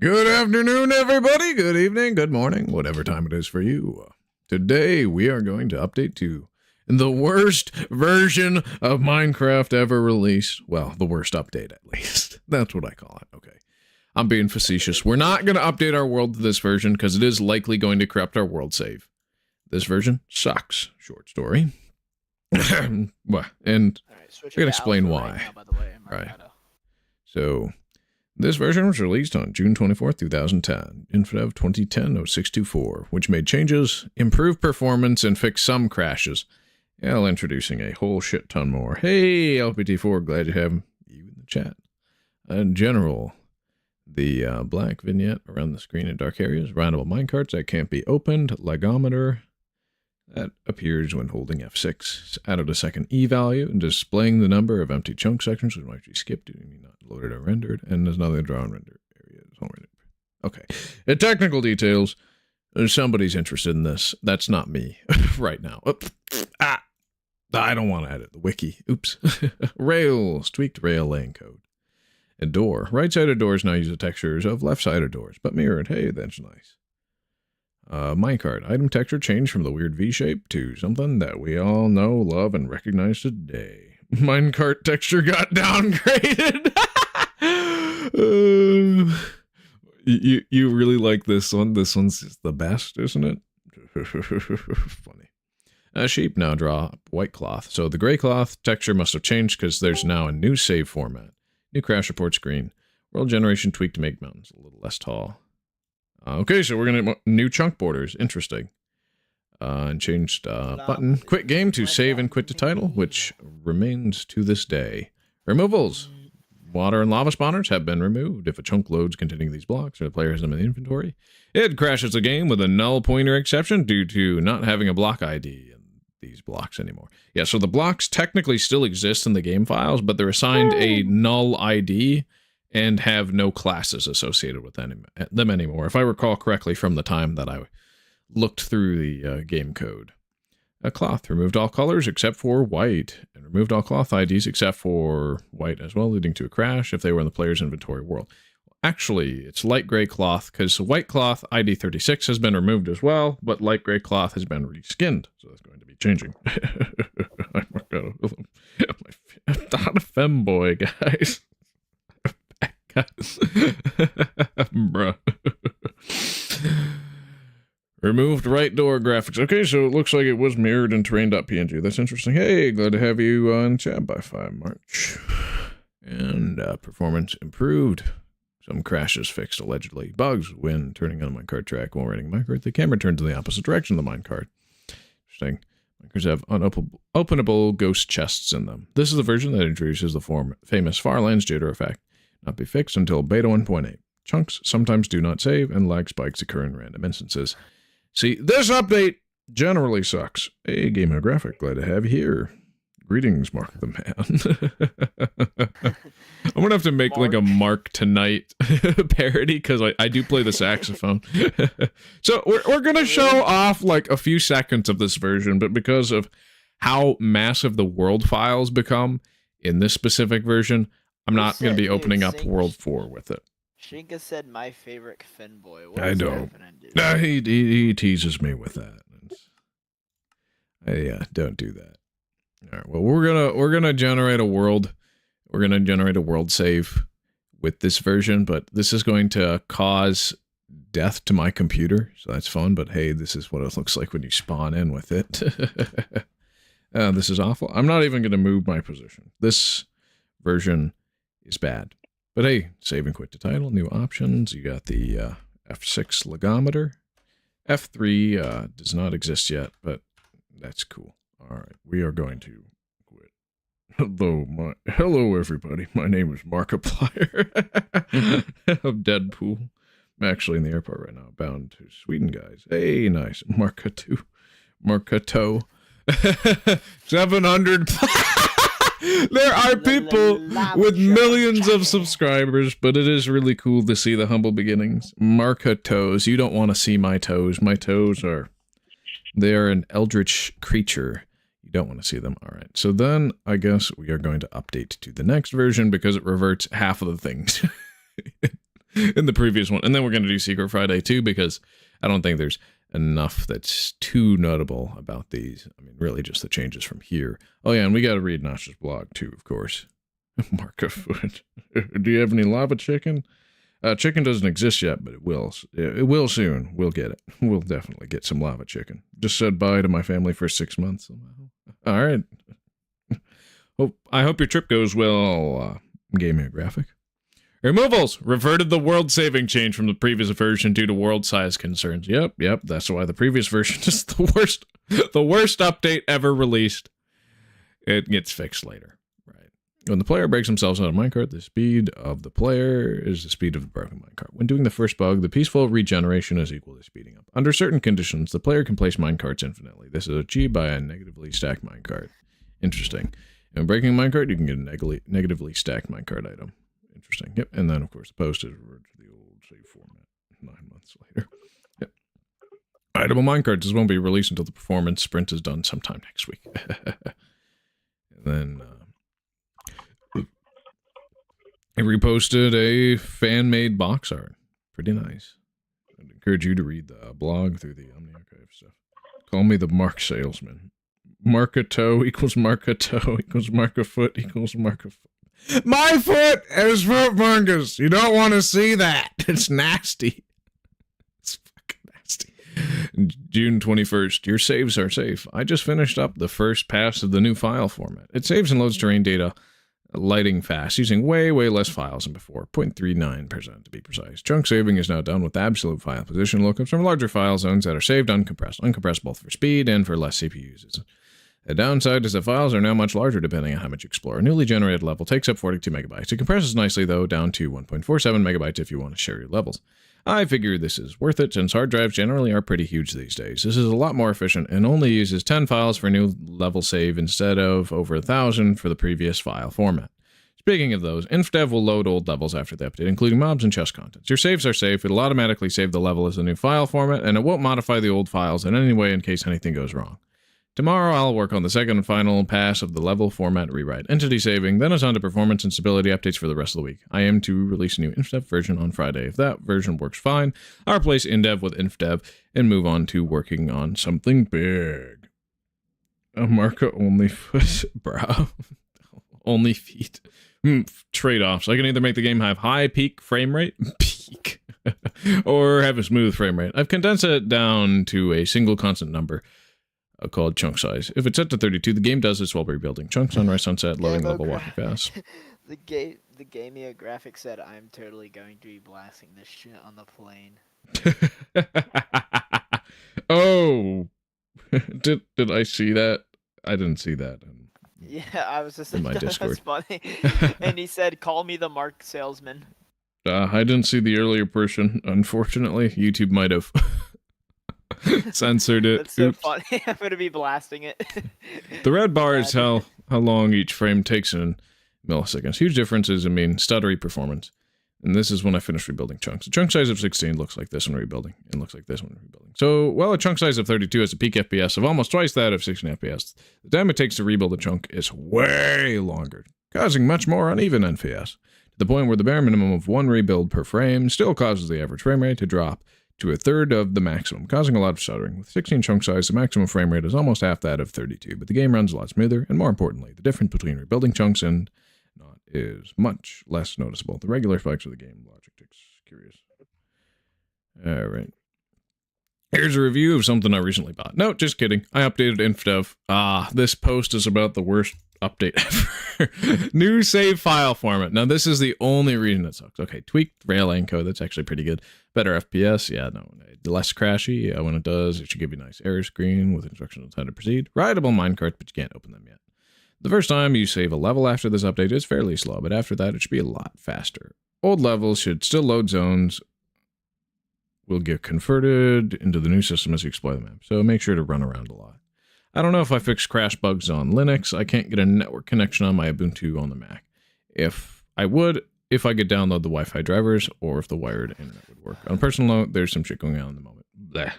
Good afternoon, everybody. Good evening, good morning, whatever time it is for you. Today, we are going to update to the worst version of Minecraft ever released. Well, the worst update, at least. That's what I call it. Okay. I'm being facetious. We're not going to update our world to this version because it is likely going to corrupt our world save. This version sucks. Short story. And I'm going to explain why. Now, by the way, Right. So, this version was released on June 24th, 2010, Indev 2010-0624, which made changes, improved performance, and fixed some crashes, while introducing a whole shit ton more. Hey, LPT4, glad to have you in the chat. In general, the black vignette around the screen in dark areas, random minecarts that can't be opened, legometer that appears when holding F6, added a second E value, and displaying the number of empty chunk sections which might be skipped due to not loaded or rendered, and there's another draw and render area. Okay. In technical details, somebody's interested in this. That's not me right now. I don't want to edit the wiki. Oops. Rails, tweaked rail laying code. A door. Right-sided doors now use the textures of left-sided doors, but mirrored. Hey, that's nice. Minecart. Item texture changed from the weird V shape to something that we all know, love, and recognize today. Minecart texture got downgraded. You really like this one. This one's the best, isn't it? Funny. Sheep now draw white cloth. So the gray cloth texture must have changed because there's now a new save format. New crash report screen. World generation tweaked to make mountains a little less tall. Okay, so we're going to new chunk borders. Interesting. And changed button. Quit game to save and quit to title, which remains to this day. Removals. Water and lava spawners have been removed. If a chunk loads containing these blocks or the player has them in the inventory, it crashes the game with a null pointer exception due to not having a block ID in these blocks anymore. Yeah, so the blocks technically still exist in the game files, but they're assigned a null ID and have no classes associated with them anymore, if I recall correctly from the time that I looked through the game code. A cloth removed all colors except for white, and removed all cloth IDs except for white as well, leading to a crash if they were in the player's inventory world. Actually, it's light gray cloth, because white cloth ID 36 has been removed as well, but light gray cloth has been reskinned, so that's going to be changing. I'm not a femboy, guys. Bruh. Removed right door graphics. Okay, so it looks like it was mirrored in terrain.png. That's interesting. Hey, glad to have you on chat by 5 March. And performance improved. Some crashes fixed, allegedly. Bugs when turning on a minecart track while running a minecart. The camera turns in the opposite direction of the minecart. Interesting. Minecarts have unopenable ghost chests in them. This is the version that introduces the famous Farlands jitter effect. Not be fixed until beta 1.8. Chunks sometimes do not save, and lag spikes occur in random instances. See, this update generally sucks. Hey, Game Graphic, glad to have you here. Greetings, Mark the Man. I'm gonna have to make like a Mark Tonight parody, because I do play the saxophone. So we're gonna show off like a few seconds of this version, but because of how massive the world files become in this specific version, I'm not going to be opening up World 4 with it. Shinka said my favorite Finboy. I don't. He teases me with that. Don't do that. All right. Well, we're gonna generate a world. We're gonna generate a world save with this version, but this is going to cause death to my computer, so that's fun. But hey, this is what it looks like when you spawn in with it. This is awful. I'm not even going to move my position. This version is bad. But hey, save and quit to title, new options. You got the F6 legometer. F3 does not exist yet, but that's cool. All right, we are going to quit. Hello everybody. My name is Markiplier. I'm Deadpool. I'm actually in the airport right now, bound to Sweden, guys. Hey, nice. Markato. 700. There are people with millions of subscribers, but it is really cool to see the humble beginnings. Marka toes. You don't want to see my toes. My toes they are an eldritch creature. You don't want to see them. All right. So then I guess we are going to update to the next version because it reverts half of the things. in the previous one. And then we're going to do Secret Friday too, because I don't think there's enough that's too notable about these. I mean, really just the changes from here. Oh yeah, and we got to read Nash's blog too, of course. Mark of food. Do you have any lava chicken? Chicken doesn't exist yet, but it will. It will soon. We'll get it. We'll definitely get some lava chicken. Just said bye to my family for 6 months. All right. I hope your trip goes well. Gave me a graphic. Removals reverted the world saving change from the previous version due to world size concerns. Yep. That's why the previous version is the worst update ever released. It gets fixed later. When the player breaks themselves out of minecart, the speed of the player is the speed of the broken minecart. When doing the first bug, the peaceful regeneration is equal to speeding up. Under certain conditions, the player can place minecarts infinitely. This is achieved by a negatively stacked minecart. Interesting. And breaking minecart, you can get a negatively stacked minecart item. Interesting. Yep. And then, of course, the post is reverted to the old save format 9 months later. Yep. Itemable minecarts. This won't be released until the performance sprint is done sometime next week. And then... I reposted a fan-made box art. Pretty nice. I'd encourage you to read the blog through the Omni Archive stuff. Call me the Mark Salesman. Mark a toe equals mark a toe equals mark a foot equals mark a foot. My foot is foot fungus. You don't want to see that. It's nasty. It's fucking nasty. June 21st. Your saves are safe. I just finished up the first pass of the new file format. It saves and loads terrain data lighting fast, using way less files than before, 0.39% to be precise. Chunk saving is now done with absolute file position lookups from larger file zones that are saved uncompressed both for speed and for less CPU uses. The downside is that files are now much larger depending on how much you explore. A newly generated level takes up 42 megabytes. It compresses nicely though, down to 1.47 megabytes if you want to share your levels. I figure this is worth it since hard drives generally are pretty huge these days. This is a lot more efficient and only uses 10 files for a new level save instead of over 1,000 for the previous file format. Speaking of those, Infdev will load old levels after the update, including mobs and chest contents. Your saves are safe, it'll automatically save the level as the new file format, and it won't modify the old files in any way in case anything goes wrong. Tomorrow I'll work on the second and final pass of the level format rewrite, entity saving, then it's on to performance and stability updates for the rest of the week. I aim to release a new Indev version on Friday. If that version works fine, I'll replace Indev with Infdev and move on to working on something big. A Marca only foot, bro. Only feet. Trade-offs. I can either make the game have high peak frame rate, or have a smooth frame rate. I've condensed it down to a single constant number called chunk size. If it's set to 32, the game does this while rebuilding. Chunk, sunrise, sunset, loading level, walking fast. The Gamia graphic said, I'm totally going to be blasting this shit on the plane. Oh, did I see that? I didn't see that. Yeah, I was just in my Discord. That's funny. And he said, call me the Mark Salesman. I didn't see the earlier portion, unfortunately. YouTube might have censored it. That's so funny. I'm going to be blasting it. The red bar is how long each frame takes in milliseconds. Huge differences, stuttery performance. And this is when I finish rebuilding chunks. A chunk size of 16 looks like this when rebuilding, and looks like this when rebuilding. So, while a chunk size of 32 has a peak FPS of almost twice that of 16 FPS, the time it takes to rebuild a chunk is way longer, causing much more uneven FPS, to the point where the bare minimum of 1 rebuild per frame still causes the average frame rate to drop to a third of the maximum, causing a lot of stuttering. With 16 chunk size, the maximum frame rate is almost half that of 32, but the game runs a lot smoother, and more importantly, the difference between rebuilding chunks and not is much less noticeable. The regular spikes of the game logic takes curious. Alright. Here's a review of something I recently bought. No, just kidding. I updated Infdev. This post is about the worst update ever. New save file format. Now, this is the only reason it sucks. Okay, tweaked Rail code. That's actually pretty good. Better FPS. Yeah, no. Less crashy. Yeah, when it does, it should give you a nice error screen with instructions on how to proceed. Rideable minecarts, but you can't open them yet. The first time you save a level after this update is fairly slow, but after that it should be a lot faster. Old levels should still load zones, will get converted into the new system as you explore the map, so make sure to run around a lot. I don't know if I fixed crash bugs on Linux. I can't get a network connection on my Ubuntu on the Mac. If I could download the Wi-Fi drivers, or if the wired internet would work. On a personal note, there's some shit going on in the moment. Bleh.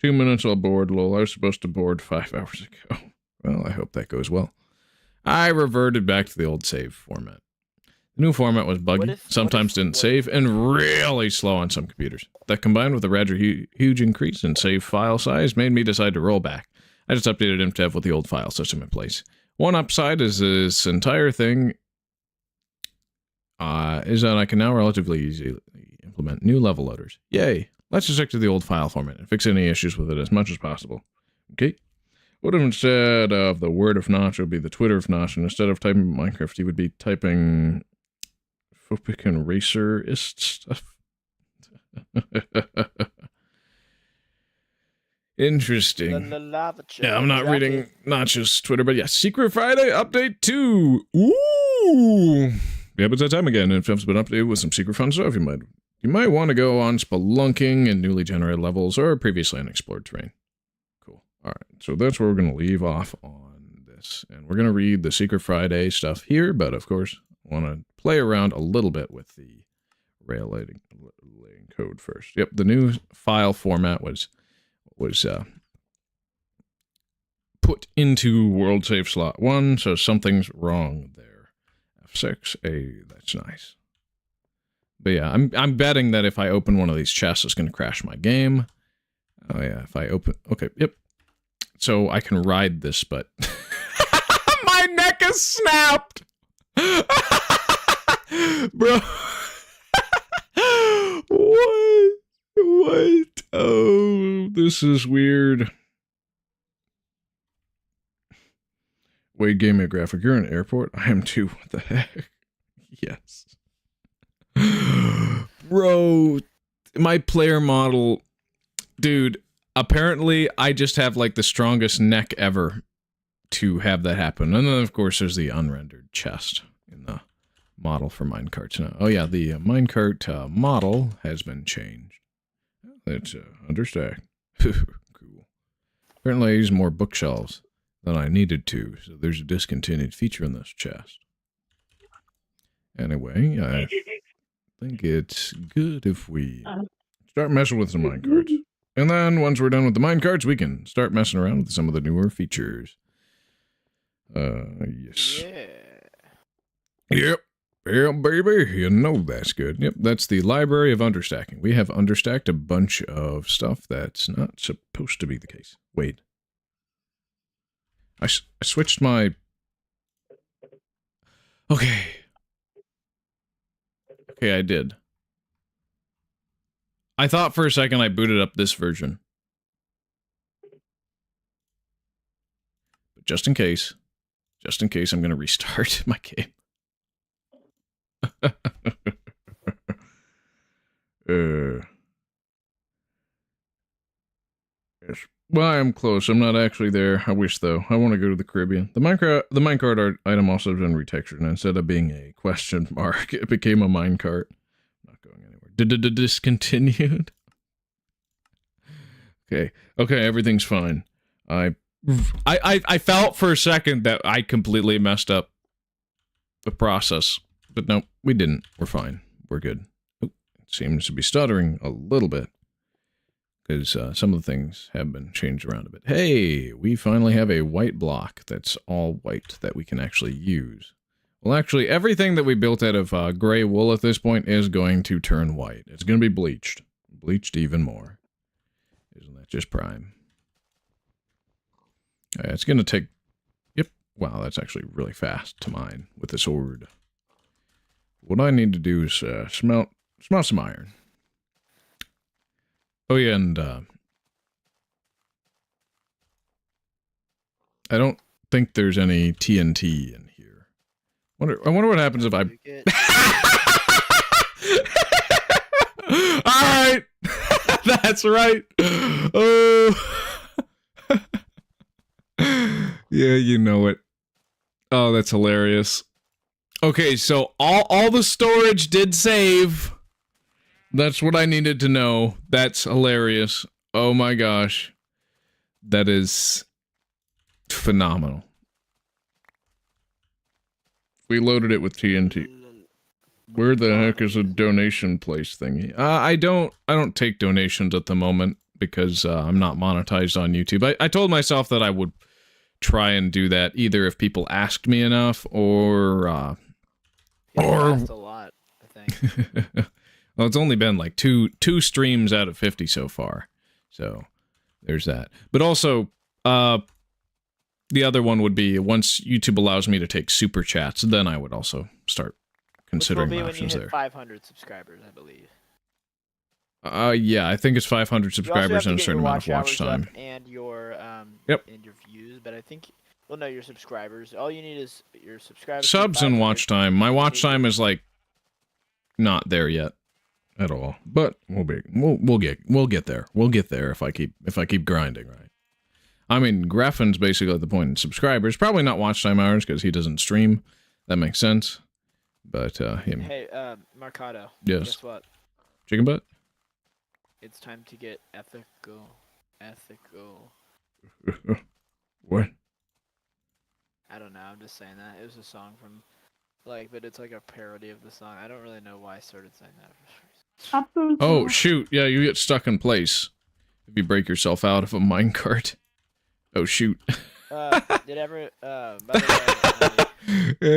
2 minutes I'll board, lol. I was supposed to board 5 hours ago. Well, I hope that goes well. I reverted back to the old save format. The new format was buggy, What sometimes didn't save, and really slow on some computers. That combined with a rather huge increase in save file size made me decide to roll back. I just updated Infdev with the old file system in place. One upside is this entire thing is that I can now relatively easily implement new level loaders. Yay! Let's just stick to the old file format and fix any issues with it as much as possible. Okay? What if instead of the word of Notch, it would be the Twitter of Notch, and instead of typing Minecraft, you would be typing Phobic and racerist stuff? Interesting. Yeah, I'm not reading Notch's Twitter, but yeah, Secret Friday Update 2! Ooh! Yeah, but it's that time again, and Infdev's been updated with some secret fun stuff. You might want to go on spelunking in newly generated levels or previously unexplored terrain. Cool. Alright, so that's where we're going to leave off on this. And we're going to read the Secret Friday stuff here, but of course, I want to play around a little bit with the rail laying code first. Yep, the new file format was put into world save slot 1, so something's wrong there. F6, that's nice. But yeah, I'm betting that if I open one of these chests, it's going to crash my game. Oh yeah, if I open... Okay, yep. So I can ride this, but... My neck is snapped! Bro. What? Oh, this is weird. Wade gave me a graphic. You're in an airport? I am too. What the heck? Yes. Bro, my player model... Dude, apparently I just have like the strongest neck ever to have that happen. And then of course there's the unrendered chest in the model for minecarts now. Oh yeah, the minecart model has been changed. It's understacked. Cool. Apparently I use more bookshelves than I needed to, so there's a discontinued feature in this chest. Anyway, I think it's good if we start messing with some minecarts. And then, once we're done with the minecarts, we can start messing around with some of the newer features. Yes. Yeah. Yep. Yeah, baby. You know that's good. Yep, that's the library of understacking. We have understacked a bunch of stuff that's not supposed to be the case. Wait. I switched my... Okay. Okay, I did. I thought for a second I booted up this version. But just in case, I'm going to restart my game. Yes. Well, I am close. I'm not actually there. I wish, though. I want to go to the Caribbean. The minecart item also has been retextured, and instead of being a question mark, it became a minecart. Not going anywhere. Discontinued? Okay. Okay, everything's fine. I felt for a second that I completely messed up the process. But no, we didn't. We're fine. We're good. Oh, it seems to be stuttering a little bit. Because some of the things have been changed around a bit. Hey, we finally have a white block that's all white that we can actually use. Well, actually, everything that we built out of gray wool at this point is going to turn white. It's going to be bleached. Bleached even more. Isn't that just prime? It's going to take... Yep. Wow, that's actually really fast to mine with the sword. What I need to do is smelt some iron. Oh yeah, and I don't think there's any TNT in here. I wonder what happens if I... Alright! That's right! Oh... Yeah, you know it. Oh, that's hilarious. Okay, so all the storage did save. That's what I needed to know. That's hilarious. Oh my gosh. That is phenomenal. We loaded it with TNT. Where the heck is a donation place thingy? I don't take donations at the moment because I'm not monetized on YouTube. I told myself that I would try and do that either if people asked me enough or It'll Or last a lot, I think. well, it's only been like two streams out of 50 so far, so there's that. But also, the other one would be once YouTube allows me to take super chats, then I would also start considering Which will my be when you options hit there. 500 subscribers, I believe. Yeah, I think it's 500 You also subscribers have and to a get your certain amount of watch hours time. up and your Yep. and your views, but I think well no, your subscribers. All you need is your subscribers. Subs and watch time. My watch time is like not there yet at all, but we'll get there. We'll get there if I keep grinding, right? I mean, Graffin's basically at the point in subscribers. Probably not watch time hours because he doesn't stream. That makes sense. But him. Hey, Mercado. Yes. Guess what? Chicken butt. It's time to get ethical. Ethical. What? I don't know. I'm just saying that. It was a song from, like, but it's like a parody of the song. I don't really know why I started saying that. Oh shoot! Yeah, you get stuck in place if you break yourself out of a minecart. Oh shoot! Did ever? By the way,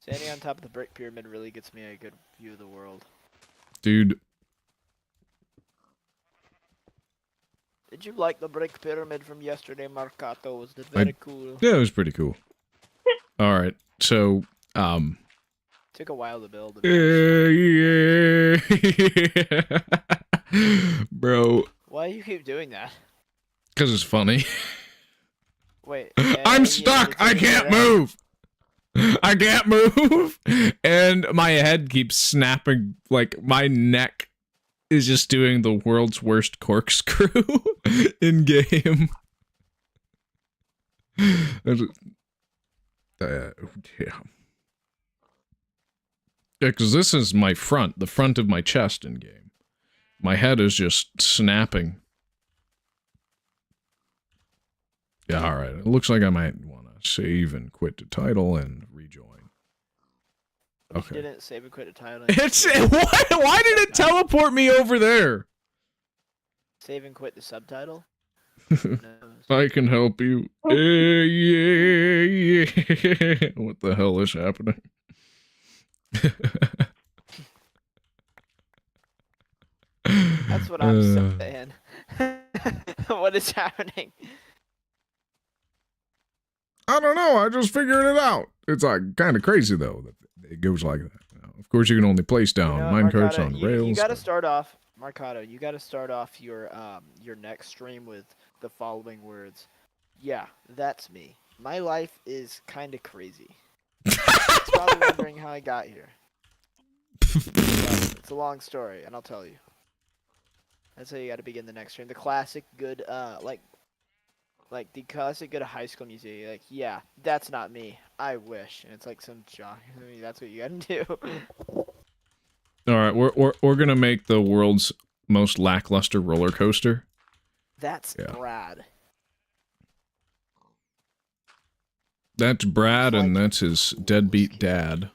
standing on top of the brick pyramid really gets me a good view of the world. Dude. Did you like the brick pyramid from yesterday, Marcato? Was it very cool? Yeah, it was pretty cool. All right, so Took a while to build. yeah. Bro. Why do you keep doing that? Because it's funny. Wait. I'm stuck. I can't move. I can't move. And my head keeps snapping. Like, my neck is just doing the world's worst corkscrew in game. Yeah. Yeah, because this is my front, the front of my chest in game. My head is just snapping. Yeah, alright. It looks like I might want to save and quit the title and rejoin. Okay. You didn't save and quit the title. What? Why did it teleport me over there? Save and quit the subtitle? I can help you. Yeah. What the hell is happening? That's what I'm saying. What is happening? I don't know. I just figured it out. It's like kind of crazy though that it goes like that. Now, of course, you can only place down minecarts on rails. You got to start off, Marcado. You got to start off your next stream with the following words. Yeah, that's me. My life is kind of crazy. It's probably wondering how I got here. It's a long story, and I'll tell you. That's how you got to begin the next stream. The classic good, like the classic good high school music. You're like, yeah, that's not me. I wish, and it's like some jock. I mean, that's what you got to do. All right, we're gonna make the world's most lackluster roller coaster. That's Brad. That's Brad, and that's his deadbeat dad.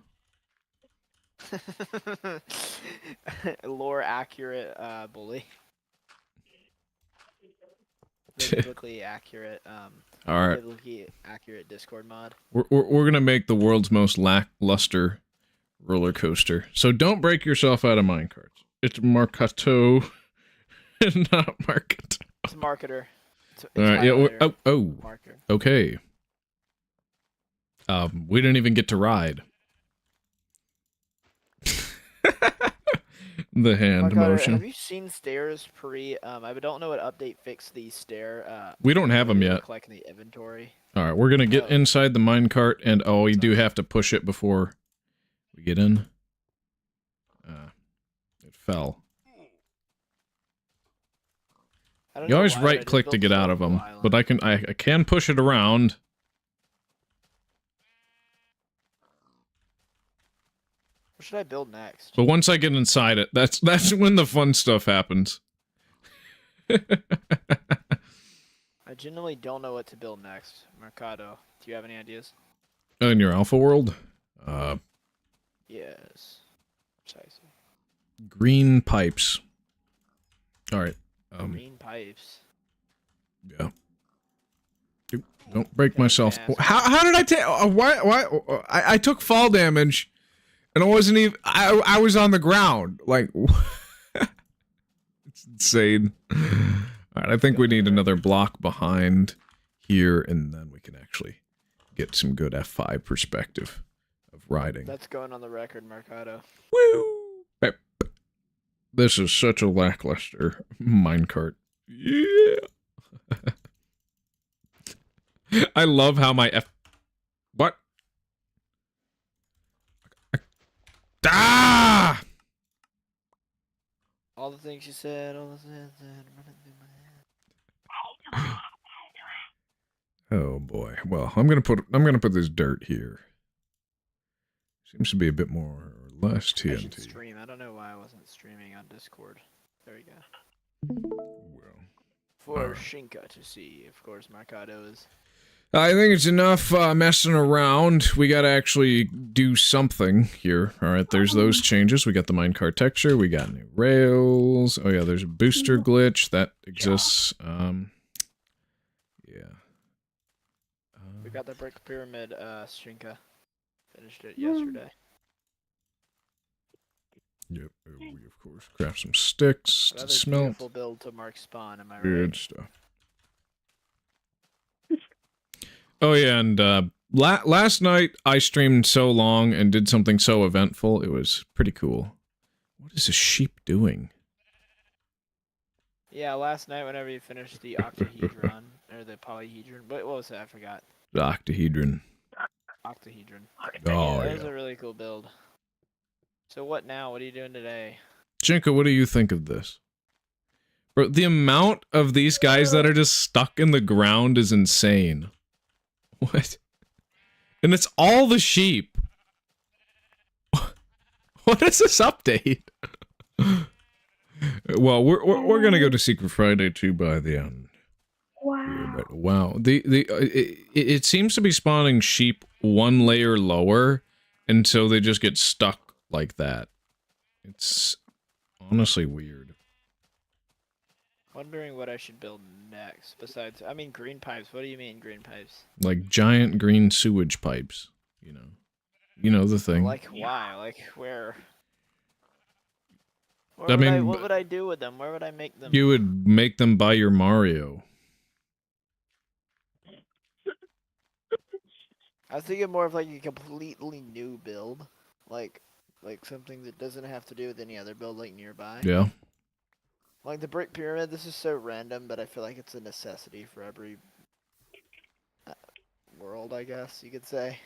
Lore accurate bully. Biblically accurate. All right. Biblically accurate Discord mod. We're gonna make the world's most lackluster roller coaster. So don't break yourself out of minecarts. It's Marcato, not Market. It's a marketer. It's All right. Yeah. Marker. Okay. We didn't even get to ride. The hand motion. Have you seen stairs pre? I don't know what update fixed the stair. We don't have them yet. Like in the inventory. All right, we're gonna get inside the minecart, and we do have to push it before we get in. It fell. You always right-click to get out of them, but I can push it around. What should I build next? But once I get inside it, that's when the fun stuff happens. I genuinely don't know what to build next. Mercado, do you have any ideas? In your alpha world? Yes. Precisely. Green pipes. Alright. Green pipes. Yeah. Don't break Can I myself. ask How did I take? Why? I took fall damage, and I wasn't even. I was on the ground. Like, it's insane. All right, I think we need another block behind here, and then we can actually get some good F5 perspective of riding. That's going on the record, Mercado. Woo! Bep. This is such a lackluster minecart. Yeah. I love how my What? Ah! All the things you said, all the things running through my head. Oh boy. Well, I'm gonna put this dirt here. Seems to be a bit more or less I should TNT. stream. I don't know why I wasn't streaming on Discord. There we go. Well, For Shinka to see, of course, Mercado is. I think it's enough messing around. We gotta actually do something here. Alright, there's those changes. We got the minecart texture, we got new rails. Oh yeah, there's a booster glitch that exists. Yeah. We got the brick pyramid, Shinka. Finished it yesterday. Yep, we of course craft some sticks to Another smelt. beautiful build to mark spawn, am I right? Good stuff. Oh yeah, and last night I streamed so long and did something so eventful. It was pretty cool. What is a sheep doing? Yeah, last night whenever you finished the octahedron, or the polyhedron, what was it? I forgot. The octahedron. Octahedron. Oh That was yeah. a really cool build. So what now? What are you doing today? Chinka, what do you think of this? Bro, the amount of these guys that are just stuck in the ground is insane. What? And it's all the sheep. What is this update? Well, we're gonna go to Secret Friday too by the end. Wow. But wow, it seems to be spawning sheep one layer lower, and so they just get stuck like that. It's honestly weird. Wondering what I should build next. Besides, I mean, green pipes. What do you mean, green pipes? Like giant green sewage pipes, you know the thing. Like why? Like where? What would I do with them? Where would I make them? You would make them by your Mario. I was thinking more of like a completely new build, like something that doesn't have to do with any other build like nearby. Yeah. Like the brick pyramid, this is so random, but I feel like it's a necessity for every world, I guess you could say.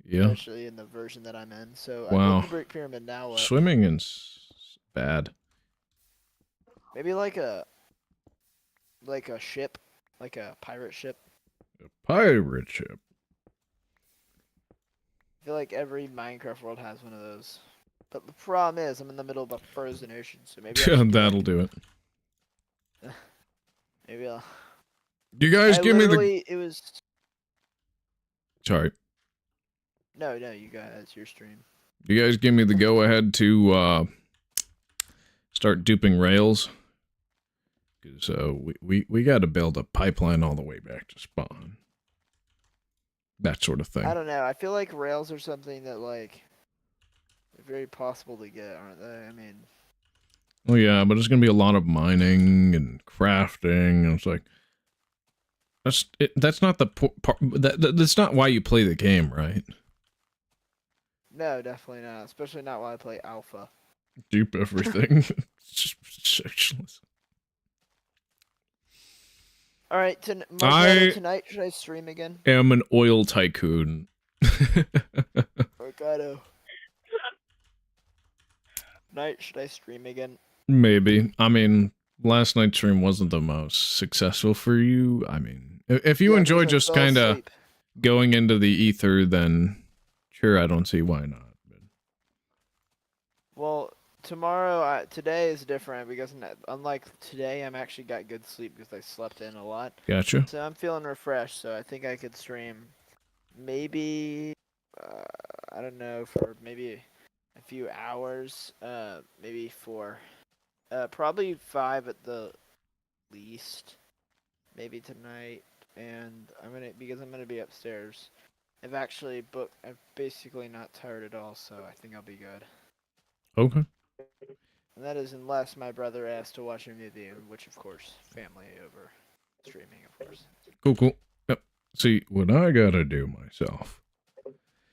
Yeah. Especially in the version that I'm in. So I Wow. built the brick pyramid. Now what? Swimming is bad. Maybe like a ship, like a pirate ship. A pirate ship. I feel like every Minecraft world has one of those. But the problem is, I'm in the middle of a frozen ocean, so maybe I should That'll do it. maybe I'll. You guys give me the. It was. Sorry. No, you guys, it's your stream. You guys give me the go ahead to start duping rails. Because we got to build a pipeline all the way back to spawn. That sort of thing. I don't know. I feel like rails are something that like. Very possible to get, aren't they? I mean, Oh yeah, but it's gonna be a lot of mining and crafting. And it's like that's not the part. That's not why you play the game, right? no, definitely not. Especially not while I play alpha. Dupe everything. It's just sectionless. All right, tonight should I stream again? Am an oil tycoon. Mercado. Night, should I stream again? Maybe. I mean, last night's stream wasn't the most successful for you. I mean, if you enjoy just kind of going into the ether, then sure, I don't see why not. Well, today is different because unlike today, I'm actually got good sleep because I slept in a lot. Gotcha. So I'm feeling refreshed, so I think I could stream maybe, I don't know, for maybe a few hours, maybe 4, probably 5 at the least, maybe tonight, and because I'm gonna be upstairs. I've basically not tired at all, so I think I'll be good. Okay. And that is unless my brother asks to watch a movie, which of course, family over streaming, of course. Cool. Yep. See, what I gotta do myself.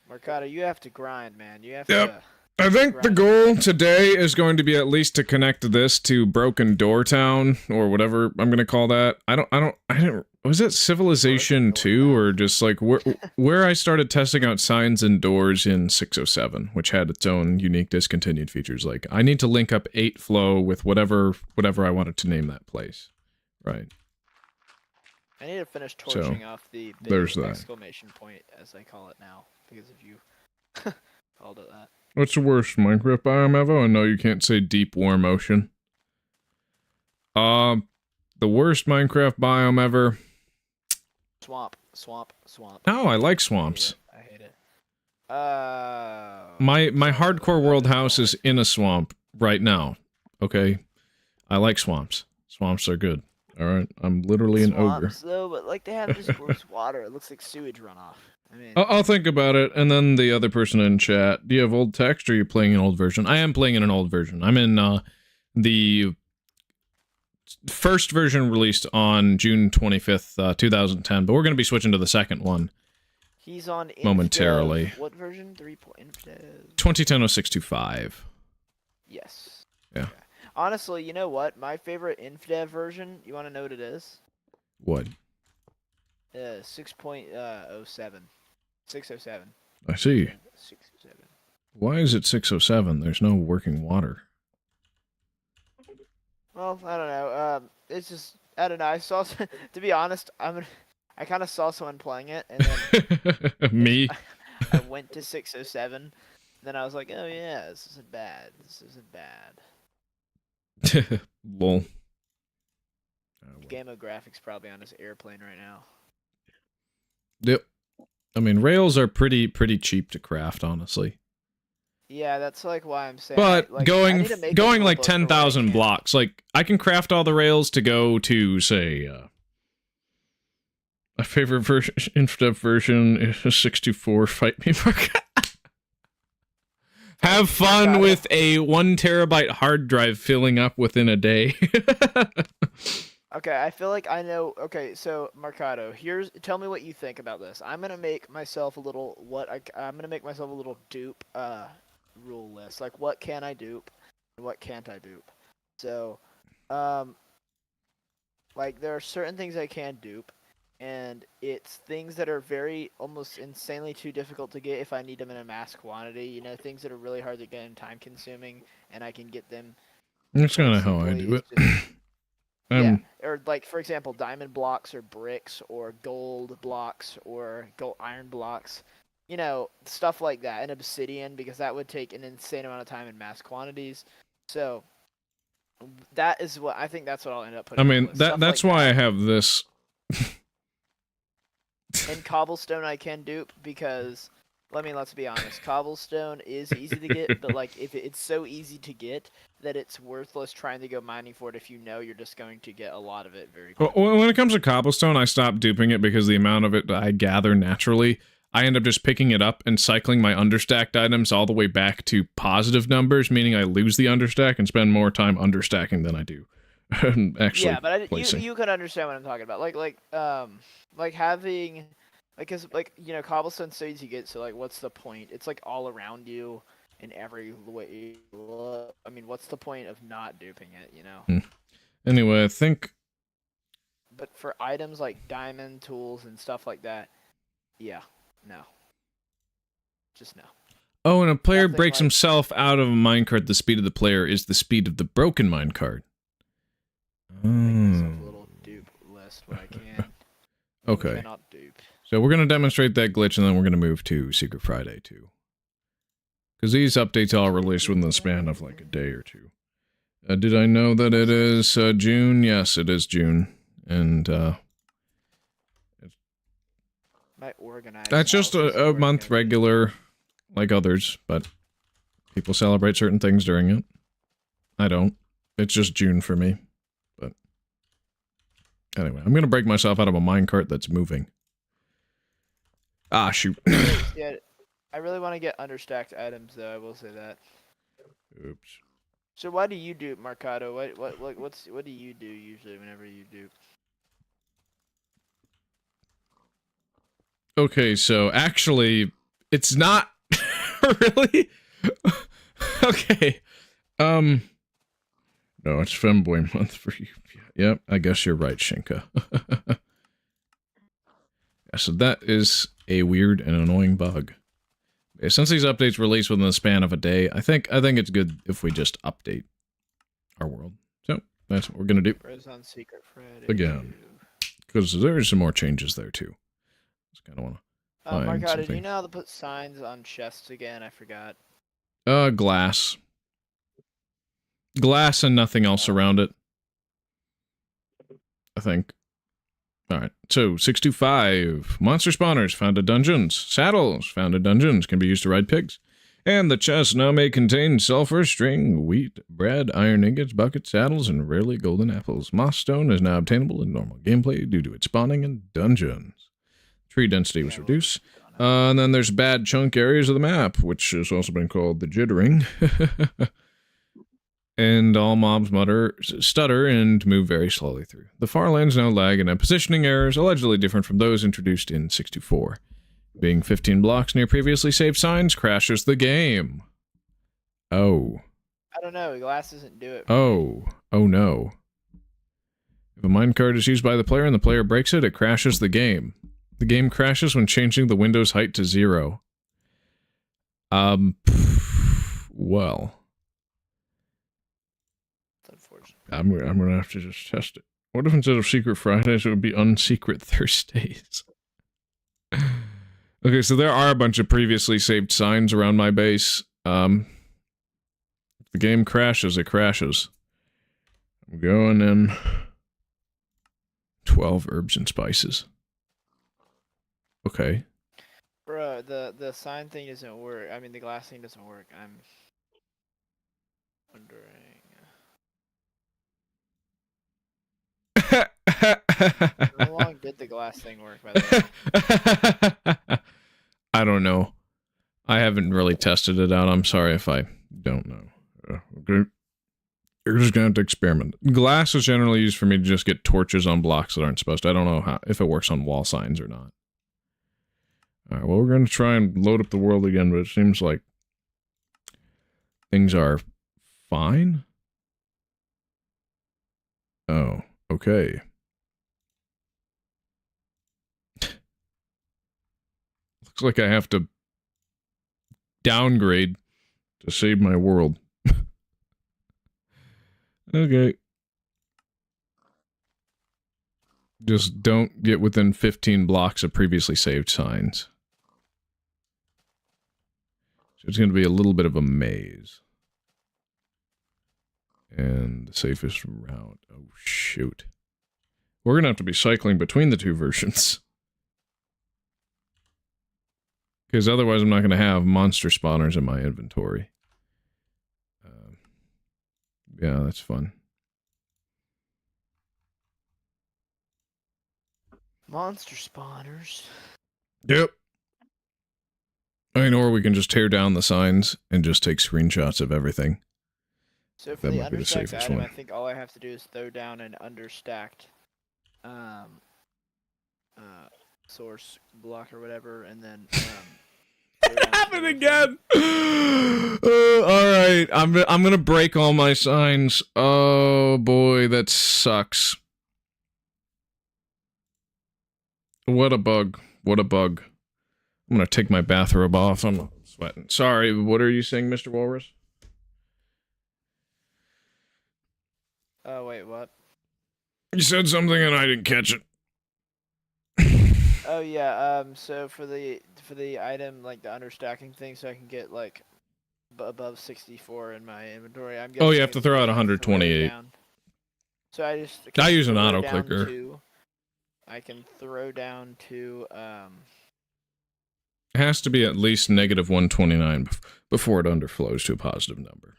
Mercado, you have to grind, man. You have Yep. to. I think the grind. goal today is going to be at least to connect this to Broken Door Town, or whatever I'm gonna call that. I don't, was it Civilization 2, or just like where I started testing out signs and doors in 607, which had its own unique discontinued features. Like, I need to link up 8 flow with whatever I wanted to name that place. Right. I need to finish torching off the big there's that. exclamation point, as I call it now, because of you called it that. What's the worst Minecraft biome, Evo? I know you can't say deep warm ocean. The worst Minecraft biome ever. Swamp. No, I like swamps. I hate it. My hardcore world house is in a swamp right now. Okay, I like swamps. Swamps are good. All right, I'm literally an ogre. Swamps, though, but like they have just gross water. It looks like sewage runoff. I mean, I'll think about it. And then the other person in chat, do you have old text or are you playing an old version? I am playing in an old version. I'm in the first version released on June 25th, 2010, but we're going to be switching to the second one. He's on Indev. Momentarily. What version? 3.Indev. 2010-0625. Yes. Yeah. Okay. Honestly, you know what? My favorite Indev version, you want to know what it is? What? 6.07. 607. I see. 607. Why is it 607? There's no working water. Well, I don't know. It's just, I don't know. I saw, to be honest, I kind of saw someone playing it, and then Me? I went to 607. Then I was like, oh yeah, this isn't bad. This isn't bad. Lol. Game of Graphics probably on his airplane right now. Yep. I mean, rails are pretty cheap to craft, honestly. Yeah, that's like why I'm saying. But like, going like book 10,000 blocks, like I can craft all the rails to go to, say, my favorite version, Infdev version is 64. Fight me, Mark. Have fun with a 1 terabyte hard drive filling up within a day. Okay, I feel like I know. Okay, so Mercado, tell me what you think about this. I'm gonna make myself a little dupe rule list. Like, what can I dupe and what can't I dupe? So, like there are certain things I can dupe, and it's things that are almost insanely too difficult to get if I need them in a mass quantity. You know, things that are really hard to get and time consuming, and I can get them. That's kind of how I do it. Yeah, or like for example, diamond blocks or bricks or gold blocks or iron blocks, you know, stuff like that, and obsidian, because that would take an insane amount of time in mass quantities. So that is what I think. That's what I'll end up putting. I mean, that's like why I have this. And cobblestone I can dupe because, let's be honest, cobblestone is easy to get, but like if it's so easy to get that it's worthless trying to go mining for it if you know you're just going to get a lot of it very quickly. Well, when it comes to cobblestone, I stopped duping it because the amount of it I gather naturally, I end up just picking it up and cycling my understacked items all the way back to positive numbers, meaning I lose the understack and spend more time understacking than I do actually. Yeah, but you can understand what I'm talking about. Like having, because you know, cobblestone's so easy to get. So like, what's the point? It's like all around you in every way. I mean, what's the point of not duping it? You know. Anyway, I think. But for items like diamond tools and stuff like that, yeah, no. Just no. Oh, and a player breaks himself out of a minecart. The speed of the player is the speed of the broken minecart. Make a little dupe list what I can. Okay. Cannot dupe. So we're going to demonstrate that glitch, and then we're going to move to Secret Friday, too. Because these updates all released within the span of like a day or two. Did I know that it is June? Yes, it is June. And that's just a month regular, like others, but people celebrate certain things during it. I don't. It's just June for me. But Anyway, I'm gonna break myself out of a minecart that's moving. Ah, shoot. Yeah, I really want to get understacked items, though. I will say that. Oops. So why do you dupe, Marcado? What do you do usually whenever you dupe? Okay, so actually, it's not really. Okay. No, it's Femboy month for you. Yep, I guess you're right, Shinka. Yeah, so that is a weird and annoying bug. Okay, since these updates release within the span of a day, I think it's good if we just update our world. So that's what we're gonna do. Fred's on Seecret Fred. Again. Because there's some more changes there too. Just kind of want to find Marcado, do you something. know how to put signs on chests again? I forgot. Glass. Glass and nothing else around it. I think. Alright, so 625. Monster spawners found in dungeons. Saddles found in dungeons can be used to ride pigs. And the chest now may contain sulfur, string, wheat, bread, iron ingots, buckets, saddles, and rarely golden apples. Moss stone is now obtainable in normal gameplay due to its spawning in dungeons. Tree density was reduced. And then there's bad chunk areas of the map, which has also been called the jittering. And all mobs stutter and move very slowly through. The far lands now lag and have positioning errors, allegedly different from those introduced in 624. Being 15 blocks near previously saved signs crashes the game. Oh. I don't know. Glass doesn't do it. Oh. Oh no. If a minecart is used by the player and the player breaks it, it crashes the game. The game crashes when changing the window's height to 0. Well. I'm gonna have to just test it. What if instead of Secret Fridays it would be Unsecret Thursdays? Okay, so there are a bunch of previously saved signs around my base. If the game crashes, it crashes. I'm going in 12 herbs and spices. Okay. Bro, the sign thing doesn't work. I mean, the glass thing doesn't work. I'm wondering. How long did the glass thing work, by the way? I don't know. I haven't really tested it out. I'm sorry if I don't know. Okay. You're just gonna have to experiment. Glass is generally used for me to just get torches on blocks that aren't supposed to. I don't know if it works on wall signs or not. Alright, well, we're gonna try and load up the world again, but it seems like things are fine. Oh, okay. Looks like I have to downgrade to save my world. Okay. Just don't get within 15 blocks of previously saved signs. So it's going to be a little bit of a maze. And the safest route. Oh, shoot. We're going to have to be cycling between the two versions. Because otherwise I'm not going to have monster spawners in my inventory. Yeah, that's fun. Monster spawners. Yep. I mean, or we can just tear down the signs and just take screenshots of everything. So for That the might be the understacked safest item, one. I think all I have to do is throw down an understacked source block or whatever, and then It happened again! Alright, I'm gonna break all my signs. Oh boy, that sucks. What a bug. What a bug. I'm gonna take my bathrobe off. I'm not sweating. Sorry, what are you saying, Mr. Walrus? Oh, wait, what? You said something and I didn't catch it. Oh yeah, so for the item, like the understacking thing, so I can get like above 64 in my inventory, I'm Oh, you guessing have to it's throw out just throw 128. down. So I just I use an throw auto down clicker. I can throw down to It has to be at least negative 129 before it underflows to a positive number.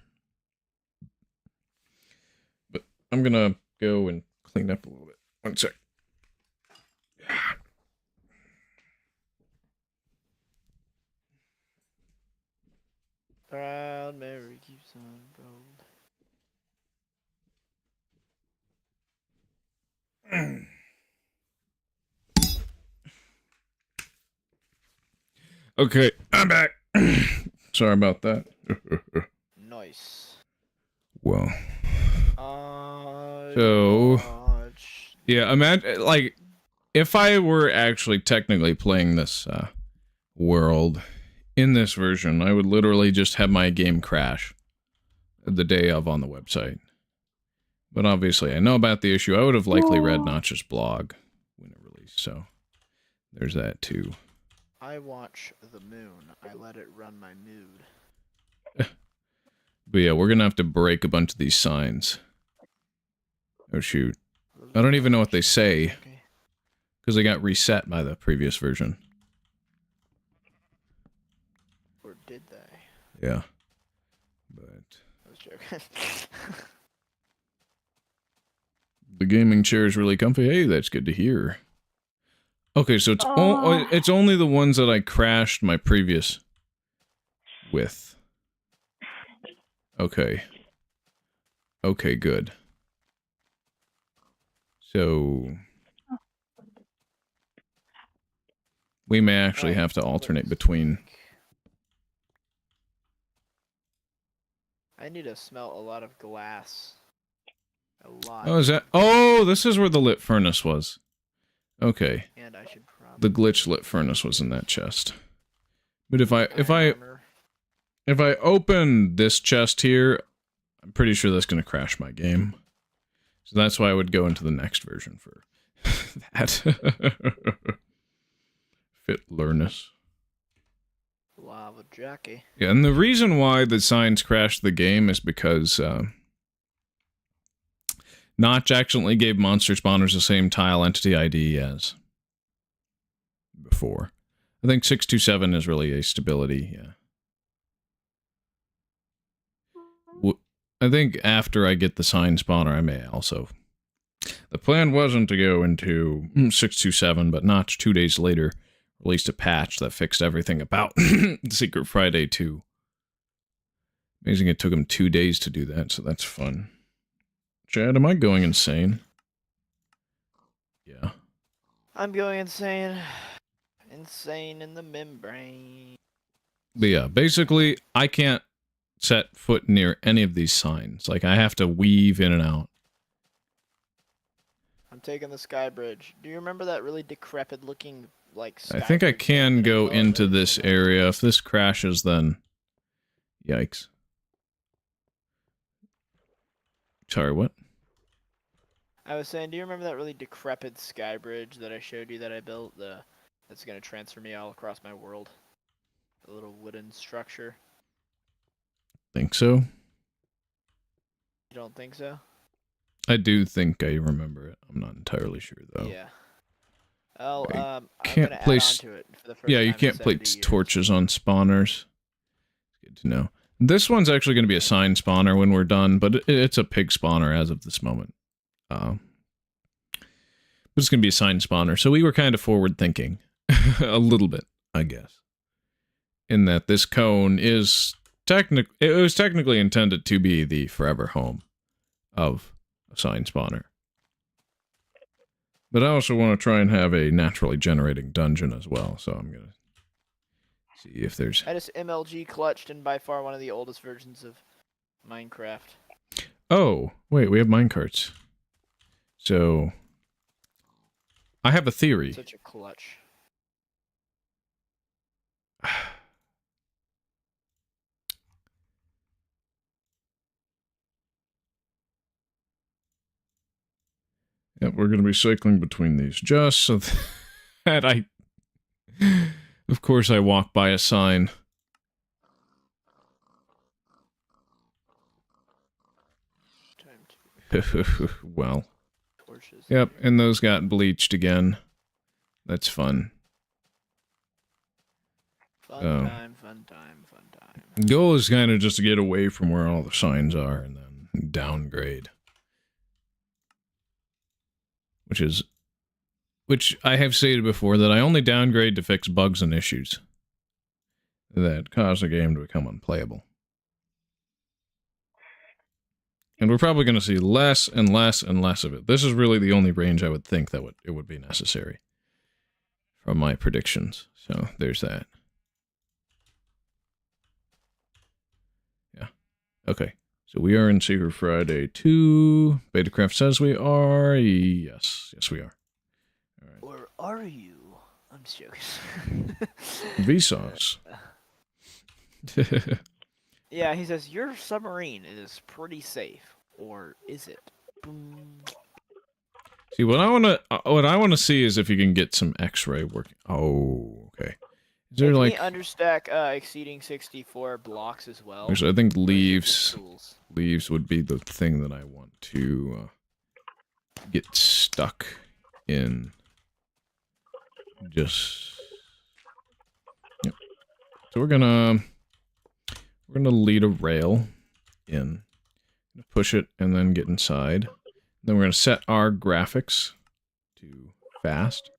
But I'm gonna go and clean up a little bit. One sec. Proud Mary keeps on gold. Okay, I'm back. Sorry about that. Nice. Well. So yeah, imagine like if I were actually technically playing this world in this version, I would literally just have my game crash the day of on the website. But obviously, I know about the issue. I would have likely read Notch's blog when it released, so there's that too. I watch the moon. I let it run my mood. But yeah, we're gonna have to break a bunch of these signs. Oh shoot. I don't even know what they say. Because they got reset by the previous version. Or did they? Yeah. But I was joking. the gaming chair is really comfy. Hey, that's good to hear. Okay, so it's only the ones that I crashed my previous with. Okay. Okay, good. So we may actually have to alternate between. I need to smelt a lot of glass. A lot. Oh, is that? Oh, this is where the lit furnace was. Okay. And I should probably... The glitch lit furnace was in that chest. But if I open this chest here, I'm pretty sure that's going to crash my game. So that's why I would go into the next version for that. Fit learnus. Lava jockey. Yeah, and the reason why the signs crashed the game is because Notch accidentally gave monster spawners the same tile entity ID as before. I think 627 is really a stability, yeah. I think after I get the sign spawner, I may also... The plan wasn't to go into 627, but Notch 2 days later released a patch that fixed everything about Secret Friday 2. Amazing it took him 2 days to do that, so that's fun. Chad, am I going insane? Yeah. I'm going insane. Insane in the membrane. But yeah, basically, I can't set foot near any of these signs. Like, I have to weave in and out. I'm taking the sky bridge. Do you remember that really decrepit looking, like, sky I think I can go into this area. If this crashes, then... Yikes. Sorry, what? I was saying, do you remember that really decrepit sky bridge that I showed you that I built? That's going to transfer me all across my world. The little wooden structure. Think so? You don't think so? I do think I remember it. I'm not entirely sure, though. Yeah. Well, I'm can't gonna place... add on to it for the first Yeah, you time in can't 70 place years. torches on spawners. Good to know. This one's actually going to be a sign spawner when we're done, but it's a pig spawner as of this moment. But it's going to be a sign spawner, so we were kind of forward thinking. A little bit, I guess. In that this cone is it was technically intended to be the forever home of a sign spawner. But I also want to try and have a naturally generating dungeon as well, so I'm going to see if there's... I just MLG clutched in by far one of the oldest versions of Minecraft. Oh, wait, we have minecarts. So, I have a theory. Such a clutch. Yep, we're going to be cycling between these just so that I... Of course I walk by a sign. Well. Torches. Yep, and those got bleached again. That's fun. Fun time, fun time, fun time. The goal is kind of just to get away from where all the signs are and then downgrade. Which is which I have stated before, that I only downgrade to fix bugs and issues that cause a game to become unplayable. And we're probably going to see less and less and less of it. This is really the only range I would think that it would be necessary from my predictions. So there's that. Yeah. Okay. So we are in Secret Friday 2. Betacraft says we are. Yes. Yes, we are. All right. Or are you? I'm just joking. Vsauce. Yeah, he says, your submarine is pretty safe. Or is it? Boom. See, what I want to see is if you can get some X-ray working. Oh, okay. Is there like understack exceeding 64 blocks as well? I think leaves would be the thing that I want to get stuck in. Just yep. So we're gonna lead a rail in, push it, and then get inside. Then we're gonna set our graphics to fast.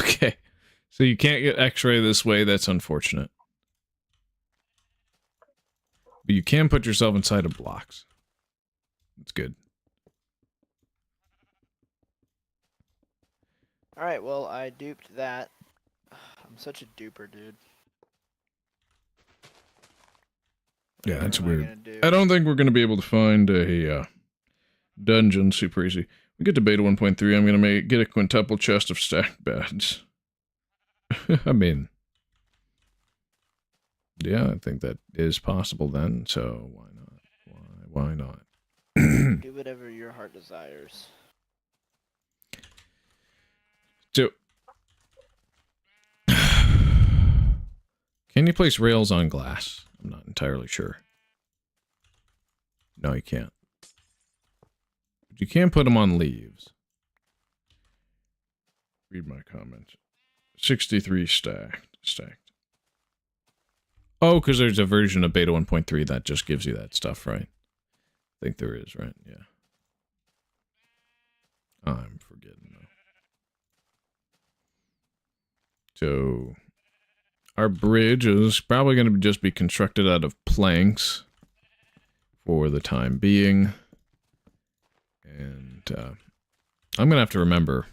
Okay, so you can't get X-ray this way. That's unfortunate. But you can put yourself inside of blocks. That's good. Alright, well, I duped that. I'm such a duper, dude. Yeah, that's weird. I don't think we're going to be able to find a dungeon super easy. We get to beta 1.3, I'm going to get a quintuple chest of stacked beds. I mean, yeah, I think that is possible then, so why not? Why not? Do whatever your heart desires. So, can you place rails on glass? I'm not entirely sure. No, you can't. But you can put them on leaves. Read my comments. 63 stacked. Oh, because there's a version of beta 1.3 that just gives you that stuff, right? I think there is, right? Yeah. I'm forgetting though. So, our bridge is probably going to just be constructed out of planks for the time being. And I'm going to have to remember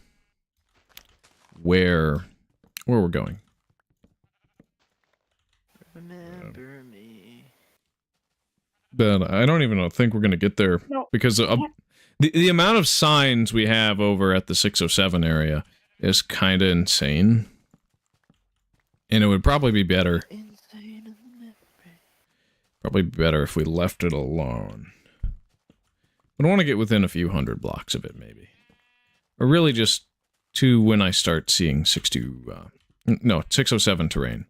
where we're going. Remember me. But I don't even think we're going to get there because the amount of signs we have over at the 607 area is kind of insane. And it would probably be better. Probably better if we left it alone. But I want to get within a few hundred blocks of it, maybe. Or really just to when I start seeing 607 terrain.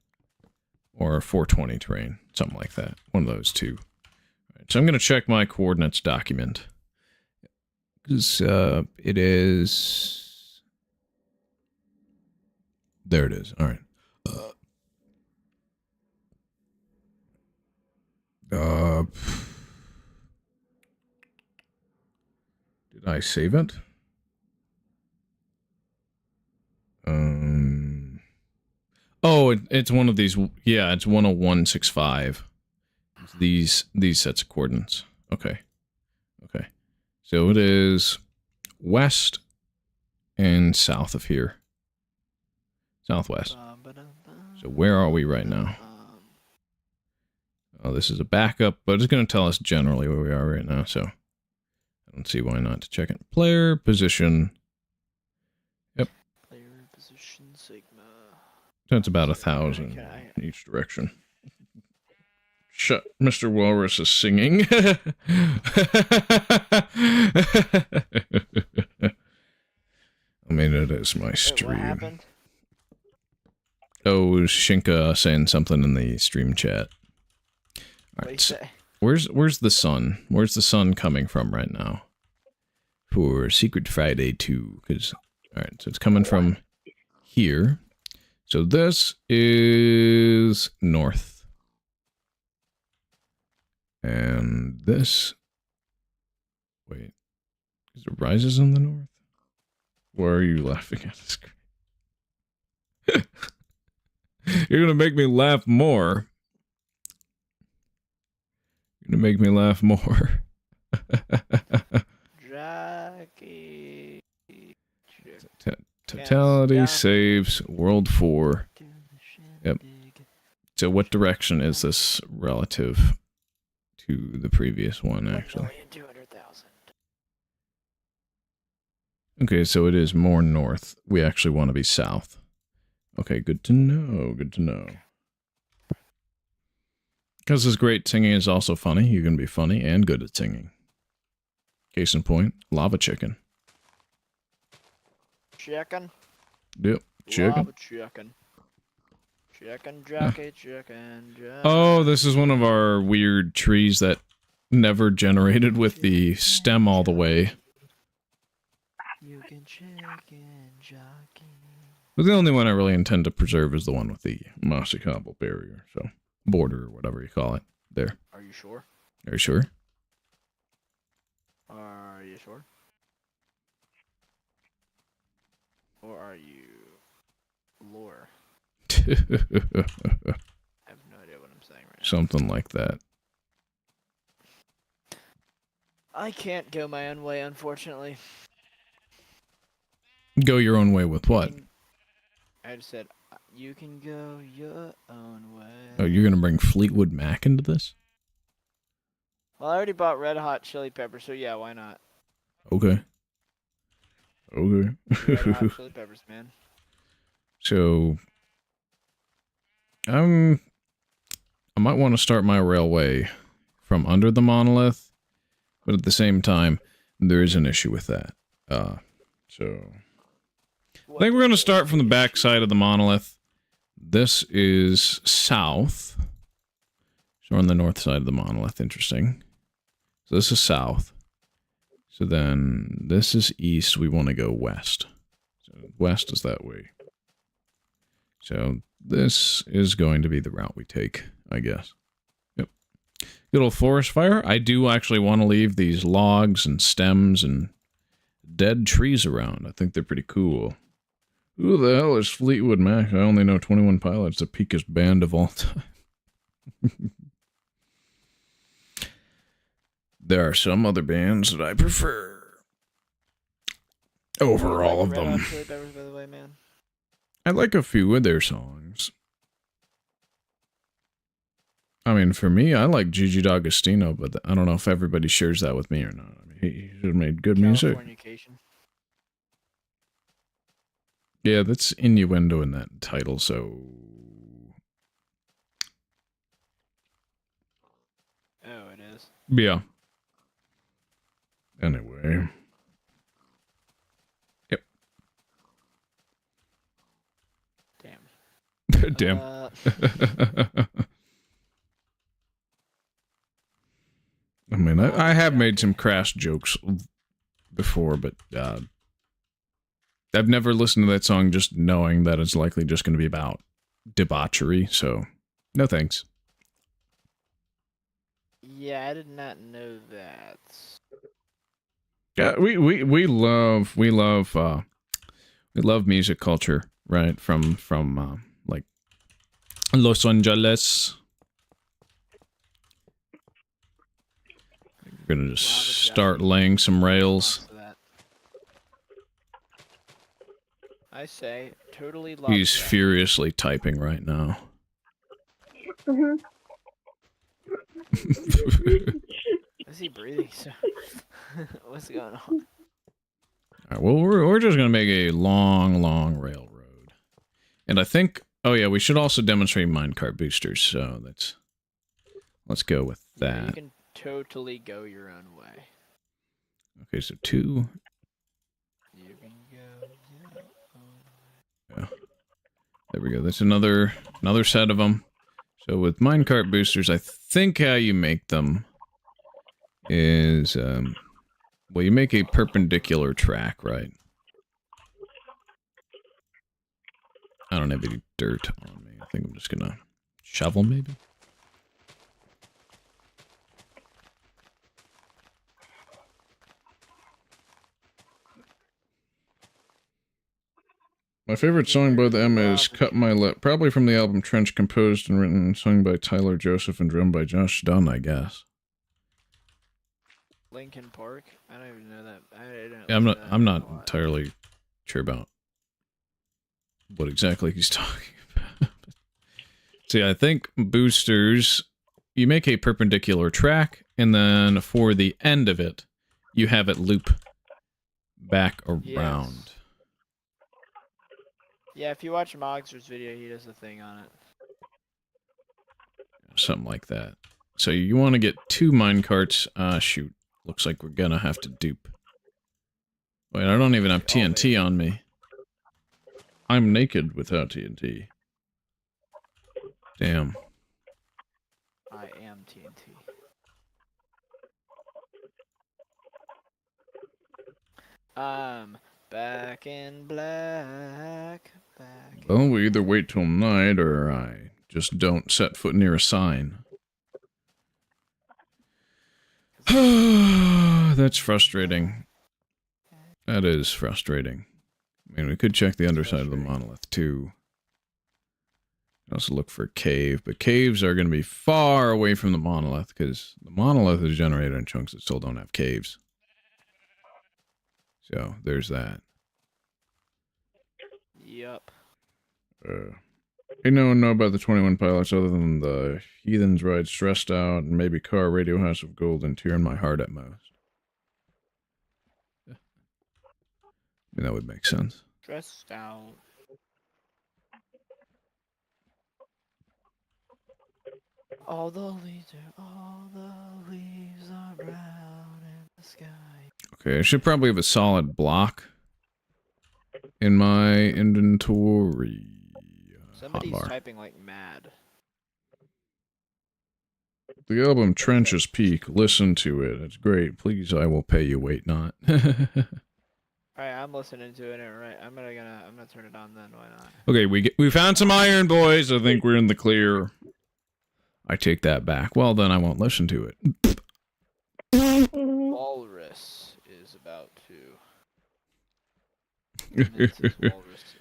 Or 420 terrain. Something like that. One of those two. Right, so I'm going to check my coordinates document. Because it is... There it is. All right. Did I save it? Oh, it's one of these. Yeah, it's 10165. It's these sets of coordinates. Okay. Okay. So it is west and south of here. Southwest. So where are we right now? Oh, this is a backup, but it's going to tell us generally where we are right now, so I don't see why not to check it. Player position. Yep. Player position sigma. That's about 1,000 in each direction. Shut. Mr. Walrus is singing. I mean, it is my stream. Wait, what happened? Oh, Shinka saying something in the stream chat. All right, so where's the sun? Where's the sun coming from right now? For Secret Friday 2, because all right, so it's coming from here. So this is north, and this. Wait, It rises in the north? Why are you laughing at this? You're gonna make me laugh more. You're gonna make me laugh more. Jackie. Totality saves World 4. Yep. So what direction is this relative to the previous one, actually? 1,200,000. Okay, so it is more north. We actually want to be south. Okay, good to know. Good to know. Because this great singing is also funny. You can be funny and good at singing. Case in point, lava chicken. Chicken? Yep, chicken. Lava chicken. Chicken, Jackie, chicken, Jackie. Oh, this is one of our weird trees that never generated with the stem all the way. You can chicken, jockey. But the only one I really intend to preserve is the one with the mossy cobble barrier, so border or whatever you call it. There. Are you sure? Are you sure? Are you sure? Or are you lore? I have no idea what I'm saying right now. Something like that. I can't go my own way, unfortunately. Go your own way with what? I just said, you can go your own way. Oh, you're gonna bring Fleetwood Mac into this? Well, I already bought Red Hot Chili Peppers, so yeah, why not? Okay. Okay. Red Hot Chili Peppers, man. So, I might want to start my railway from under the monolith, but at the same time, there is an issue with that. So I think we're going to start from the back side of the monolith. This is south. So we're on the north side of the monolith. Interesting. So this is south. So then this is east. We want to go west. So west is that way. So this is going to be the route we take, I guess. Yep. Good old forest fire. I do actually want to leave these logs and stems and dead trees around. I think they're pretty cool. Who the hell is Fleetwood Mac? I only know 21 Pilots, the peakest band of all time. There are some other bands that I prefer over all of them. Chili Peppers, by the way, man. I like a few of their songs. I mean, for me, I like Gigi D'Agostino, but I don't know if everybody shares that with me or not. I mean, he should have made good music. Californication. Yeah, that's innuendo in that title, so... Oh, it is. Yeah. Anyway. Yep. Damn. Damn. I mean, I have made some crass jokes before, but I've never listened to that song just knowing that it's likely just going to be about debauchery, so no thanks. Yeah, I did not know that. Yeah, we love music culture, right? From like Los Angeles. We're gonna just start laying some rails. I say, totally love He's that. furiously typing right now. Is he breathing? What's going on? All right, well, we're just gonna make a long railroad, and I think, oh yeah, we should also demonstrate minecart boosters. So let's go with that. Yeah, you can totally go your own way. Okay, so 2. You can go your own way. Yeah. There we go. That's another set of them. So with minecart boosters, I think how you make them is, well, you make a perpendicular track, right? I don't have any dirt on me. I think I'm just gonna shovel, maybe? My favorite song by them is Cut My Lip, probably from the album Trench, composed and written and sung by Tyler Joseph and drummed by Josh Dunn, I guess. Linkin Park? I don't even know that. Yeah, I'm not entirely sure about what exactly he's talking about. See, I think boosters, you make a perpendicular track, and then for the end of it, you have it loop back around. Yes. Yeah, if you watch Mogster's video, he does a thing on it. Something like that. So you want to get 2 minecarts. Shoot. Looks like we're gonna have to dupe. Wait, I don't even have TNT on me. I'm naked without TNT. Damn. I am TNT. I'm back in black. Well, we either wait till night or I just don't set foot near a sign. That's frustrating. That is frustrating. I mean, we could check the underside of the monolith, too. Also look for a cave, but caves are going to be far away from the monolith, because the monolith is generated in chunks that still don't have caves. So, there's that. Yep. Ain't no one know about the 21 pilots other than the heathens ride stressed out and maybe car radio house of gold and tear in my heart at most. I mean, that would make sense. Stressed out. All the leaves are brown in the sky. Okay, I should probably have a solid block in my inventory. Somebody's typing like mad. The album Trench's Peak. Listen to it. It's great. Please, I will pay you. Wait not. Alright, I'm listening to it. Right, I'm gonna turn it on then. Why not? Okay, we found some iron, boys. I think we're in the clear. I take that back. Well, then I won't listen to it. Walrus is about to.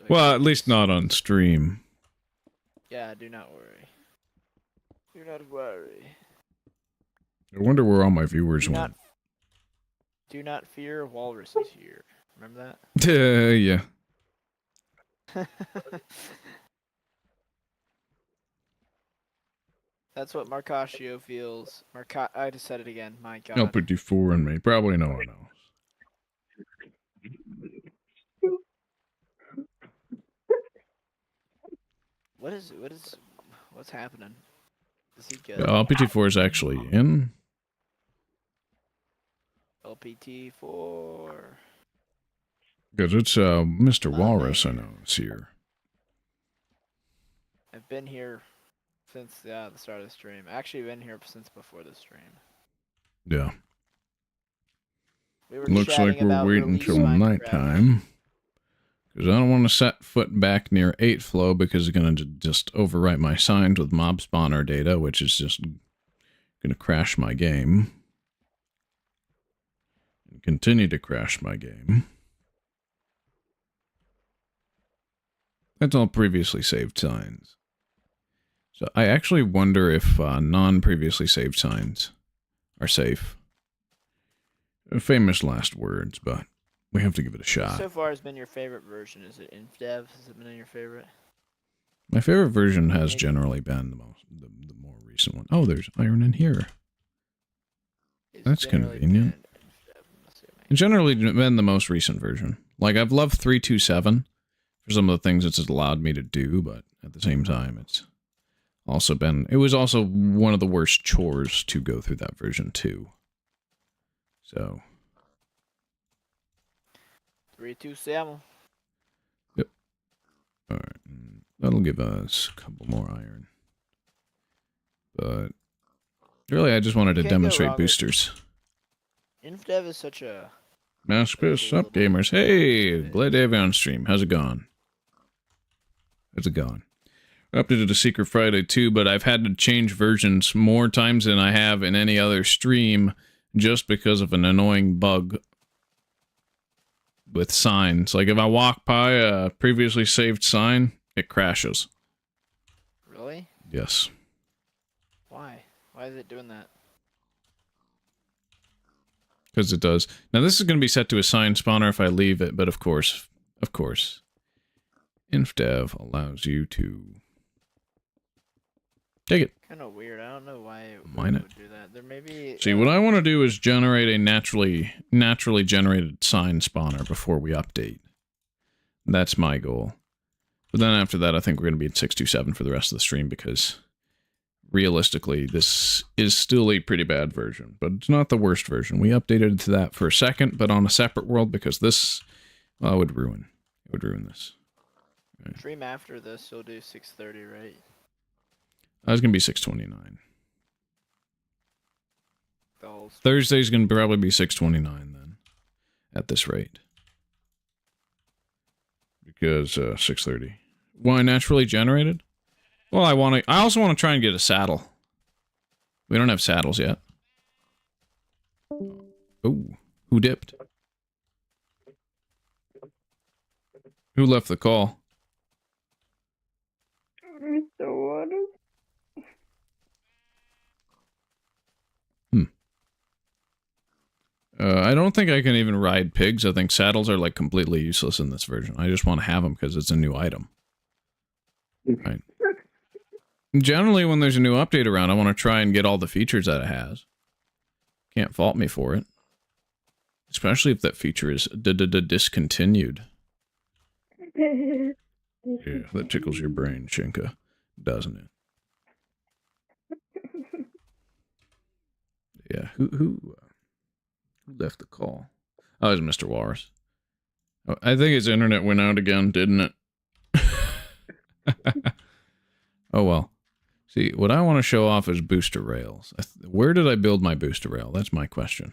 Well, at least not on stream. Yeah, do not worry. Do not worry. I wonder where all my viewers went. Do not fear, Walrus is here. Remember that? Yeah. That's what Marcaccio feels. I just said it again. My God. I'll put D4 in me. Probably no one else. What's happening? Is he good? LPT4 is actually in. LPT4. Because it's Mr. Walrus, I know, is here. I've been here since the start of the stream. Actually, been here since before the stream. Yeah. We were Looks like we're waiting until nighttime. Because I don't want to set foot back near 8 flow because it's going to just overwrite my signs with mob spawner data, which is just going to crash my game. And continue to crash my game. That's all previously saved signs. So I actually wonder if non-previously saved signs are safe. Famous last words, but we have to give it a shot. So far, has been your favorite version? Is it Indev? Has it been your favorite? My favorite version has generally been the more recent one. Oh, there's iron in here. That's convenient. It's generally been the most recent version. Like, I've loved 327 for some of the things it's allowed me to do, but at the same time, it's also been... It was also one of the worst chores to go through that version, too. So... 327. Yep. Alright. That'll give us a couple more iron. But... Really, I just wanted to demonstrate boosters. Infdev is such a... Maspis, up gamers. Hey, glad to have you on stream. How's it going? How's it going? Updated a Seecret Friday too, but I've had to change versions more times than I have in any other stream just because of an annoying bug with signs. Like if I walk by a previously saved sign, it crashes. Really? Yes. Why? Why is it doing that? Because it does. Now this is going to be set to a sign spawner if I leave it, but of course, Infdev allows you to take it. Kind of weird. I don't know why it Mine it. would do that. There may be. See, what I want to do is generate a naturally generated sign spawner before we update. That's my goal. But then after that, I think we're going to be at 627 for the rest of the stream because realistically, this is still a pretty bad version, but it's not the worst version. We updated to that for a second, but on a separate world because this, well, it would ruin this. Right. Stream after this, you'll do 6:30, right? I was going to be 629. The whole Thursday's going to probably be 629 then, at this rate. Because 6:30. Why naturally generated? Well, I also want to try and get a saddle. We don't have saddles yet. Oh, who dipped? Who left the call? I don't think I can even ride pigs. I think saddles are like completely useless in this version. I just want to have them because it's a new item. Right. Generally, when there's a new update around, I want to try and get all the features that it has. Can't fault me for it. Especially if that feature is discontinued. Yeah, that tickles your brain, Shinka, doesn't it? Yeah, who left the call? Oh, it was Mr. Walrus. Oh, I think his internet went out again, didn't it? Oh, well. See, what I want to show off is booster rails. Where did I build my booster rail? That's my question.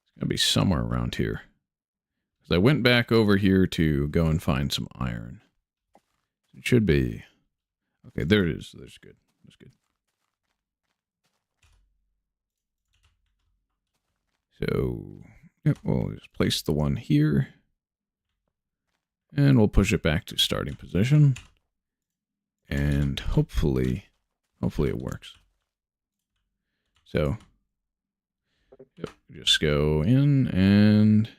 It's going to be somewhere around here. Because I went back over here to go and find some iron. It should be... Okay, there it is. That's good. That's good. So, yep, we'll just place the one here. And we'll push it back to starting position. And hopefully it works. So, yep, just go in and...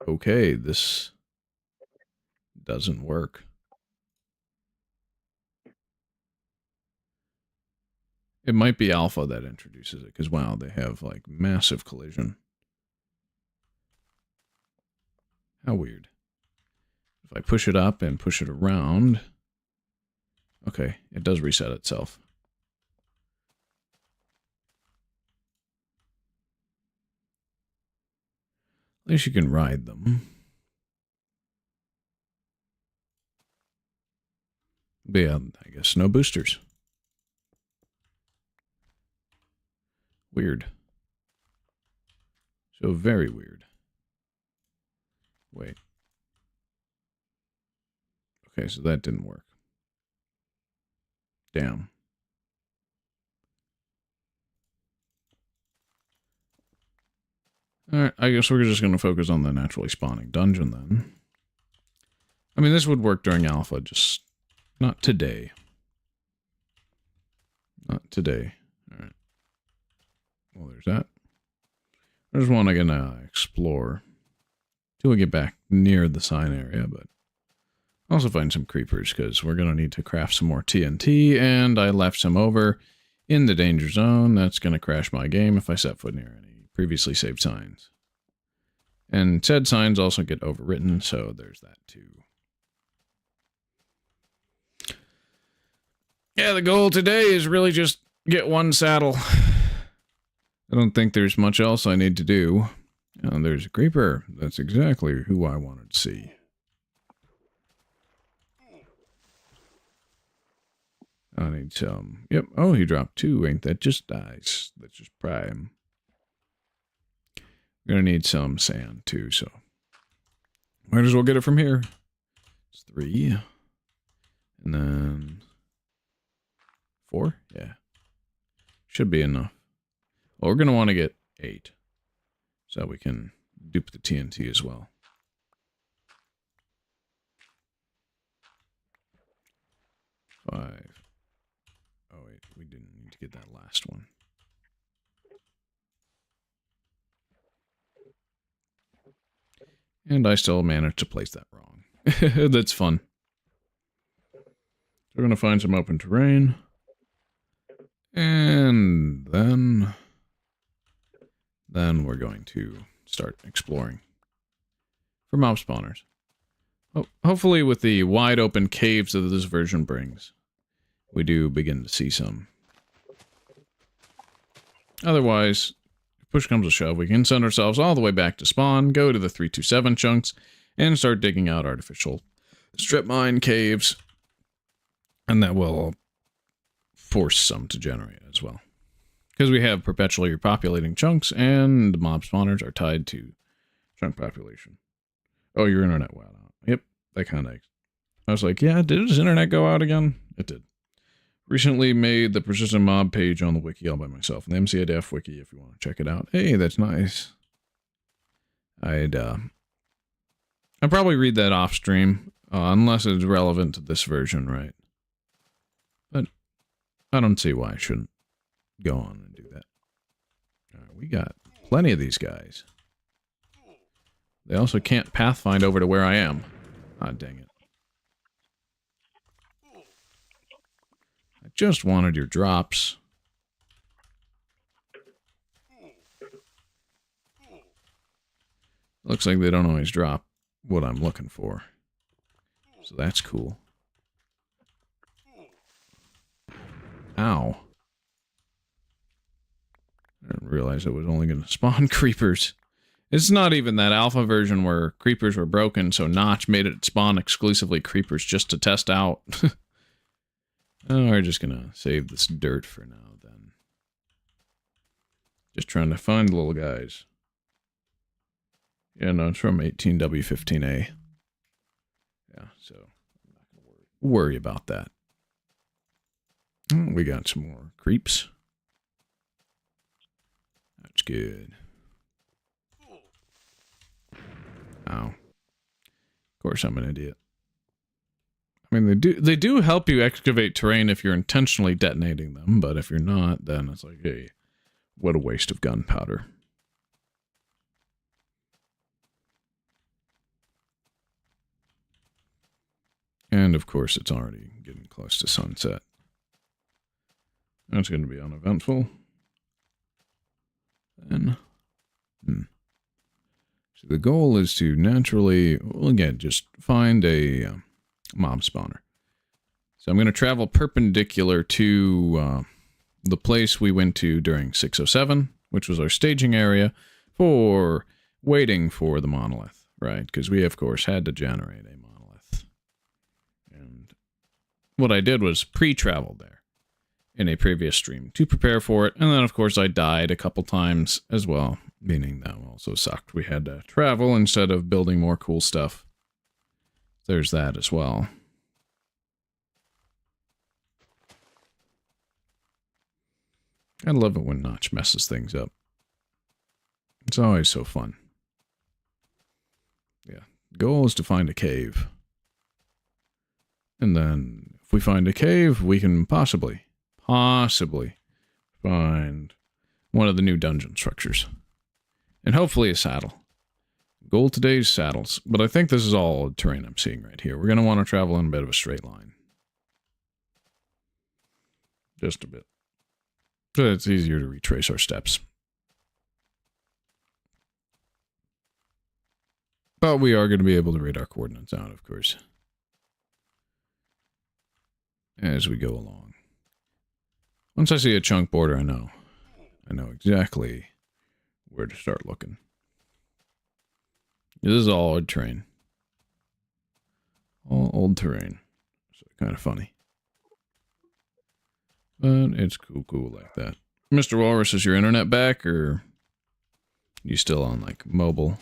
Okay, this doesn't work. It might be alpha that introduces it, because wow, they have like massive collision. How weird. If I push it up and push it around... Okay, it does reset itself. At least you can ride them. But yeah, I guess no boosters. Weird. So very weird. Wait. Okay, so that didn't work. Damn. Alright, I guess we're just going to focus on the naturally spawning dungeon then. I mean, this would work during alpha, just not today. Not today. Alright. Well, there's that. There's one I'm going to explore. Till we get back near the sign area, but also find some creepers, because we're going to need to craft some more TNT, and I left some over in the danger zone. That's going to crash my game if I set foot near any previously saved signs. And said signs also get overwritten, so there's that too. Yeah, the goal today is really just get one saddle. I don't think there's much else I need to do. Oh, there's a creeper. That's exactly who I wanted to see. I need some. Yep. Oh, he dropped two. Ain't that just nice? That's just prime. We're going to need some sand too, so might as well get it from here. It's 3. And then 4. Yeah. Should be enough. Well, we're going to want to get 8. So we can dupe the TNT as well. 5. Oh, wait. We didn't need to get that last one. And I still managed to place that wrong. That's fun. We're going to find some open terrain. And then we're going to start exploring for mob spawners. Hopefully with the wide open caves that this version brings, we do begin to see some. Otherwise, if push comes to shove, we can send ourselves all the way back to spawn, go to the 327 chunks, and start digging out artificial strip mine caves. And that will force some to generate as well. Because we have perpetually repopulating chunks, and mob spawners are tied to chunk population. Oh, your internet went out. Yep, that kind of... I was like, yeah, did his internet go out again? It did. Recently made the persistent mob page on the wiki all by myself. The MCADF wiki, if you want to check it out. Hey, that's nice. I'd probably read that off stream, unless it's relevant to this version, right? But I don't see why I shouldn't go on and do that. Alright, we got plenty of these guys. They also can't pathfind over to where I am. Ah, dang it. I just wanted your drops. Looks like they don't always drop what I'm looking for. So that's cool. Ow. I didn't realize it was only going to spawn creepers. It's not even that alpha version where creepers were broken, so Notch made it spawn exclusively creepers just to test out. Oh, we're just going to save this dirt for now, then. Just trying to find little guys. Yeah, no, it's from 18W15A. Yeah, so I'm not going to worry about that. We got some more creeps. That's good. Ow. Of course I'm an idiot. I mean, they do help you excavate terrain if you're intentionally detonating them, but if you're not, then it's like, hey, what a waste of gunpowder. And of course, it's already getting close to sunset. That's going to be uneventful. Then, so the goal is to naturally, well, again, just find a mob spawner. So I'm going to travel perpendicular to the place we went to during 607, which was our staging area for waiting for the monolith, right? Because we, of course, had to generate a monolith. And what I did was pre-travel there in a previous stream to prepare for it. And then, of course, I died a couple times as well, meaning that also sucked. We had to travel instead of building more cool stuff. There's that as well. I love it when Notch messes things up. It's always so fun. Yeah, the goal is to find a cave. And then, if we find a cave, we can possibly find one of the new dungeon structures. And hopefully a saddle. Goal today's saddles. But I think this is all terrain I'm seeing right here. We're going to want to travel in a bit of a straight line. Just a bit. So it's easier to retrace our steps. But we are going to be able to read our coordinates out, of course, as we go along. Once I see a chunk border, I know exactly where to start looking. This is all old terrain. All old terrain. So kind of funny. But it's cool like that. Mr. Walrus, is your internet back, or you still on, like, mobile?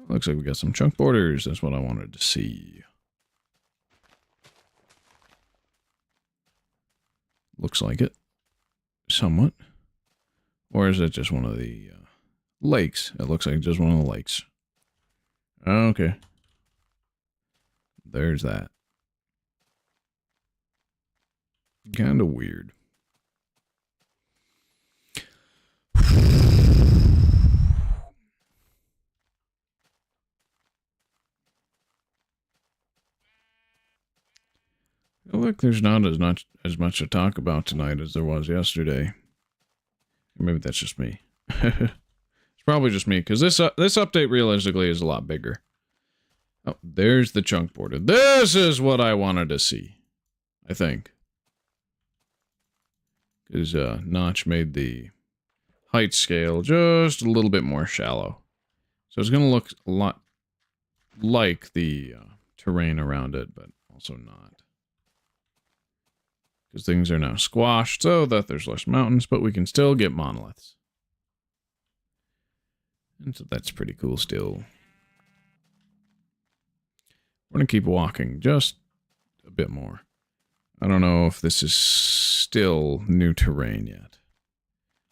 Looks like we got some chunk borders. That's what I wanted to see. Looks like it. somewhat. Or is it just one of the lakes? It looks like just one of the lakes. Okay. There's that. Kind of weird. Look, there's not as much to talk about tonight as there was yesterday. Maybe that's just me. It's probably just me, because this update realistically is a lot bigger. Oh, there's the chunk border. This is what I wanted to see, I think. Because Notch made the height scale just a little bit more shallow. So it's going to look a lot like the terrain around it, but also not. Because things are now squashed so that there's less mountains, but we can still get monoliths. And so that's pretty cool still. We're going to keep walking just a bit more. I don't know if this is still new terrain yet.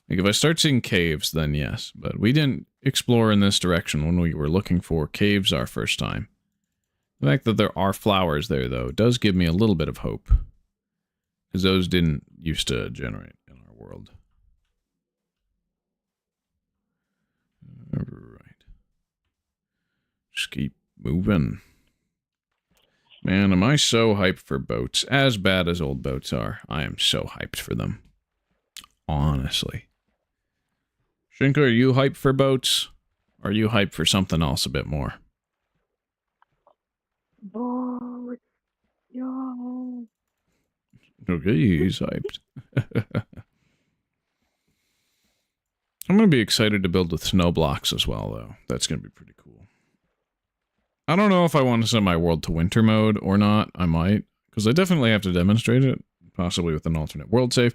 Like if I start seeing caves, then yes. But we didn't explore in this direction when we were looking for caves our first time. The fact that there are flowers there, though, does give me a little bit of hope. Because those didn't used to generate in our world. Alright. Just keep moving. Man, am I so hyped for boats. As bad as old boats are, I am so hyped for them. Honestly. Shinka, are you hyped for boats? Or are you hyped for something else a bit more? Boat. Yo. Okay, he's hyped. I'm going to be excited to build with snow blocks as well, though. That's going to be pretty cool. I don't know if I want to send my world to winter mode or not. I might, because I definitely have to demonstrate it, possibly with an alternate world save.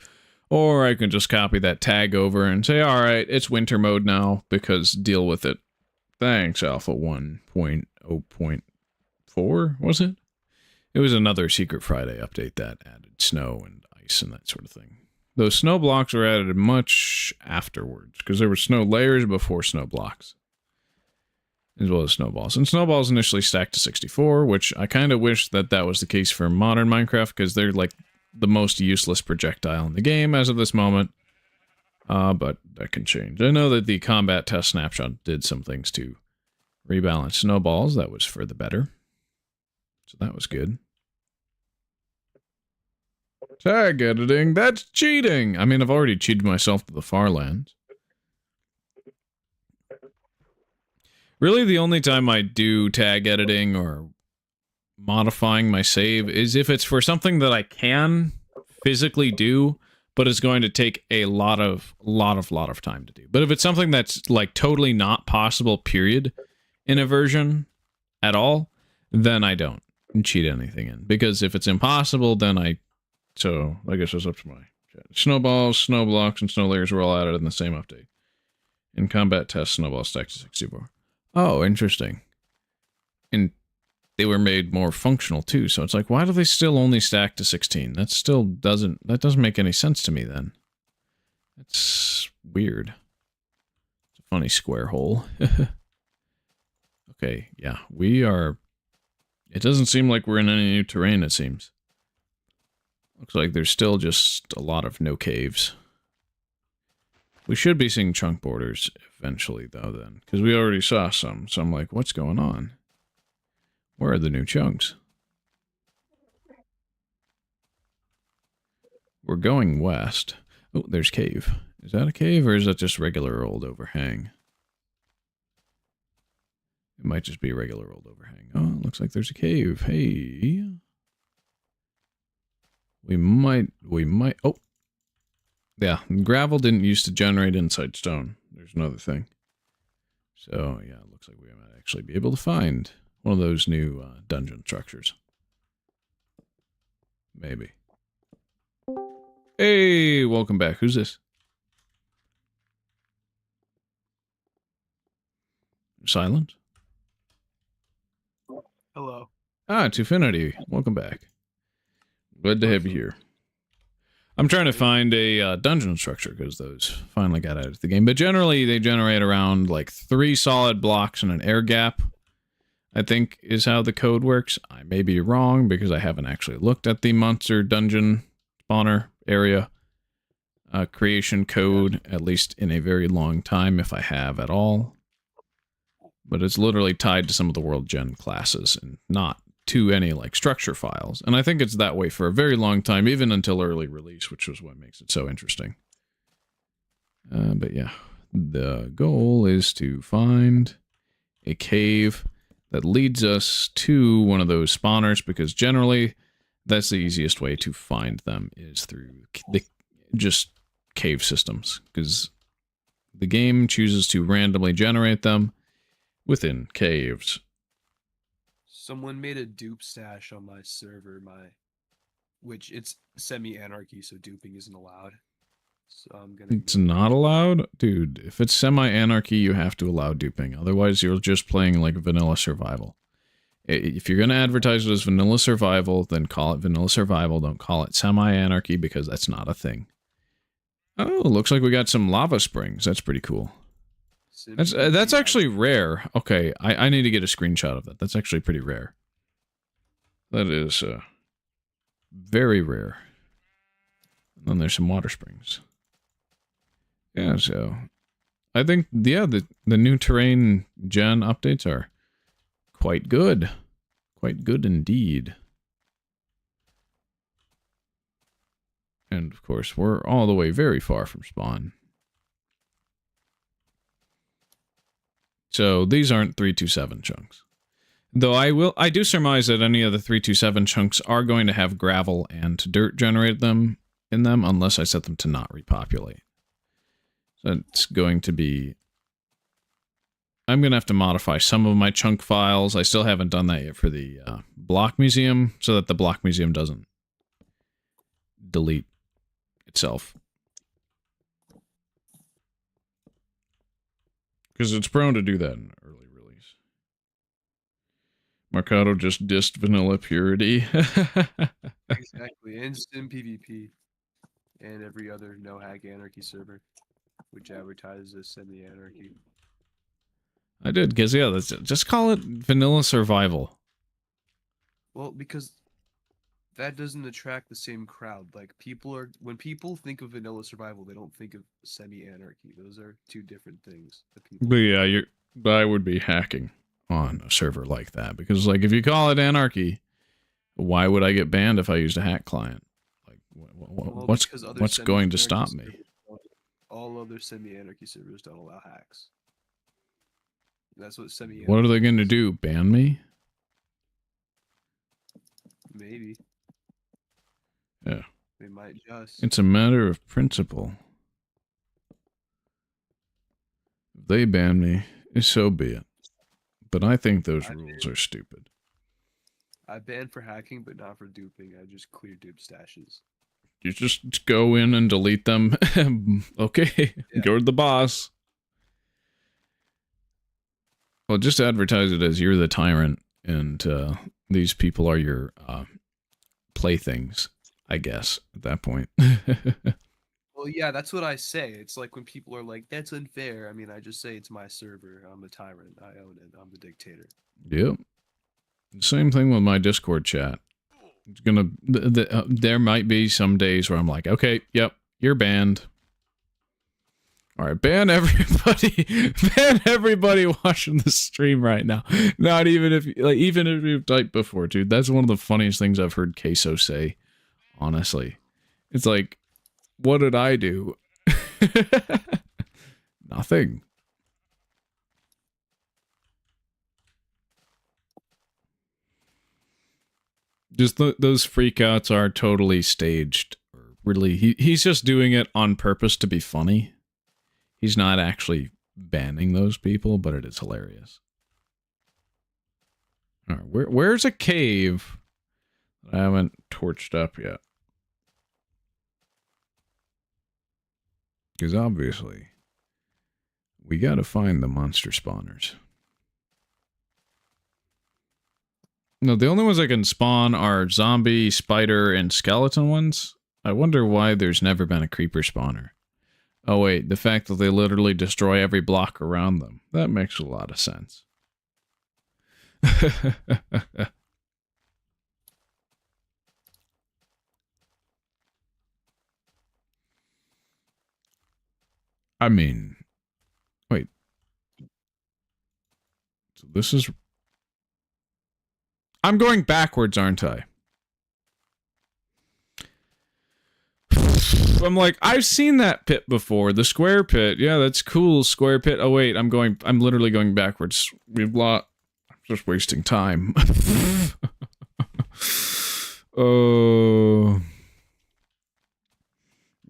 Or I can just copy that tag over and say, alright, it's winter mode now, because deal with it. Thanks, Alpha 1.0.4, was it? It was another Secret Friday update that added snow and ice and that sort of thing. Those snow blocks were added much afterwards, because there were snow layers before snow blocks. As well as snowballs. And snowballs initially stacked to 64, which I kind of wish that that was the case for modern Minecraft, because they're like the most useless projectile in the game as of this moment. But that can change. I know that the combat test snapshot did some things to rebalance snowballs. That was for the better. So that was good. Tag editing, that's cheating! I mean, I've already cheated myself to the far lands. Really, the only time I do tag editing or modifying my save is if it's for something that I can physically do, but it's going to take a lot of time to do. But if it's something that's like totally not possible, period, in a version at all, then I don't cheat anything in. Because if it's impossible, then so I guess it's up to my chat. Snowballs, snow blocks, and snow layers were all added in the same update. In combat test, snowballs stacked to 64. Oh, interesting. And they were made more functional too, so it's like, why do they still only stack to 16? That still doesn't make any sense to me then. That's weird. It's a funny square hole. Okay, yeah, we are... It doesn't seem like we're in any new terrain, it seems. Looks like there's still just a lot of no caves. We should be seeing chunk borders eventually, though, then. Because we already saw some, so I'm like, what's going on? Where are the new chunks? We're going west. Oh, there's cave. Is that a cave, or is that just regular old overhang? It might just be a regular old overhang. Oh, it looks like there's a cave. Hey. We might, oh. Yeah, gravel didn't used to generate inside stone. There's another thing. So, yeah, it looks like we might actually be able to find one of those new dungeon structures. Maybe. Hey, welcome back. Who's this? Silent? Hello. Ah, Tufinity. Welcome back. Glad to have you here. I'm trying to find a dungeon structure because those finally got out of the game. But generally, they generate around like 3 solid blocks and an air gap, I think is how the code works. I may be wrong because I haven't actually looked at the monster dungeon spawner area creation code, at least in a very long time, if I have at all. But it's literally tied to some of the world gen classes and not to any like structure files. And I think it's that way for a very long time, even until early release, which was what makes it so interesting. But yeah, the goal is to find a cave that leads us to one of those spawners, because generally that's the easiest way to find them is through the just cave systems, because the game chooses to randomly generate them within caves. Someone made a dupe stash on my server, which it's semi-anarchy, so duping isn't allowed. So I'm gonna. It's not allowed? Dude, if it's semi-anarchy, you have to allow duping. Otherwise, you're just playing like vanilla survival. If you're going to advertise it as vanilla survival, then call it vanilla survival. Don't call it semi-anarchy, because that's not a thing. Oh, looks like we got some lava springs. That's pretty cool. That's actually rare. Okay, I need to get a screenshot of that. That's actually pretty rare. That is very rare. And then there's some water springs. Yeah, so I think, yeah, the new terrain gen updates are quite good. Quite good indeed. And of course, we're all the way very far from spawn. So these aren't 327 chunks. Though I do surmise that any of the 327 chunks are going to have gravel and dirt generated in them, unless I set them to not repopulate. So it's going to be... I'm going to have to modify some of my chunk files. I still haven't done that yet for the block museum, so that the block museum doesn't delete itself. Because it's prone to do that in early release. Mercado just dissed vanilla purity. Exactly, instant PvP. And every other no-hack anarchy server, which advertises as semi-anarchy. I did, because yeah, just call it vanilla survival. Well, because that doesn't attract the same crowd. Like, when people think of vanilla survival, they don't think of semi-anarchy. Those are two different things. But yeah, I would be hacking on a server like that, because like if you call it anarchy, why would I get banned if I used a hack client? Like, what's going to stop me? All other semi-anarchy servers don't allow hacks. That's what semi-anarchy. What are they going to do? Ban me? Maybe. Yeah. They might just. It's a matter of principle. If they ban me, so be it. But I think those rules are stupid. I banned for hacking, but not for duping. I just clear dupe stashes. You just go in and delete them. Okay, yeah. Go to the boss. Well, just advertise it as you're the tyrant, and these people are your playthings, I guess, at that point. Well, yeah, that's what I say. It's like when people are like, that's unfair. I mean, I just say it's my server. I'm the tyrant. I own it. I'm the dictator. Yep. Same thing with my Discord chat. It's gonna. There might be some days where I'm like, okay, yep, you're banned. All right, ban everybody. Ban everybody watching the stream right now. Not even if you've typed before, dude. That's one of the funniest things I've heard Queso say. Honestly, it's like, what did I do? Nothing. Just those freakouts are totally staged. Really, he's just doing it on purpose to be funny. He's not actually banning those people, but it is hilarious. All right, where's a cave that I haven't torched up yet? Because obviously, we gotta find the monster spawners. No, the only ones I can spawn are zombie, spider, and skeleton ones. I wonder why there's never been a creeper spawner. Oh wait, the fact that they literally destroy every block around them. That makes a lot of sense. I mean, wait. So this is... I'm going backwards, aren't I? I'm like, I've seen that pit before. The square pit. Yeah, that's cool. Square pit. Oh, wait, I'm literally going backwards. I'm just wasting time. Oh.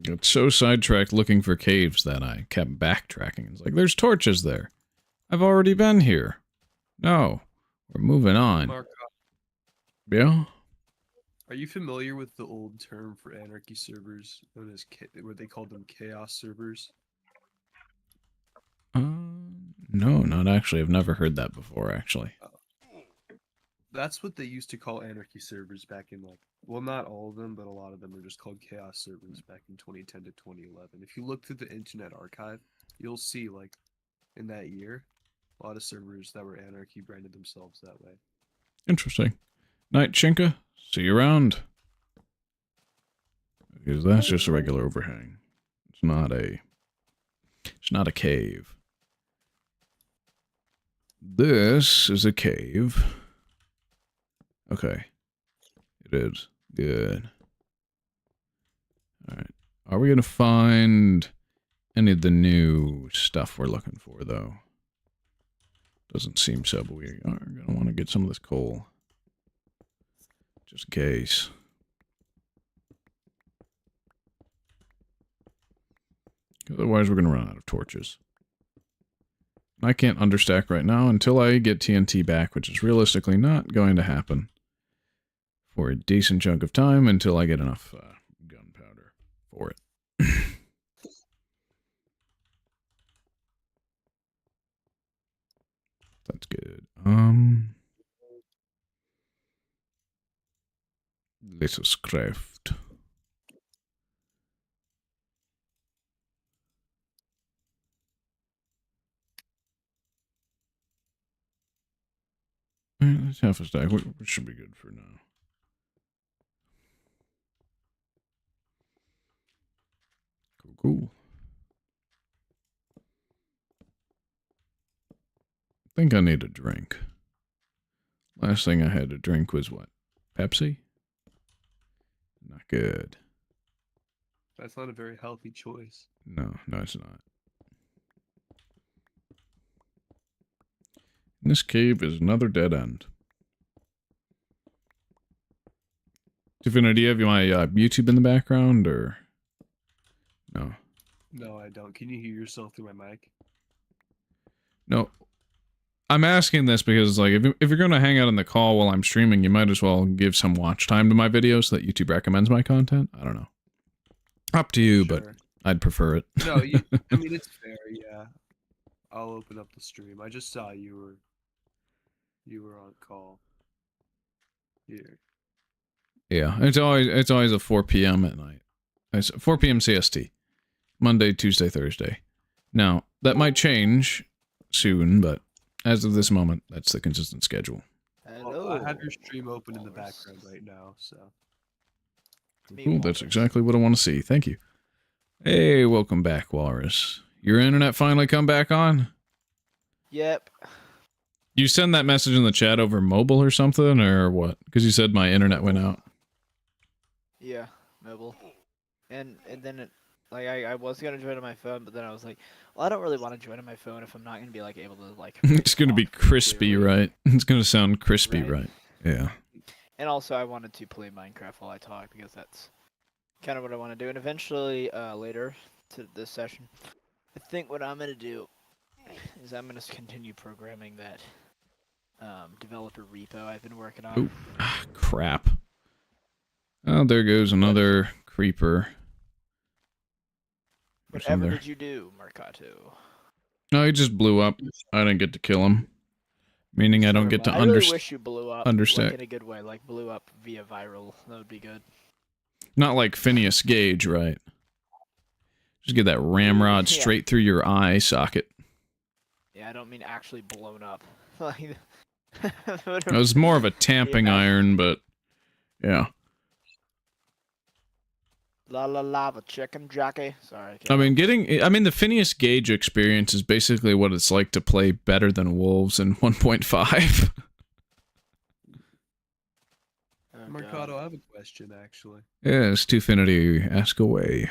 Got so sidetracked looking for caves that I kept backtracking. It's like, there's torches there. I've already been here. No. We're moving on. Mark, Yeah? are you familiar with the old term for anarchy servers known as what they called them chaos servers? No, not actually. I've never heard that before, actually. That's what they used to call anarchy servers back in like, well, not all of them, but a lot of them were just called chaos servers back in 2010 to 2011. If you look through the Internet Archive, you'll see like in that year, a lot of servers that were anarchy branded themselves that way. Interesting. Night, Chinka. See you around. Because that's just a regular overhang. It's not a cave. This is a cave. Okay. It is. Good. Alright. Are we gonna find any of the new stuff we're looking for, though? Doesn't seem so, but we are gonna want to get some of this coal. Just in case. Otherwise, we're going to run out of torches. I can't understack right now until I get TNT back, which is realistically not going to happen for a decent chunk of time until I get enough gunpowder for it. That's good. Let us craft. That's half a stack. We should be good for now. Cool. I think I need a drink. Last thing I had to drink was what? Pepsi? Not good. That's not a very healthy choice. No, it's not. And this cave is another dead end. Tiffany, do you have my YouTube in the background, or no? No, I don't. Can you hear yourself through my mic? No. I'm asking this because, like, if you're going to hang out in the call while I'm streaming, you might as well give some watch time to my videos so that YouTube recommends my content. I don't know. Up to you, Sure. but I'd prefer it. No, I mean, it's fair, yeah. I'll open up the stream. I just saw you were on call. Here. Yeah, it's always a 4 p.m. at night. It's 4 p.m. CST. Monday, Tuesday, Thursday. Now, that might change soon, but as of this moment, that's the consistent schedule. Hello. Well, I have your stream open in the background right now, so. Cool, that's exactly what I want to see. Thank you. Hey, welcome back, Walrus. Your internet finally come back on? Yep. You send that message in the chat over mobile or something, or what? Because you said my internet went out. Yeah, mobile. And then it, like, I was gonna join on my phone, but then I was like, well, I don't really want to join on my phone if I'm not gonna be like able to like. It's gonna be talk crispy, clearly. right? It's gonna sound crispy, Right. right? Yeah. And also, I wanted to play Minecraft while I talk because that's kind of what I want to do. And eventually, later to this session, I think what I'm gonna do is I'm gonna continue programming that developer repo I've been working on. Ooh, crap. Oh, there goes another creeper. There's Whatever another- did you do, Mercato? No, he just blew up. I didn't get to kill him. Meaning I don't get to I really understand. wish you blew up. understand. Like, in a good way, like blew up via viral. That would be good. Not like Phineas Gage, right? Just get that ramrod Yeah. straight through your eye socket. Yeah, I don't mean actually blown up. Like, It was more of a tamping iron, but yeah. La la lava chicken jockey. Sorry. I mean, the Phineas Gage experience is basically what it's like to play better than wolves in 1.5. Mercado, I have a question actually. Yes, Twofinity, ask away.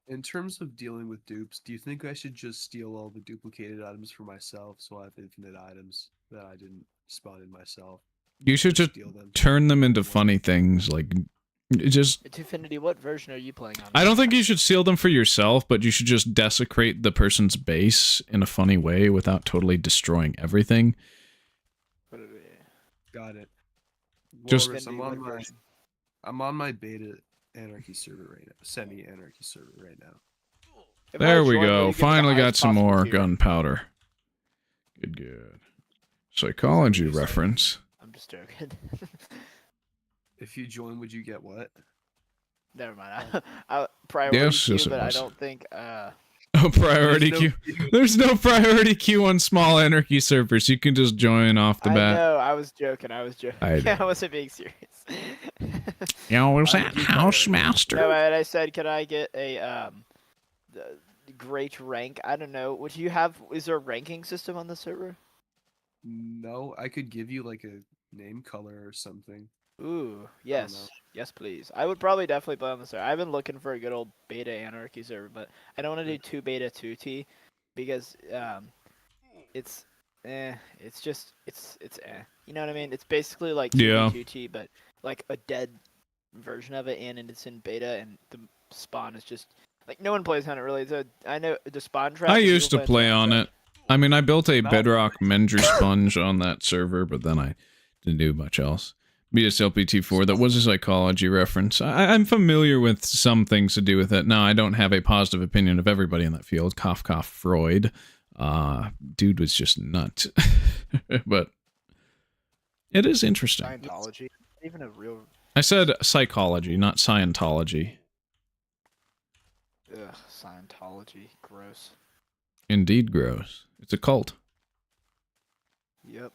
In terms of dealing with dupes, do you think I should just steal all the duplicated items for myself so I have infinite items that I didn't spawn in myself? You should just steal them. turn them into funny things, like just. Twofinity, what version are you playing on? I don't think you should steal them for yourself, but you should just desecrate the person's base in a funny way without totally destroying everything. Got it. Just- Walrus, I'm on my beta anarchy server right now, semi-anarchy server right now. If I There we join, will go. you give me the Finally got highest some possible more tier? gunpowder. Good. Psychology reference. I'm just joking. If you join, would you get what? Never mind. I priority Yes, queue, yes, it but I was. don't think. Oh, priority There's no queue. There's no priority queue on small anarchy servers. You can just join off the I bat. know. I was joking. I Yeah, know. I wasn't being serious. Yo, was I that do Housemaster? No, and I said, could I get a the great rank? I don't know. Would you have? Is there a ranking system on the server? No, I could give you like a name color or something. Ooh, yes, yes, please. I would probably definitely play on the server. I've been looking for a good old beta anarchy server, but I don't want to do 2 beta 2T because it's it's you know what I mean? It's basically like 2 Yeah. 2T, but like a dead version of it, and it's in beta, and the spawn is just like no one plays on it really. So I know the spawn trap. I people used to play spawn on trap. it. I mean, I built a Bedrock Mendry Sponge on that server, but then I didn't do much else. BSLPT4, that was a psychology reference. I'm familiar with some things to do with it. Now, I don't have a positive opinion of everybody in that field. Cough, cough, Freud. Dude was just nuts. But it is interesting. Scientology, even a real. I said psychology, not Scientology. Ugh, Scientology, gross. Indeed gross. It's a cult. Yep.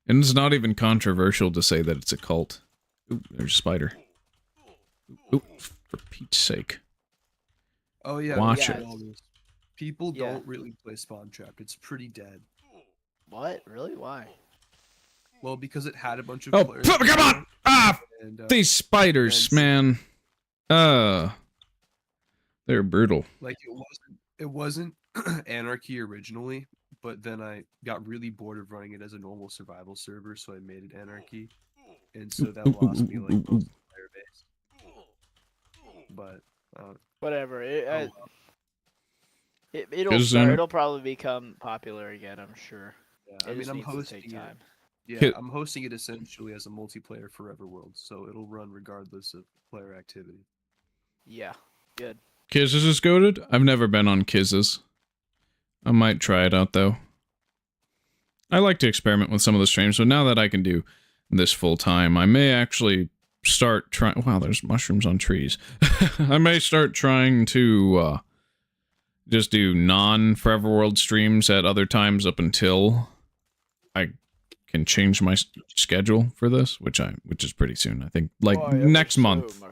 And it's not even controversial to say that it's a cult. Ooh, there's a spider. Ooh, for Pete's sake. Oh yeah, Watch it. People Yeah. don't really play Spawn Trapped. It's pretty dead. What? Really? Why? Well, because it had a bunch of Oh, players. come on! Ah! And, These spiders, man. They're brutal. like it wasn't Anarchy originally, but then I got really bored of running it as a normal survival server, so I made it Anarchy, and so that lost me like most of the player base. But Whatever. well. It'll Is start, there- it'll probably become popular again. I'm sure. Yeah, It I mean, just I'm needs to hosting take it. time. Yeah, Hit- I'm hosting it essentially as a multiplayer forever world, so it'll run regardless of player activity. Yeah. Good. Kizzes is goated? I've never been on Kizzes. I might try it out, though. I like to experiment with some of the streams, but now that I can do this full time, I may actually start trying... Wow, there's mushrooms on trees. I may start trying to just do non-Forever World streams at other times up until I can change my schedule for this, which is pretty soon. I think, like, next month.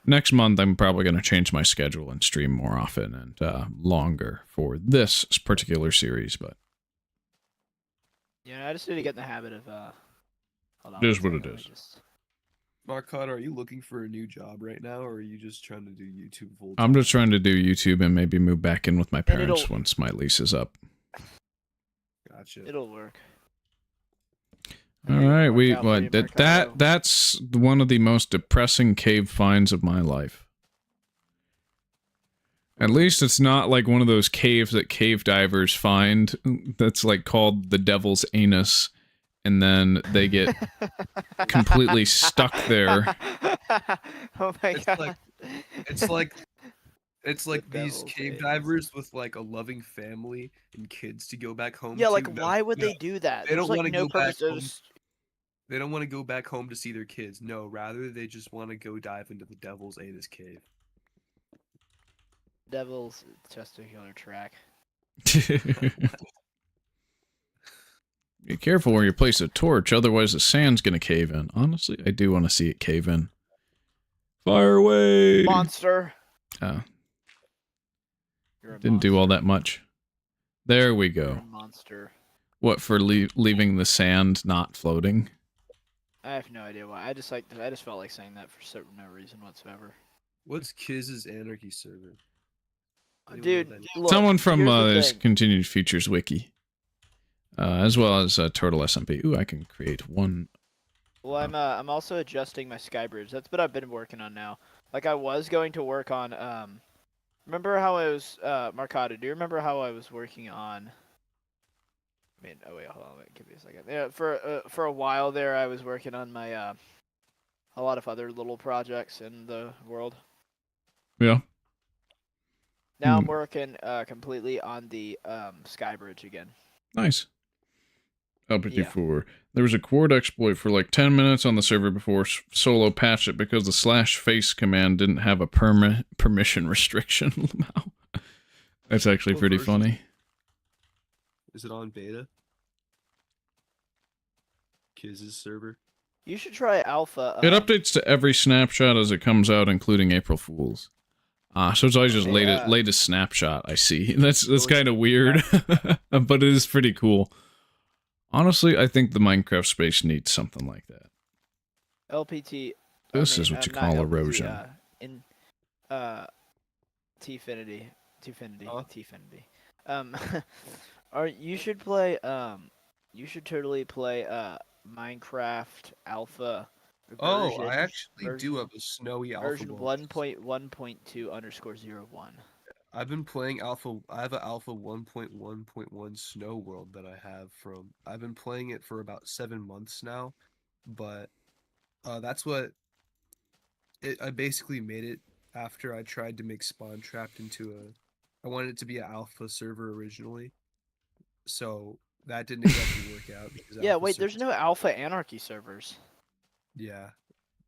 Next month, I'm probably going to change my schedule and stream more often and longer for this particular series, but... Yeah, I just need to get in the habit of hold on It is one what it second, is. let me just- Marcotte, are you looking for a new job right now, or are you just trying to do YouTube full I'm time? just trying to do YouTube and maybe move back in with my parents it'll- once my lease is up. Gotcha. It'll work. All It'll right, work out for you, Mercado. that's one of the most depressing cave finds of my life. At least it's not like one of those caves that cave divers find that's like called the Devil's Anus, and then they get completely stuck there. Oh my It's god. like- It's like The these devil's cave anus. divers with like a loving family and kids to go back home. Yeah, to. like No, why would no, they do that? they There's don't like wanna no go back purpose. They're home. just- They don't want to go back home to see their kids. No, rather they just want to go dive into the devil's anus cave. Devil's testicular track. Be careful where you place a torch, otherwise the sand's gonna cave in. Honestly, I do want to see it cave in. Fire away! Monster. Uh, You're a didn't do all that much. There we You're go. a monster. What, for leaving the sand not floating? I have no idea why. I just felt like saying that for no reason whatsoever. What's Kiz's anarchy server? Anyone Dude, know that? look, Someone from here's the this thing. Continued Features wiki. As well as Turtle SMP. Ooh, I can create one. Well, I'm also adjusting my Skybridge. That's what I've been working on now. Like I was going to work on remember how I was Marcado, do you remember how I was working on oh wait, hold on, wait, give me a second. Yeah, for a while there I was working on my a lot of other little projects in the world. Yeah. Now I'm working completely on the Skybridge again. Nice. Yeah. LPT4. There was a quart exploit for like 10 minutes on the server before Solo patched it because the /face command didn't have a permission restriction. That's actually What pretty version? funny. Is it on beta? Kiz's server? You should try alpha. It updates to every snapshot as it comes out, including April Fools. So it's always just Yeah. latest snapshot I see. That's kind of weird, but it is pretty cool. Honestly, I think the Minecraft space needs something like that. LPT. This is what you not call LPT, erosion. In Tfinity, Huh? Tfinity. You should play. You should totally play Minecraft Alpha. Oh, version- I actually version- do have a snowy alpha Version world. 1.1.2_01. I've been playing alpha. I have an alpha 1.1.1 snow world that I have from. I've been playing it for about 7 months now, but that's what. I basically made it after I tried to make Spawn Trapped into a. I wanted it to be an alpha server originally, so that didn't exactly work out. Because Yeah, alpha wait. There's servers- no Alpha Anarchy servers. Yeah,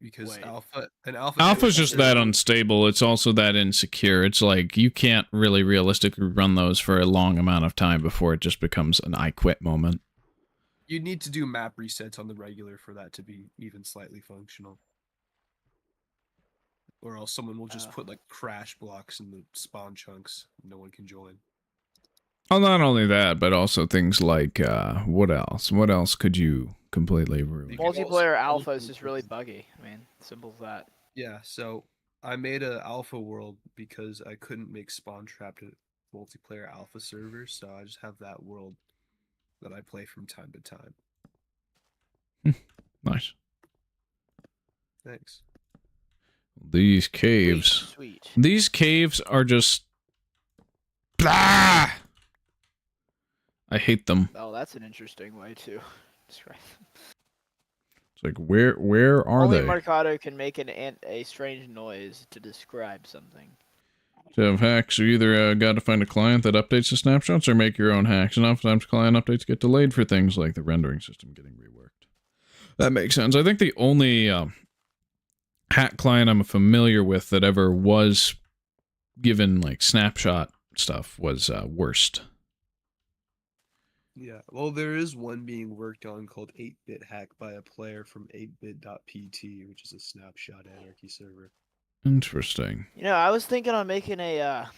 because Wait. Alpha's just that server- unstable. It's also that insecure. It's like you can't really realistically run those for a long amount of time before it just becomes an I quit moment. You need to do map resets on the regular for that to be even slightly functional. Or else someone will just Oh. put like crash blocks in the spawn chunks. No one can join. Well, not only that, but also things like what else? What else could you completely ruin? You can also- Multiplayer Alpha is just really buggy. I mean, simple as that. Yeah, so I made a alpha world because I couldn't make Spawn Trapped a multiplayer alpha server, so I just have that world that I play from time to time. Nice. Thanks. These caves. Sweet. These caves are just. Blah! I hate them. Oh, that's an interesting way to describe them. It's like where are Only they? Marcado can make a strange noise to describe something. To have hacks, you either got to find a client that updates the snapshots or make your own hacks. And oftentimes client updates get delayed for things like the rendering system getting reworked. That makes sense. I think the only hack client I'm familiar with that ever was given like snapshot stuff was Worst. Yeah, well, there is one being worked on called 8-Bit Hack by a player from 8bit.pt, which is a snapshot anarchy server. Interesting. You know, I was thinking on making a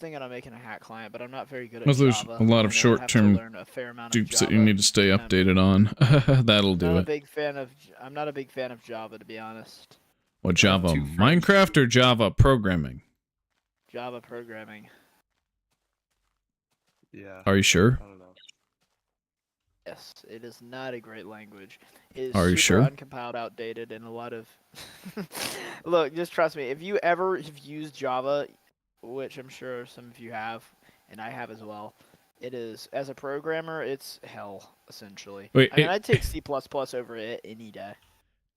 hack client, but I'm not very good at Well, there's Java. a lot of and I would have to short-term learn a fair amount of Dupes that Java, you need to stay and I'm updated on. That'll do not a it. big fan of. I'm not a big fan of Java, to be honest. What, I have Java 2 friends. Minecraft or Java programming? Java programming. Yeah, Are you sure? I don't know. Yes, it is not a great language. It is Are you super sure? uncompiled, outdated, and a lot of. Look, just trust me. If you ever have used Java, which I'm sure some of you have, and I have as well, it is as a programmer, it's hell essentially. Wait, I mean, I'd take C++ over it any day.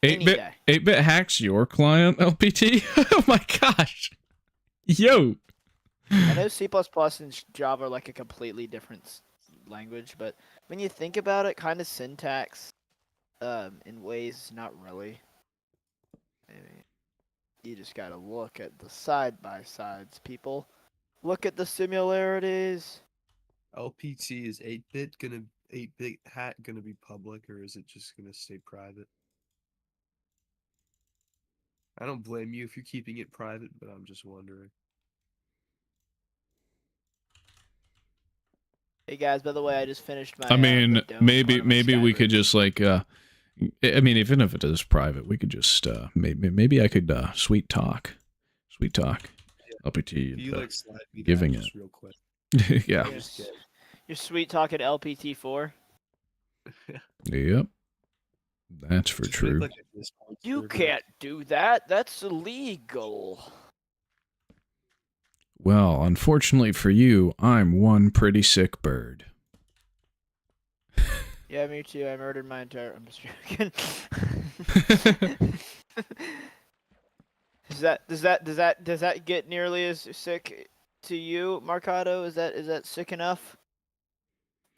Any 8-bit day. 8-bit hacks your client LPT? Oh my gosh. Yo. I know C++ and Java are like a completely different language, but when you think about it, kind of syntax in ways not really. I mean, you just gotta look at the side-by-sides, people. Look at the similarities. LPT is 8-bit hat gonna be public, or is it just gonna stay private? I don't blame you if you're keeping it private, but I'm just wondering. Hey guys, by the way, I just finished my. I mean, the dome maybe part of my maybe we could Skyrim. just like I mean, even if it is private, we could just maybe I could sweet talk LPT If you and, like slide me giving that it. just real quick. Yeah. I'm just kidding. You're sweet talking LPT4. Yep. That's for Just make, true. like, a Discord You server. can't do that. That's illegal. Well, unfortunately for you, I'm one pretty sick bird. Yeah, me too. I murdered my entire. I'm just joking. Does that get nearly as sick to you, Marcado? Is that sick enough?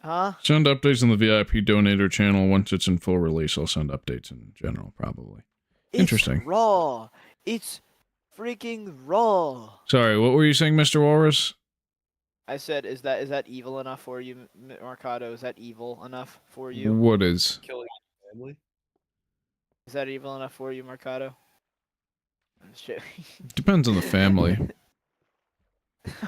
Huh? Send updates on the VIP donator channel. Once it's in full release, I'll send updates in general, probably. Interesting. It's raw. It's freaking raw. Sorry, what were you saying, Mr. Walrus? I said, is that evil enough for you, Marcado? Is that evil enough for you? What is? Killing your family? Is that evil enough for you, Marcado? I'm just joking. Depends on the family.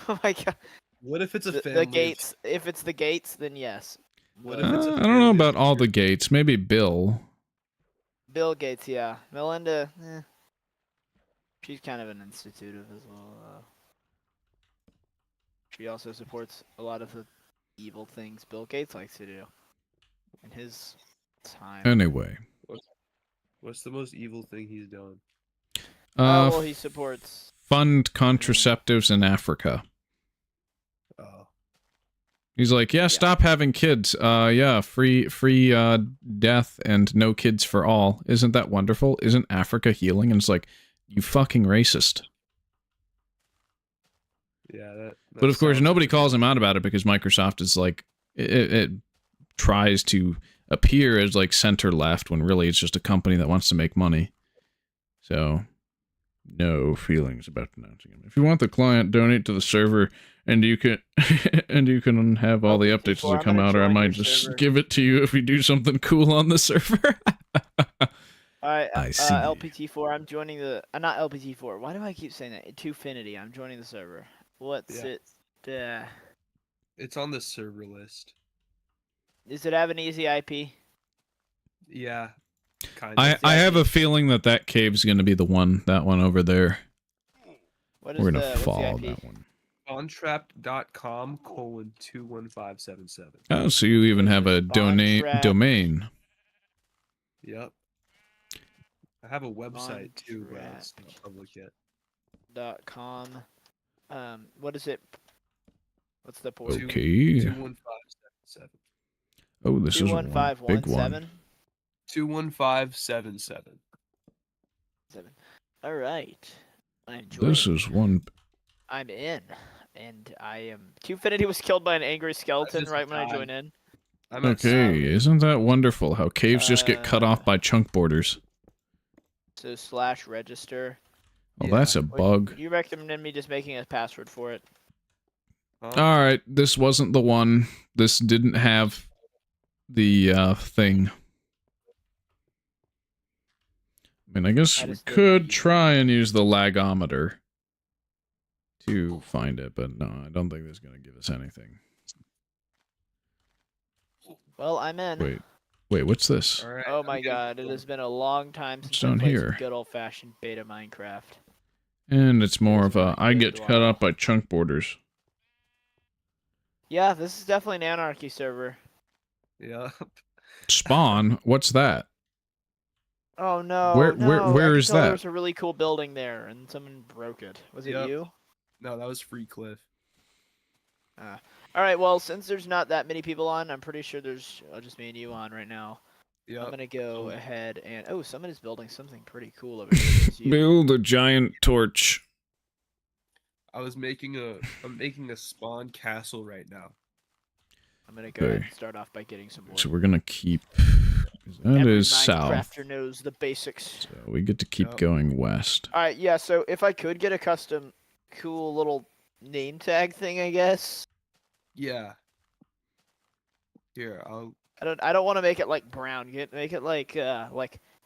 Oh my god. What if it's a The family? gates. If it's the gates, then yes. What But, if it's a I don't know family about of all the church? Gates. Maybe Bill. Bill Gates, yeah. Melinda, she's kind of an institutive as well. She also supports a lot of the evil things Bill Gates likes to do in his time. Anyway. What's the most evil thing he's done? Well, he supports. Fund contraceptives in Africa. Oh, He's like, yeah, stop having kids. Yeah, free death and no kids for all. Isn't that wonderful? Isn't Africa healing? And it's like, you fucking racist. yeah. That But of course, sounds nobody like- calls him out about it because Microsoft is like, it tries to appear as like center left when really it's just a company that wants to make money. So, no feelings about denouncing him. If you want the client, donate to the server, and you can have all the updates as they come out, or I might just give it to you if we do something cool on the server. Alright, I see. LPT4, I'm joining the. Not LPT4. Why do I keep saying that? Twofinity, I'm joining the server. What's Yeah. it? It's on the server list. Does it have an easy IP? Yeah, kind of. I have a feeling that cave's going to be that one over there. What is We're going to what's the follow IP? that one. Contrapt.com:21577. Oh, so you even have a Contract. domain. Yep. I have a website too, but it's not Contract. public yet. .com. What is it? What's the port? Okay. 21577. Oh, this is one big one. 21517. 21577. All right. I'm joining. This is one. I'm in, and I am. Twofinity was killed by an angry skeleton just right when I died. joined in. I'm at Okay, seven. isn't that wonderful how caves just get cut off by chunk borders? So /register. Oh, Yeah. that's a bug. You recommend me just making a password for it? Huh? Alright, this wasn't the one. This didn't have the thing. I mean, I guess I we just didn't could use it. try and use the lagometer to find it, but no, I don't think this is going to give us anything. Well, I'm in. Wait, what's this? All right, Oh I'm my getting god, it going. has been a long time What's since I down played here? some good old-fashioned beta Minecraft. And it's more It's of a, been a I good get cut while. off by chunk borders. Yeah, this is definitely an anarchy server. Yeah. Spawn? What's that? Oh no, Where I is could tell that? There was a really cool building there, and someone broke it. Was it Yep. you? No, that was Free Cliff. All right. Well, since there's not that many people on, I'm pretty sure there's just me and you on right now. Yeah. I'm gonna go ahead and someone is building something pretty cool over here. It's you. Build a giant torch. I'm making a spawn castle right now. I'm gonna go ahead Okay. and start off by getting some wood. So we're gonna keep That Every is south. Minecrafter knows the basics. So we get to keep Yep. going west. All right, yeah. So if I could get a custom, cool little name tag thing, I guess. Yeah. Here, I'll. I don't want to make it like brown. Make it like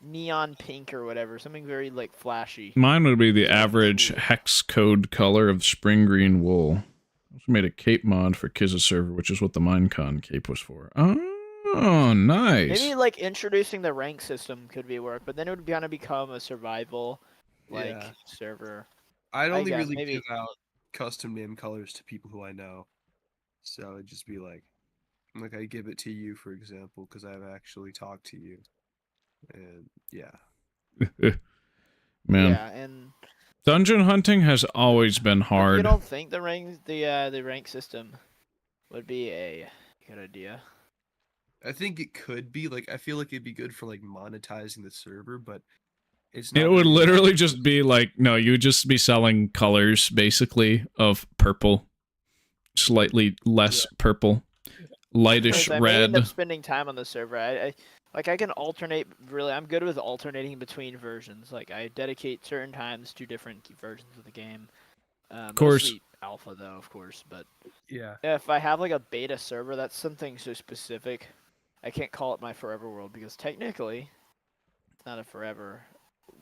neon pink or whatever. Something very like flashy. Mine would be the Yeah, average cool. hex code color of spring green wool. Also made a cape mod for Kiz's server, which is what the Minecon cape was for. Oh, nice. Maybe like introducing the rank system could be work, but then it would kind of become a survival like Yeah. server. I'd I only guess, really maybe. give out custom name colors to people who I know. So it'd just be like I give it to you, for example, because I've actually talked to you. And yeah. Man, Yeah, and dungeon hunting has always been you hard. don't think the rank system would be a good idea? I think it could be like I feel like it'd be good for like monetizing the server, but it's not It would very literally monetized. just be like, no, you would just be selling colors, basically, of purple. Slightly less purple. Lightish I may end red. up spending time on the server. I can alternate. Really, I'm good with alternating between versions. Like I dedicate certain times to different versions of the game. Course. Mostly alpha though, of course. But Yeah. if I have like a beta server, that's something so specific. I can't call it my forever world because technically, it's not a forever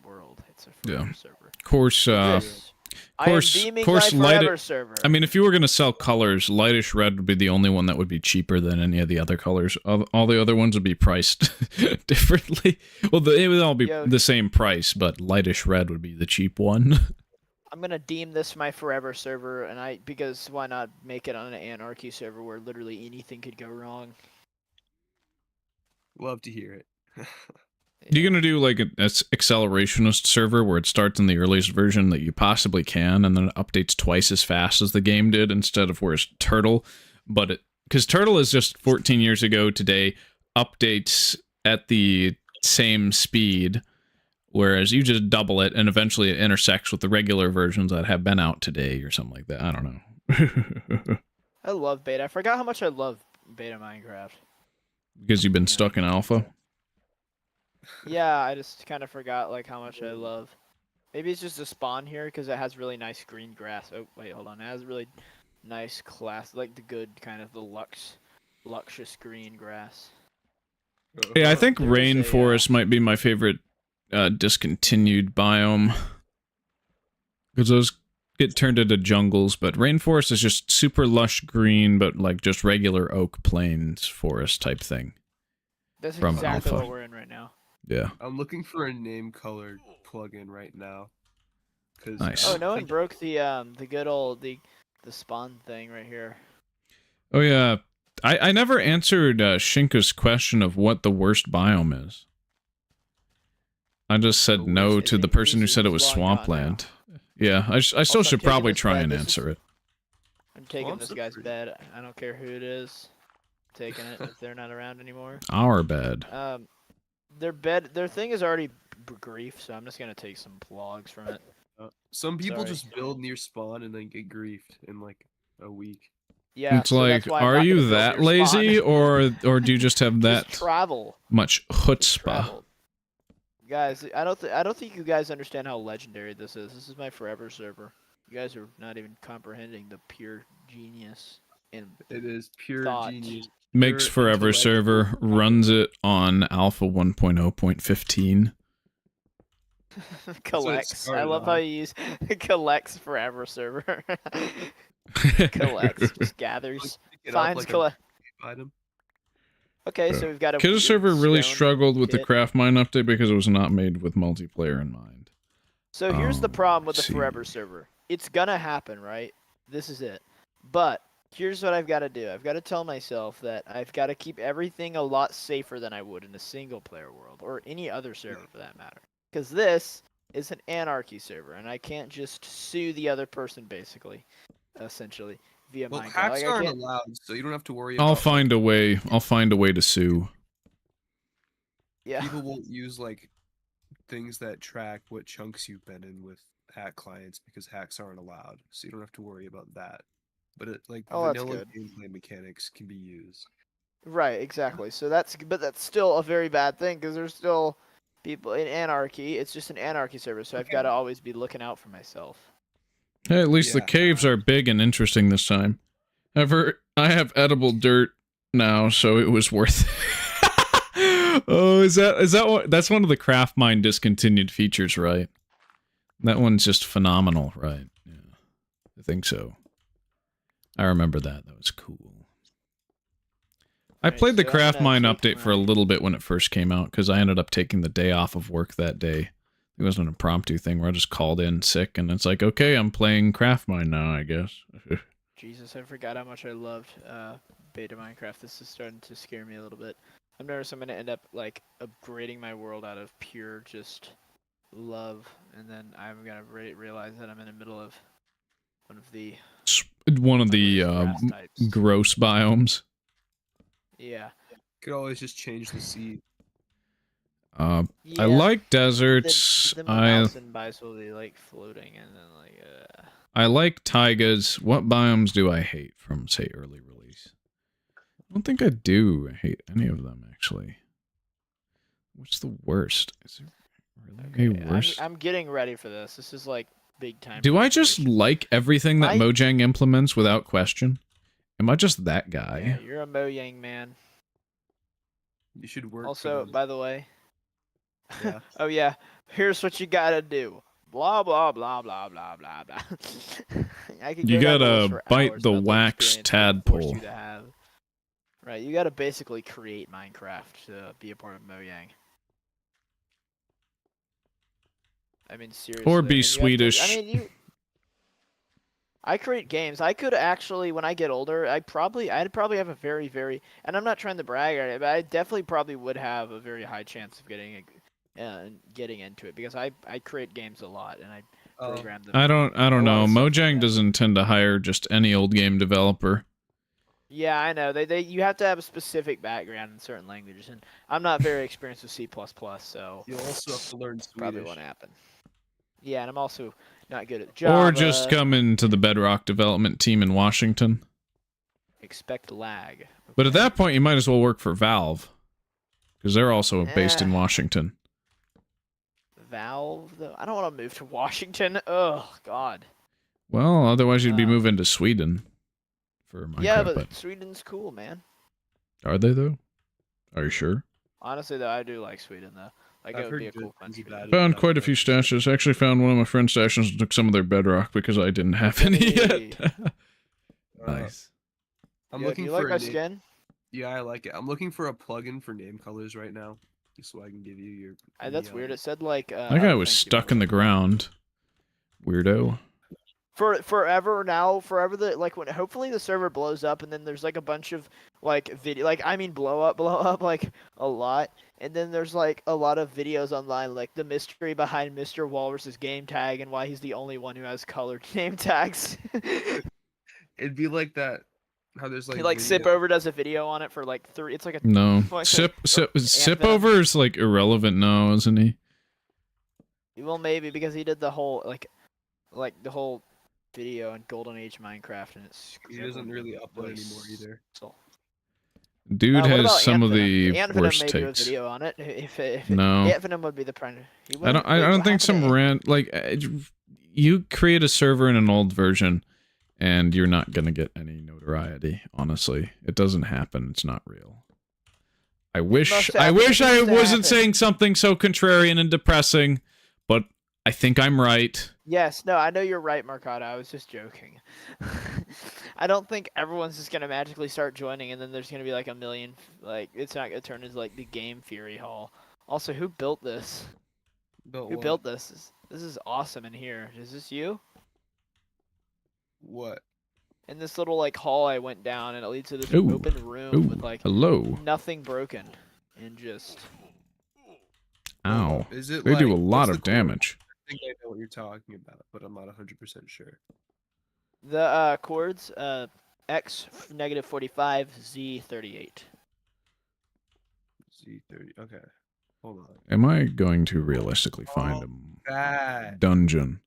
world. It's a forever server. Course, This, I am deeming my forever server. I mean, if you were going to sell colors, lightish red would be the only one that would be cheaper than any of the other colors. All the other ones would be priced differently. Well, it would all be the same price, but lightish red would be the cheap one. I'm gonna deem this my forever server, and because why not make it on an anarchy server where literally anything could go wrong? Love to hear it. You're going to do like an accelerationist server where it starts in the earliest version that you possibly can, and then it updates twice as fast as the game did instead of where's Turtle. But because Turtle is just 14 years ago today, updates at the same speed, whereas you just double it, and eventually it intersects with the regular versions that have been out today or something like that. I don't know. I love beta. I forgot how much I love beta Minecraft. Because you've been stuck in alpha? Yeah, I just kind of forgot like how much I love. Maybe it's just a spawn here because it has really nice green grass. Oh wait, hold on. It has really nice class, like the good kind of the luxurious green grass. Yeah, I think There's rainforest might be my favorite discontinued biome. Because those get turned into jungles, but rainforest is just super lush green, but like just regular oak plains forest type thing. That's from exactly alpha. what we're in right now. Yeah. I'm looking for a name color plugin right now. Nice. Oh, no one broke the good old the spawn thing right here. Oh yeah, I never answered Shinka's question of what the worst biome is. I just said no to the person who said it was swampland. Yeah, I still should probably try and answer it. I'm taking this guy's bed. I don't care who it is. I'm taking it if they're not around anymore. Our bed. Their thing is already grief, so I'm just gonna take some logs from it. Some people just build near spawn and then get griefed in like a week. Yeah, it's like, are you that lazy, or do you just have that travel much chutzpah? Guys, I don't think you guys understand how legendary this is. This is my forever server. You guys are not even comprehending the pure genius in it is pure genius. Makes forever server, runs it on alpha 1.0.15. Collects. I love how you use collects forever server. Collects, just gathers, finds, collect. Item. Okay, so we've got a Kiz's server really struggled with the craft mine update because it was not made with multiplayer in mind. So here's the problem with the forever server. It's gonna happen, right? This is it. But here's what I've got to do. I've got to tell myself that I've got to keep everything a lot safer than I would in a single player world or any other server for that matter. Because this is an anarchy server, and I can't just sue the other person basically, essentially. Via Minecraft. Hacks aren't allowed, so you don't have to worry I'll find a way. I'll find a way to sue. Yeah. People won't use like things that track what chunks you've been in with hack clients because hacks aren't allowed, so you don't have to worry about that. But vanilla gameplay mechanics can be used. Right, exactly. So that's still a very bad thing because there's still people in anarchy. It's just an anarchy server, so I've got to always be looking out for myself. Hey, at least the Yeah, caves are big and interesting this time. However, I have edible dirt now, so it was worth it. Oh, is that what? That's one of the craft mine discontinued features, right? That one's just phenomenal, right? Yeah, I think so. I remember that. That was cool. I Alright, played the so I'm craft gonna mine take update for a my- little bit when it first came out, because I ended up taking the day off of work that day. It was an impromptu thing where I just called in sick, and it's like, okay, I'm playing craft mine now, I guess. Jesus, I forgot how much I loved beta Minecraft. This is starting to scare me a little bit. I'm nervous I'm gonna end up like upgrading my world out of pure just love, and then I'm gonna realize that I'm in the middle of one of the It's one of the grass types. gross biomes. Yeah. Could always just change the seed. I Yeah. like deserts. Then my mouse and bison will be like floating, and then like. I like taigas. What biomes do I hate from, say, early release? I don't think I do hate any of them, actually. What's the worst? Is there really a worst? I'm getting ready for this. This is like big time. Do I just like everything that My- Mojang implements without question? Am I just that guy? Yeah, you're a Mojang man. You should work. Also, by the way. Yeah. Oh yeah. Here's what you gotta do. Blah blah blah blah blah blah blah. I could You go down the gotta list for bite hours the about wax experience that it forced tadpole. you to have. Right, you gotta basically create Minecraft to be a part of Mojang. I mean, seriously. Or I be mean, you have to- Swedish. I create games. I could actually, when I get older, I'd probably have a very, very, and I'm not trying to brag on it, but I definitely probably would have a very high chance of getting into it because I create games a lot and I program them. I don't a lot know. of stuff like Mojang that. doesn't tend to hire just any old game developer. Yeah, I know. You have to have a specific background in certain languages, and I'm not very experienced with C++, so You'll also have to learn Swedish. probably won't happen. Yeah, and I'm also not good at Java. Or just come into the Bedrock development team in Washington. Expect lag. But at that point, you might as well work for Valve. Because they're also based in Washington. Valve, though? I don't want to move to Washington. Oh, God. Well, otherwise you'd be moving to Sweden. For Minecraft, Yeah, but Sweden's cool, man. Are they, though? Are you sure? Honestly, though, I do like Sweden, though. Like, I've it would be heard a cool good things country. about it. Found quite a few stashes. Actually found one of my friend's stashes and took some of their bedrock because I didn't have any yet. Nice. I'm Yeah, looking do you for like my a skin? Yeah, I like it. I'm looking for a plugin for name colors right now, just so I can give you your. That's weird. It said, like... That guy was stuck in the ground. Weirdo. Forever when hopefully the server blows up and then there's like a bunch of like blow up like a lot, and then there's like a lot of videos online like the mystery behind Mr. Walrus's game tag and why he's the only one who has colored name tags. It'd be like that. How there's like. He like video- Sipover does a video on it for like 3. It's like a No. like Sip over is like irrelevant now, isn't he? well maybe because he did the whole like the whole video on Golden Age Minecraft and it's He doesn't really upload anymore either. Dude what has about some of the Antvenom worst may do a takes. video on it. If No. Antvenom would be the primary. I don't think some you create a server in an old version and you're not going to get any notoriety, honestly. It doesn't happen. It's not real. I wish I wasn't saying something so contrarian and depressing, but I think I'm right. Yes, no, I know you're right, Mercado. I was just joking. I don't think everyone's just gonna magically start joining, and then there's gonna be like a million. Like it's not gonna turn into like the Game Fury Hall. Also, who built this? Who built this? This is awesome in here. Is this you? What? In this little like hall I went down, and it leads to this Ooh. open room Ooh. with like Hello. nothing broken, and just. Ow. Is it They do a like- lot what's of the damage. I think I know what you're talking about, but I'm not 100% sure. The chords, X -45, Z 38. Z30. Okay. Hold on. Am I going to realistically find a That. dungeon?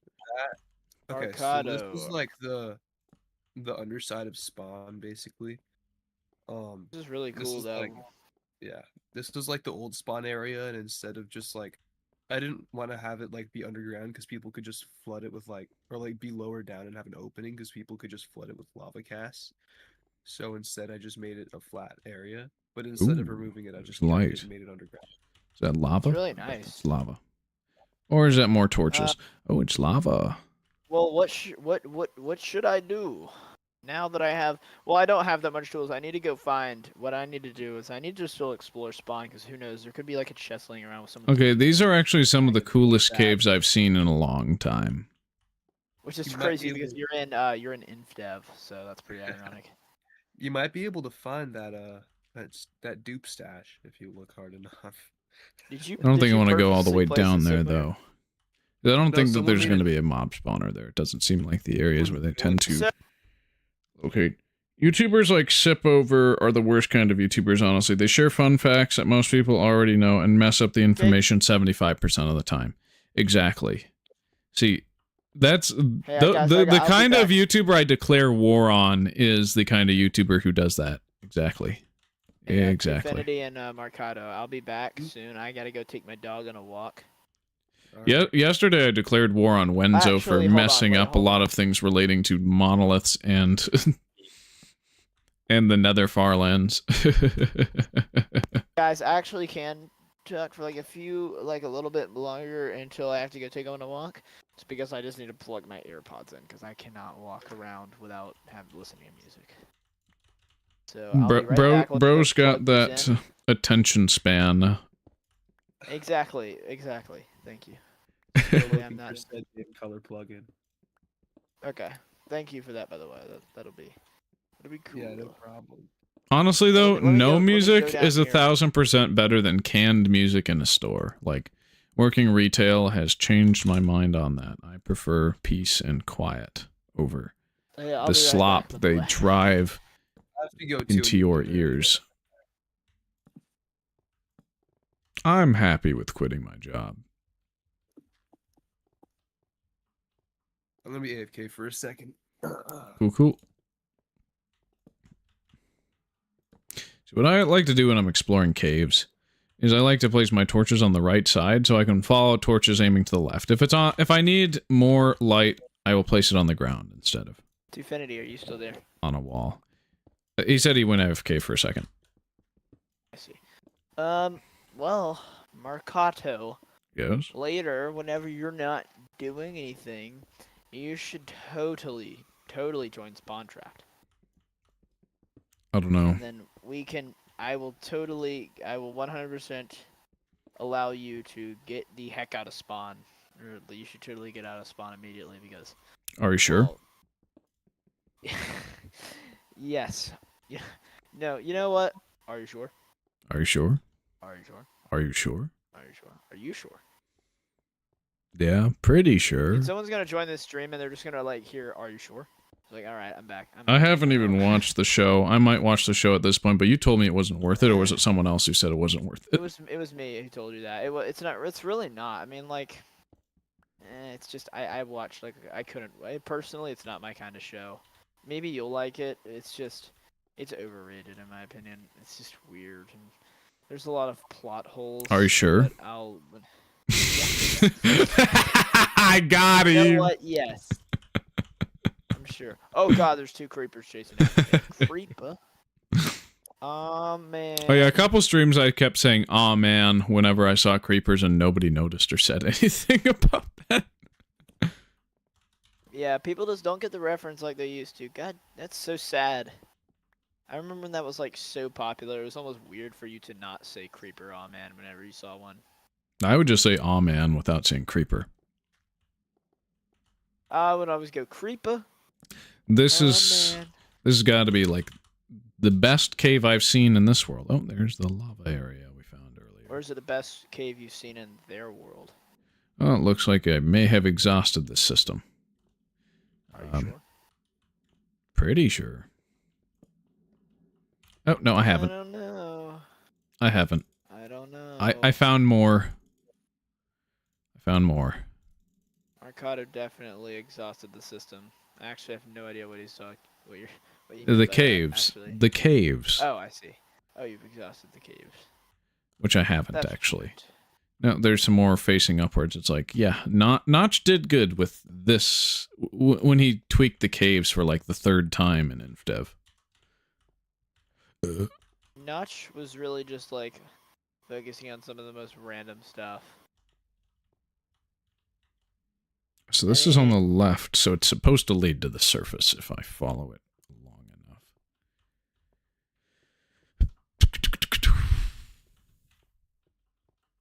Okay, so this is like the underside of spawn, basically. This is really This cool is though. like, yeah, this was like the old spawn area, and instead of just like, I didn't want to have it like be underground because people could just flood it with like, or like be lower down and have an opening because people could just flood it with lava casts. So instead, I just made it a flat area. But instead of Ooh, removing it, I there's just kept light. it and made it underground. Is that It's lava? really I bet that's nice. lava. Or is that more Uh, torches? Oh, it's lava. well, what should I do? Now that I have, well, I don't have that much tools. I need to go find. What I need to do is I need to still explore spawn because who knows? There could be like a chest laying around with some. Of the Okay, loot these in are it, actually some of I the could get coolest that, caves I've seen in a long time. which is You might crazy be because able- you're in Indev, so that's pretty ironic. You might be able to find that that dupe stash if you look hard enough. Did you? I don't did think I you want to go all the purposely way place down it there, somewhere? though. I don't No, think that someone there's made going to it- be a mob spawner there. It doesn't seem like the areas where they tend to So, locate. YouTubers like Sip Over are the worst kind of YouTubers, honestly. They share fun facts that most people already know and mess up the information 75% of the time. Exactly. See, that's hey, guys, the I'll be kind of back. YouTuber I declare war on is the kind of YouTuber who does that. Exactly. Yeah, Exactly. Infinity and Marcado. I'll be back soon. I gotta go take my dog on a walk. Yeah, yesterday I declared war on Wenzo for Actually, hold on, messing wait, up a hold lot on. of things relating to monoliths and and the Nether Farlands. Guys, I actually can talk for like a little bit longer until I have to go take on a walk. It's because I just need to plug my AirPods in because I cannot walk around without listening to music. So I'll be right back. Let me go Bro's plug got these that in. attention span. Exactly. Thank you. Totally, I'm Looking for not. said name color plugin. Okay. Thank you for that, by the way. That'll be cool. Yeah, no problem. Honestly, though, Let me no go music down is here. 1,000% better than canned music in a store. Like, working retail has changed my mind on that. I prefer peace and quiet over Yeah, I'll the be right slop back, by the they way. drive I have to go too, into and you your can do it. ears. I'm happy with quitting my job. I'm gonna be AFK for a second. Cool, cool. So what I like to do when I'm exploring caves is I like to place my torches on the right side so I can follow torches aiming to the left. If I need more light, I will place it on the ground instead of Infinity, are you still there? on a wall. He said he went AFK for a second. I see. Well, Marcato, Yes? later, whenever you're not doing anything, you should totally join Spawn Trapped. I don't know. And then I will 100% allow you to get the heck out of Spawn. Or you should totally get out of Spawn immediately because. Are you sure? Well, yes. Yeah. No, you know what? Are you sure? Are you sure? Are you sure? Are you sure? Are you sure? Are you sure? Yeah, pretty sure. Dude, someone's gonna join this stream and they're just gonna like hear, "Are you sure?" It's like, all right, I'm back. I haven't even watched the show. I might watch the show at this point, but you told me it wasn't worth it, or was it someone else who said it wasn't worth it? It was me who told you that. It's not. It's really not. I mean, like, it's just I watched like I couldn't. Personally, it's not my kind of show. Maybe you'll like it. It's just it's overrated in my opinion. It's just weird and there's a lot of plot holes. Are you sure? That I'll. I got You him. know what? Yes. I'm sure. Oh god, there's two creepers chasing after me. Creeper. Oh man. Oh yeah, a couple streams I kept saying "aw man" whenever I saw creepers and nobody noticed or said anything about that. Yeah, people just don't get the reference like they used to. God, that's so sad. I remember when that was like so popular, it was almost weird for you to not say creeper, aw man, whenever you saw one. I would just say "aw man" without saying creeper. I would always go creeper. This Aw, is man. this has got to be like the best cave I've seen in this world. Oh, there's the lava area we found earlier. Or is it the best cave you've seen in their world? Oh, it looks like I may have exhausted this system. Are you sure? Pretty sure. Oh, no, I haven't. I don't know. I haven't. I don't know. I found more. I found more. Marcato definitely exhausted the system. I actually have no idea what he's talking. what you mean by The that, caves. actually. The caves. Oh, I see. Oh, you've exhausted the caves. Which I haven't, That's actually. weird. No, there's some more facing upwards. It's like, yeah, Notch did good with this when he tweaked the caves for like the 3rd time in Infdev. Notch was really just like focusing on some of the most random stuff. So this is on the left, so it's supposed to lead to the surface if I follow it long enough.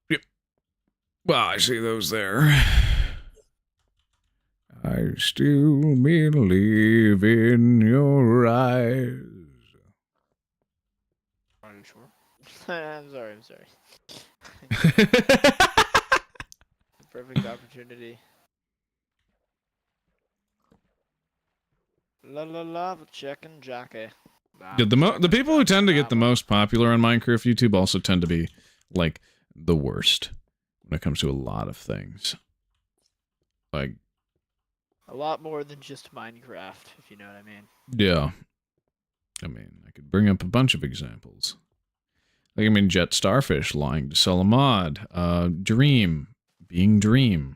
Yep. Well, I see those there. I still believe in your eyes. Are you sure? I'm sorry. Perfect opportunity. Lava chicken jockey. The people who tend to get the most popular on Minecraft YouTube also tend to be, like, the worst when it comes to a lot of things. Like, a lot more than just Minecraft, if you know what I mean. yeah. I mean, I could bring up a bunch of examples. Like, I mean, Jet Starfish lying to sell a mod. Dream being Dream.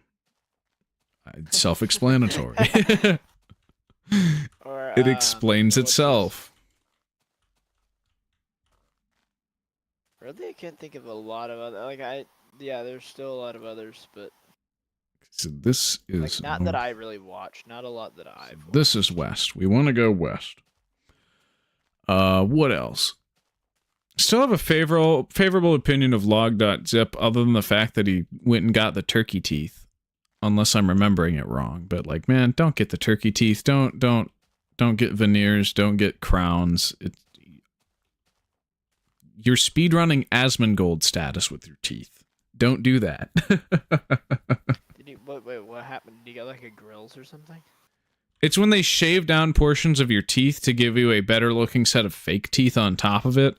Self-explanatory. Or, It explains what's this? itself. Really, I can't think of a lot of other. Yeah, there's still a lot of others, but So this is like not that I really watch. Not a lot that I've. This is west. We want to go west. What else? Still have a favorable opinion of log.zip, other than the fact that he went and got the turkey teeth. Unless I'm remembering it wrong. But like, man, don't get the turkey teeth. Don't get veneers. Don't get crowns. You're speedrunning Asmongold status with your teeth. Don't do that. Wait, what happened? Did you get like a grills or something? It's when they shave down portions of your teeth to give you a better looking set of fake teeth on top of it.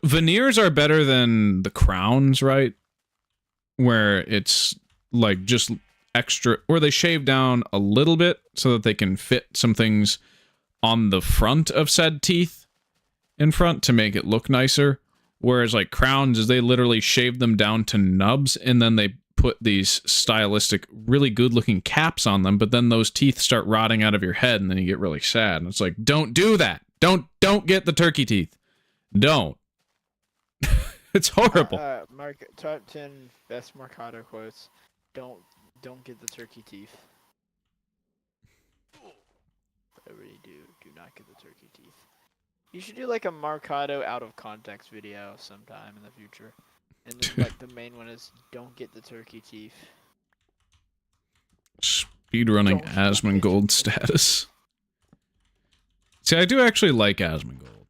Veneers are better than the crowns, right? Where it's like just extra, or they shave down a little bit so that they can fit some things on the front of said teeth in front to make it look nicer. Whereas like crowns is they literally shave them down to nubs and then they put these stylistic, really good looking caps on them, but then those teeth start rotting out of your head and then you get really sad. And it's like, don't do that. Don't get the turkey teeth. Don't. It's horrible. Top 10 best Mercado quotes. Don't get the turkey teeth. Whatever you do not get the turkey teeth. You should do like a Mercado out of context video sometime in the future. And then, like the main one is don't get the turkey teeth. Speedrunning Asmongold status. See, I do actually like Asmongold.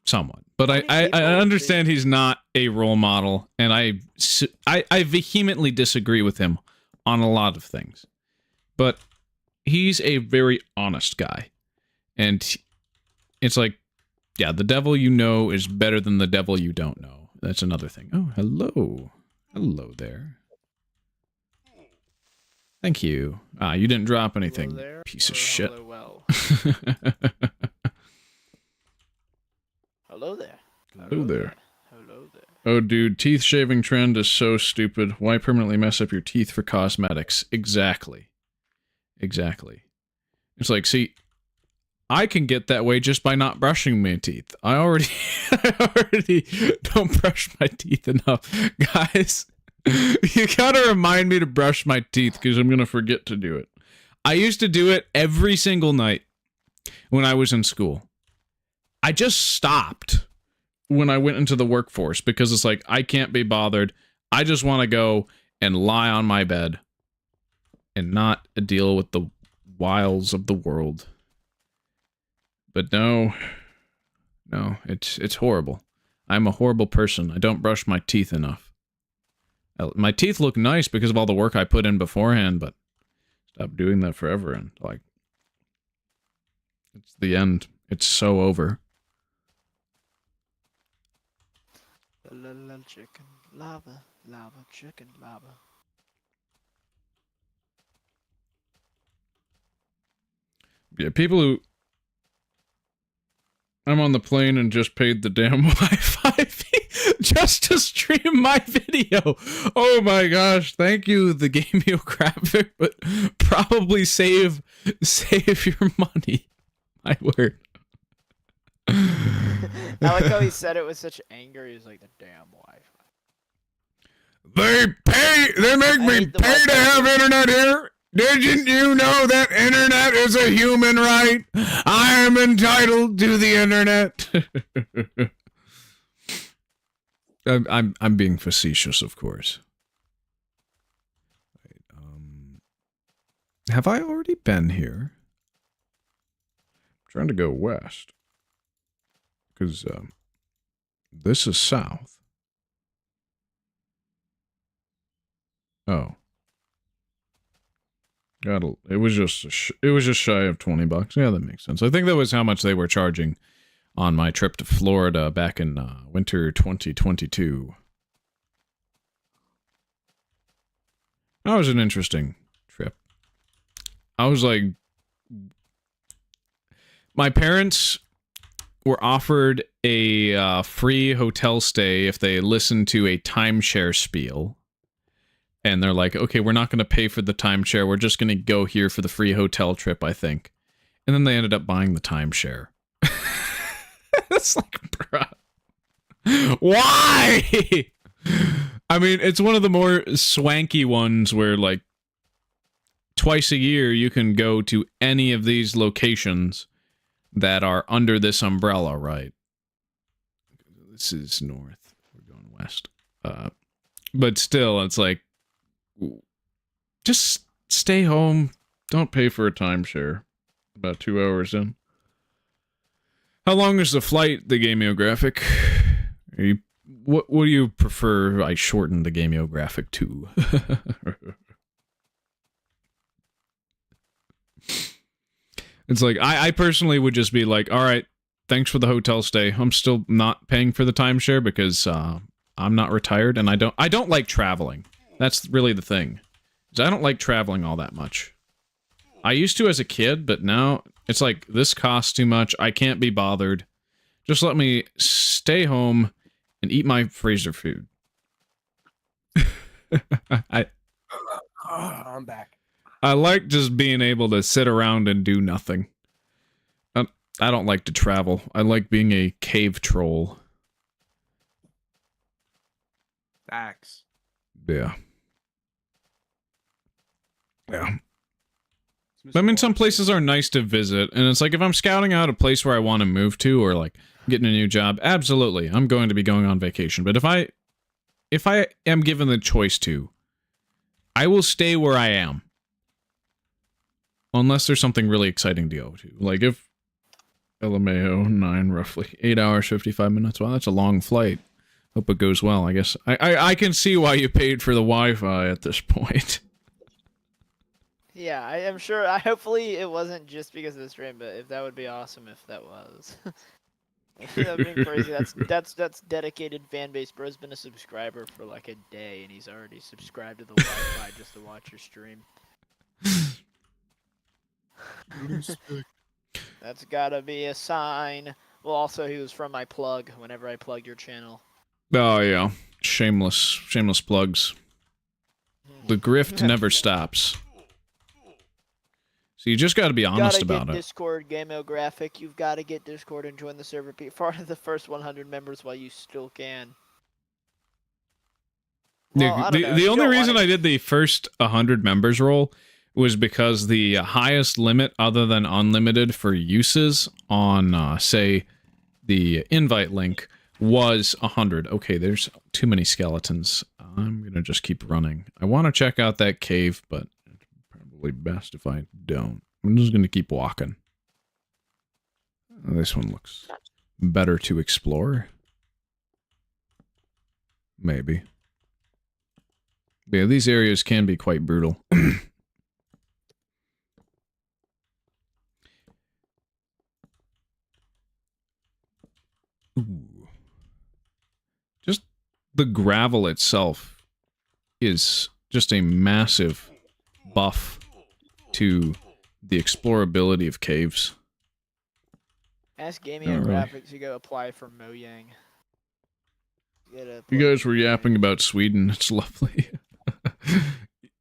Somewhat. But I understand he's not a role model, and I vehemently disagree with him on a lot of things. But he's a very honest guy. And it's like, yeah, the devil you know is better than the devil you don't know. That's another thing. Oh, hello. Hello there. Thank you. Ah, you didn't drop anything, there, piece of shit. Hello, well. Hello there. Hello there. Hello there. Oh, dude, teeth shaving trend is so stupid. Why permanently mess up your teeth for cosmetics? Exactly. Exactly. It's like, see, I can get that way just by not brushing my teeth. I already don't brush my teeth enough. Guys, you gotta remind me to brush my teeth because I'm gonna forget to do it. I used to do it every single night when I was in school. I just stopped when I went into the workforce because it's like, I can't be bothered. I just want to go and lie on my bed and not deal with the wiles of the world. But no, it's horrible. I'm a horrible person. I don't brush my teeth enough. My teeth look nice because of all the work I put in beforehand, but stop doing that forever and like, it's the end. It's so over. Chicken, lava, lava, chicken, lava. Yeah, people who I'm on the plane and just paid the damn Wi-Fi fee just to stream my video. Oh my gosh, thank you, the gameographic, but probably save your money. My word. I like how he said it with such anger. He was like, the damn Wi-Fi. They make I me hate the pay to Wi-Fi have thing. internet here. Didn't you know that internet is a human right? I am entitled to the internet. I'm being facetious, of course. Have I already been here? I'm trying to go west. Because this is south. Oh. It was just shy of $20. Yeah, that makes sense. I think that was how much they were charging on my trip to Florida back in winter 2022. That was an interesting trip. I was like, my parents were offered a free hotel stay if they listened to a timeshare spiel. And they're like, okay, we're not going to pay for the timeshare. We're just going to go here for the free hotel trip, I think. And then they ended up buying the timeshare. It's like, bruh. Why? I mean, it's one of the more swanky ones where, like, twice a year you can go to any of these locations that are under this umbrella, right? This is north. We're going west. But still, it's like, just stay home. Don't pay for a timeshare. About 2 hours in. How long is the flight, the gameographic? What do you prefer I shorten the gameographic to? It's like, I personally would just be like, alright, thanks for the hotel stay. I'm still not paying for the timeshare because I'm not retired and I don't like traveling. That's really the thing. I don't like traveling all that much. I used to as a kid, but now it's like, this costs too much. I can't be bothered. Just let me stay home and eat my freezer food. I'm back. I like just being able to sit around and do nothing. I don't like to travel. I like being a cave troll. Facts. Yeah. Yeah. I mean, some places are nice to visit, and it's like, if I'm scouting out a place where I want to move to, or like getting a new job, absolutely, I'm going to be going on vacation. But if I am given the choice to, I will stay where I am. Unless there's something really exciting to go to. Like if LMAO 9, roughly 8 hours, 55 minutes. Wow, that's a long flight. Hope it goes well, I guess. I can see why you paid for the Wi-Fi at this point. Yeah, I am sure. Hopefully it wasn't just because of the stream, but if that would be awesome if that was. That would be crazy. That's dedicated fan base. Bro's been a subscriber for like a day, and he's already subscribed to the Wi-Fi just to watch your stream. That's gotta be a sign. Well, also he was from my plug. Whenever I plugged your channel. Oh yeah, shameless plugs. The grift never stops. So you just got to be honest about it. Discord gameographic. You've got to get Discord and join the server. Be part of the first 100 members while you still can. Well, the only reason I did the first 100 members roll was because the highest limit other than unlimited for uses on, say, the invite link was 100. Okay, there's too many skeletons. I'm going to just keep running. I want to check out that cave, but it's probably best if I don't. I'm just going to keep walking. This one looks better to explore. Maybe. But yeah, these areas can be quite brutal. Ooh. Just the gravel itself is just a massive buff to the explorability of caves. Ask Gaming and Not really. Graphics to go apply for Mojang. You guys were yapping about Sweden. It's lovely.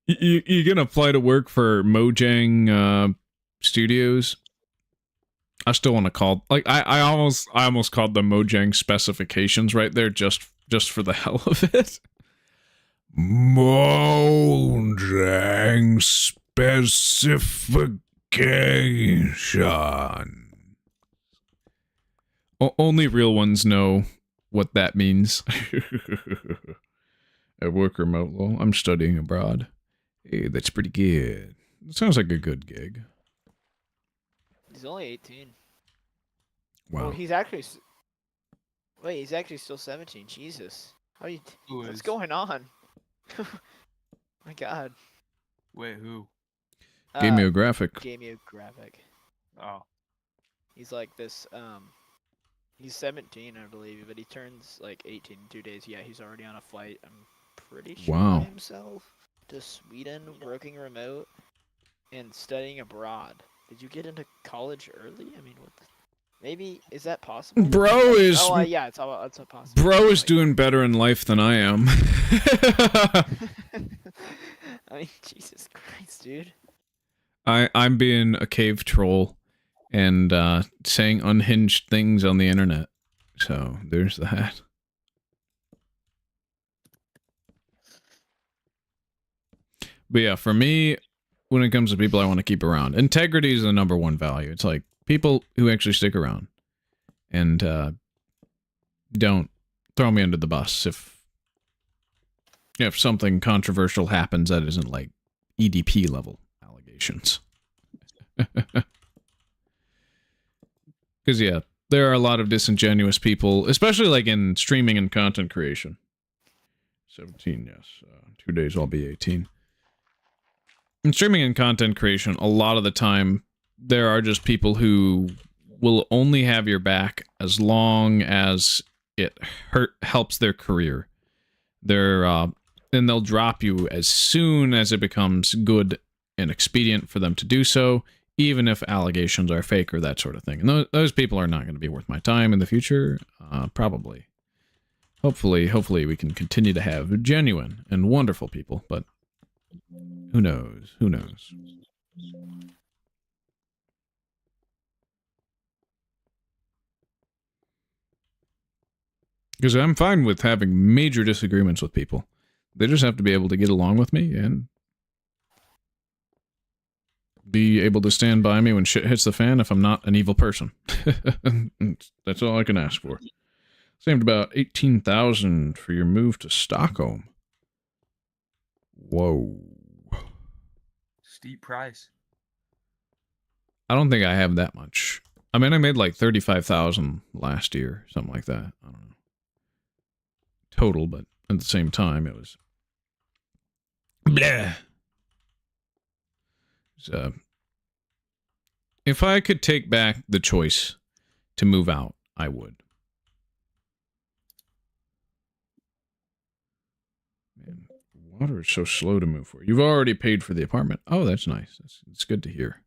You gonna apply to work for Mojang Studios? I still want to call I almost called them Mojang specifications right there just for the hell of it. Mojang specification. Only real ones know what that means. I work remote. Well, I'm studying abroad. Hey, that's pretty good. It sounds like a good gig. He's only 18. Wow. Oh, he's actually. Wait, he's actually still 17. Jesus. How you? Who What's is? going on? My God. Wait, who? Gameographic. Gameographic. Oh. He's like this. He's 17, I believe, but he turns like 18 in 2 days. Yeah, he's already on a flight. I'm pretty sure Wow. by himself to Sweden, working remote, and studying abroad. Did you get into college early? I mean, what? Maybe is that possible? Bro is Oh, yeah, it's all possible. Bro is Like- doing better in life than I am. I mean, Jesus Christ, dude. I'm being a cave troll and saying unhinged things on the internet. So there's that. But yeah, for me, when it comes to people I want to keep around, integrity is the #1 value. It's like people who actually stick around and don't throw me under the bus if something controversial happens that isn't like EDP level allegations. Because yeah, there are a lot of disingenuous people, especially like in streaming and content creation. 17, yes. 2 days I'll be 18. In streaming and content creation, a lot of the time, there are just people who will only have your back as long as it helps their career. And they'll drop you as soon as it becomes good and expedient for them to do so, even if allegations are fake or that sort of thing. And those people are not going to be worth my time in the future, probably. Hopefully we can continue to have genuine and wonderful people, but who knows? Who knows? Because I'm fine with having major disagreements with people. They just have to be able to get along with me and be able to stand by me when shit hits the fan if I'm not an evil person. That's all I can ask for. Saved about 18,000 for your move to Stockholm. Whoa. Steep price. I don't think I have that much. I mean, I made like 35,000 last year, something like that. I don't know. Total, but at the same time, it was bleh. So, if I could take back the choice to move out, I would. Man, water is so slow to move for. You've already paid for the apartment. Oh, that's nice. That's good to hear.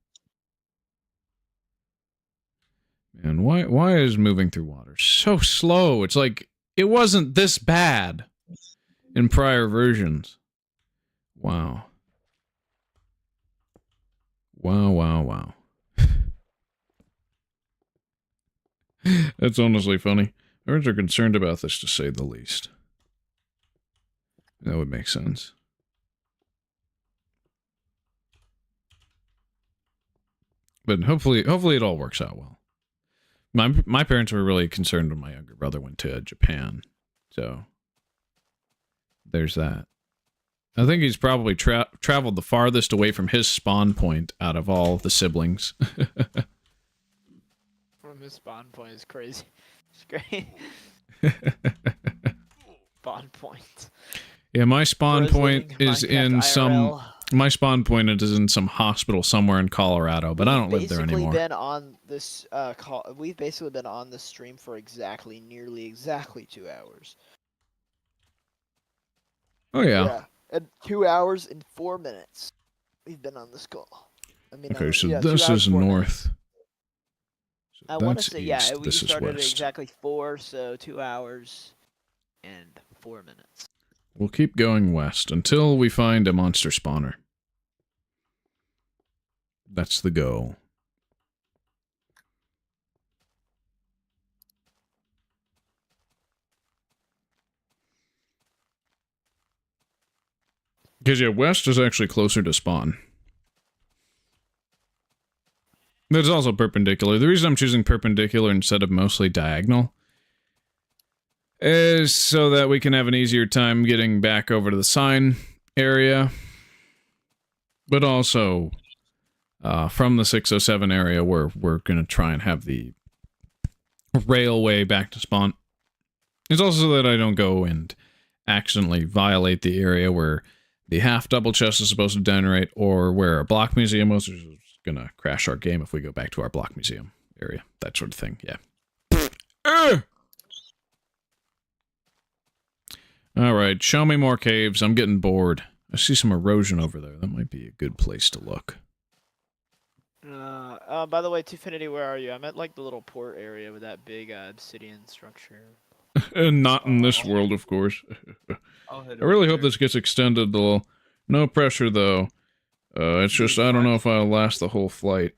Man, why is moving through water so slow? It's like it wasn't this bad in prior versions. Wow. Wow. That's honestly funny. Parents are concerned about this, to say the least. That would make sense. But hopefully it all works out well. My parents were really concerned when my younger brother went to Japan. So, there's that. I think he's probably traveled the farthest away from his spawn point out of all the siblings. From his spawn point is crazy. It's great. Spawn point. Yeah, my spawn Bro's point living is Minecraft in some... IRL. My spawn point is in some hospital somewhere in Colorado, but I don't live there anymore. We've basically been on this stream for nearly exactly 2 hours. Oh, yeah. And 2 hours and 4 minutes. We've been on this call. I mean, Okay, so yeah, this 2 hours, is 4 north. minutes. I want to That's say, east, yeah, we this is started at west. exactly 4, so 2 hours and 4 minutes. We'll keep going west until we find a monster spawner. That's the goal. Because, yeah, west is actually closer to spawn. There's also perpendicular. The reason I'm choosing perpendicular instead of mostly diagonal is so that we can have an easier time getting back over to the sign area. But also, from the 607 area, we're going to try and have the railway back to spawn. It's also so that I don't go and accidentally violate the area where the half double chest is supposed to generate, or where a block museum was, which is going to crash our game if we go back to our block museum area. That sort of thing, yeah. Alright, show me more caves. I'm getting bored. I see some erosion over there. That might be a good place to look. By the way, Twofinity, where are you? I'm at like the little port area with that big obsidian structure. Not in this world, of course. I really hope this gets extended a little. No pressure, though. It's just, I don't know if I'll last the whole flight.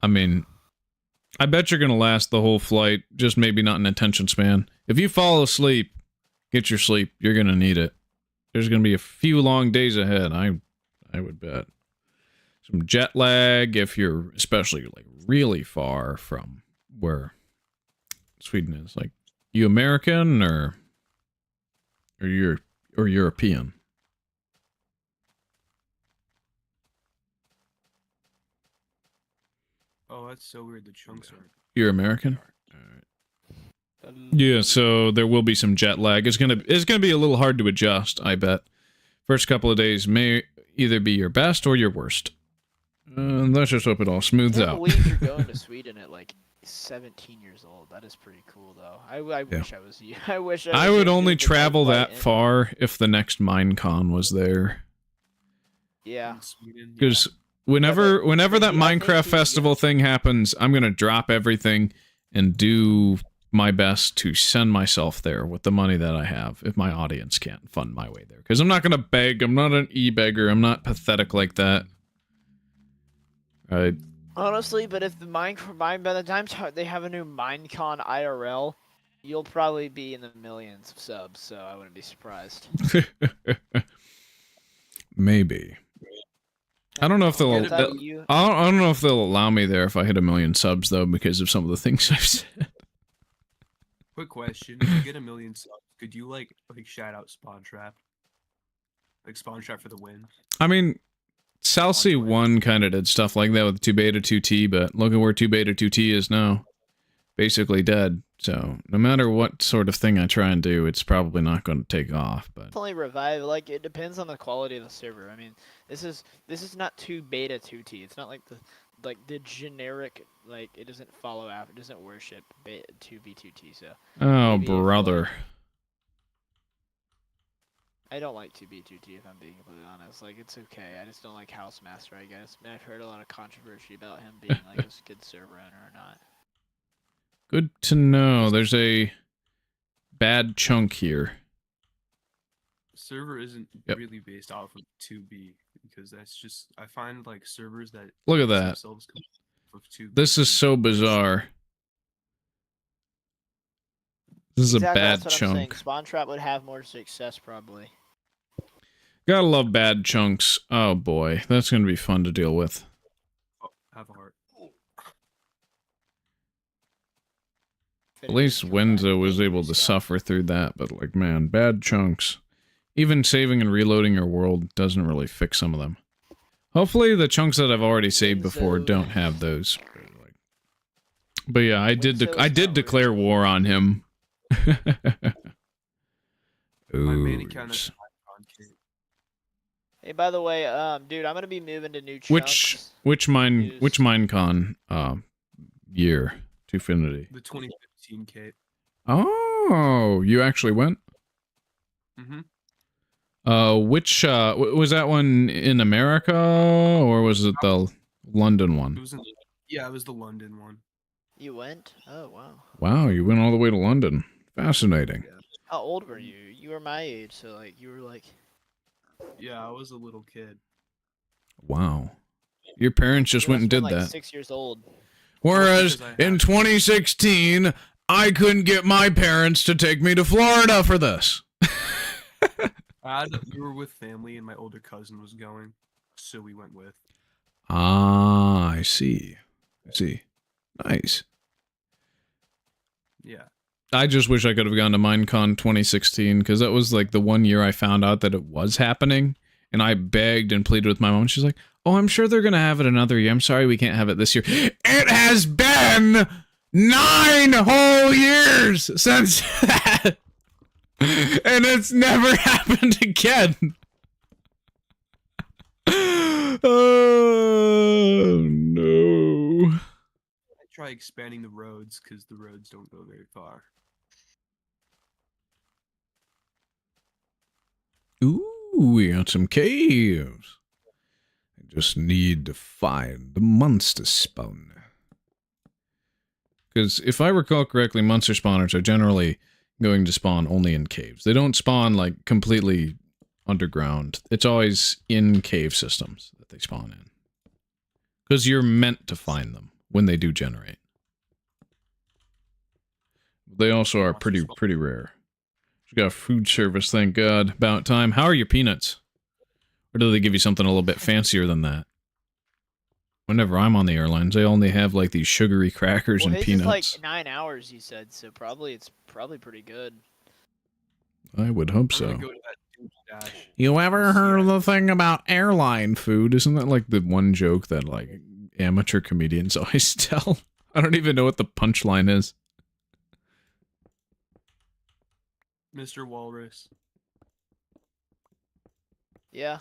I mean, I bet you're gonna last the whole flight, just maybe not in attention span. If you fall asleep, get your sleep. You're gonna need it. There's gonna be a few long days ahead, I would bet. Some jet lag, if you're especially, like, really far from where Sweden is. Like, you American, or European? Oh, that's so weird. The chunks are. You're American? Alright. Yeah, so there will be some jet lag. It's gonna be a little hard to adjust, I bet. First couple of days may either be your best or your worst. Let's just hope it all smooths I out. believe you're going to Sweden at like 17 years old. That is pretty cool, though. I wish I was you. I wish I would only doing the travel flight that in. far if the next Minecon was there. Yeah. Because whenever that I think Minecraft he- festival thing happens, I'm gonna drop everything and do my best to send myself there with the money that I have, if my audience can't fund my way there. Because I'm not gonna beg, I'm not an e-beggar, I'm not pathetic like that. Right? Honestly, but if the by the time they have a new Minecon IRL, you'll probably be in the millions of subs, so I wouldn't be surprised. Maybe. I don't know if they'll. Is that you? I don't know if they'll allow me there if I hit 1 million subs, though, because of some of the things I've said. Quick question: if you get 1 million subs, could you like shout out Spawn Trap? Like Spawn Trap for the win. I mean, Salsy 1 kind of did stuff like that with 2 Beta 2T, but look at where 2 Beta 2T is now. Basically dead. So no matter what sort of thing I try and do, it's probably not going to take off. But Definitely revive. Like, it depends on the quality of the server. I mean, this is not 2 Beta 2T. It's not like the generic, like, it doesn't follow after, it doesn't worship 2B2T. So oh, maybe if, brother. I don't like 2B2T, if I'm being completely honest. Like, it's okay. I just don't like Housemaster, I guess. And I've heard a lot of controversy about him being like a good server owner or not. Good to know. There's a bad chunk here. Server isn't Yep. really based off of 2B because that's just I find like servers that Look at base that. themselves off of 2B This is so bizarre. This is Exactly, a bad that's what I'm saying. chunk. Spawn Trap would have more success, probably. Gotta love bad chunks. Oh boy, that's gonna be fun to deal with. Oh, have a heart. At least Wenzo was able to suffer through that, but like, man, bad chunks. Even saving and reloading your world doesn't really fix some of them. Hopefully the chunks that I've already saved before Wenzo- don't have those. But yeah, I did Wenzo is I did not declare war on him. My main Ooh. account is Hey, by the way, dude, I'm gonna be moving to new chunks. Which Minecon year to Finity? the 2015 Kate. Oh, you actually went? Which was that one in America or was it the London It one? was in Yeah, it was the London one. You went? Oh wow. Wow, you went all the way to London. Fascinating. Yeah. How old were you? You were my age, so like you were like. Yeah, I was a little kid. Wow. Your parents just You went must and have did been, like, that. 6 years old. Whereas because I in had- 2016, I couldn't get my parents to take me to Florida for this. We were with family, and my older cousin was going, so we went with. Ah, I see. I see. Nice. Yeah. I just wish I could have gone to Minecon 2016 because that was like the one year I found out that it was happening, and I begged and pleaded with my mom. She's like, "Oh, I'm sure they're gonna have it another year. I'm sorry we can't have it this year." It has been 9 whole years since that, and it's never happened again. Oh no. I try expanding the roads because the roads don't go very far. Ooh, we got some caves. I just need to find the monster spawner. Because if I recall correctly, monster spawners are generally going to spawn only in caves. They don't spawn, like, completely underground. It's always in cave systems that they spawn in. Because you're meant to find them when they do generate. They also are pretty rare. You got food service, thank God. About time. How are your peanuts? Or do they give you something a little bit fancier than that? Whenever I'm on the airlines, they only have like these sugary crackers Well, and his peanuts. is like 9 hours, he said, so it's probably pretty good. I would hope I'm so. gonna go to that Duke Dash. You ever heard of Yeah. the thing about airline food? Isn't that like the one joke that like amateur comedians always tell? I don't even know what the punchline is. Mr. Walrus. Yeah.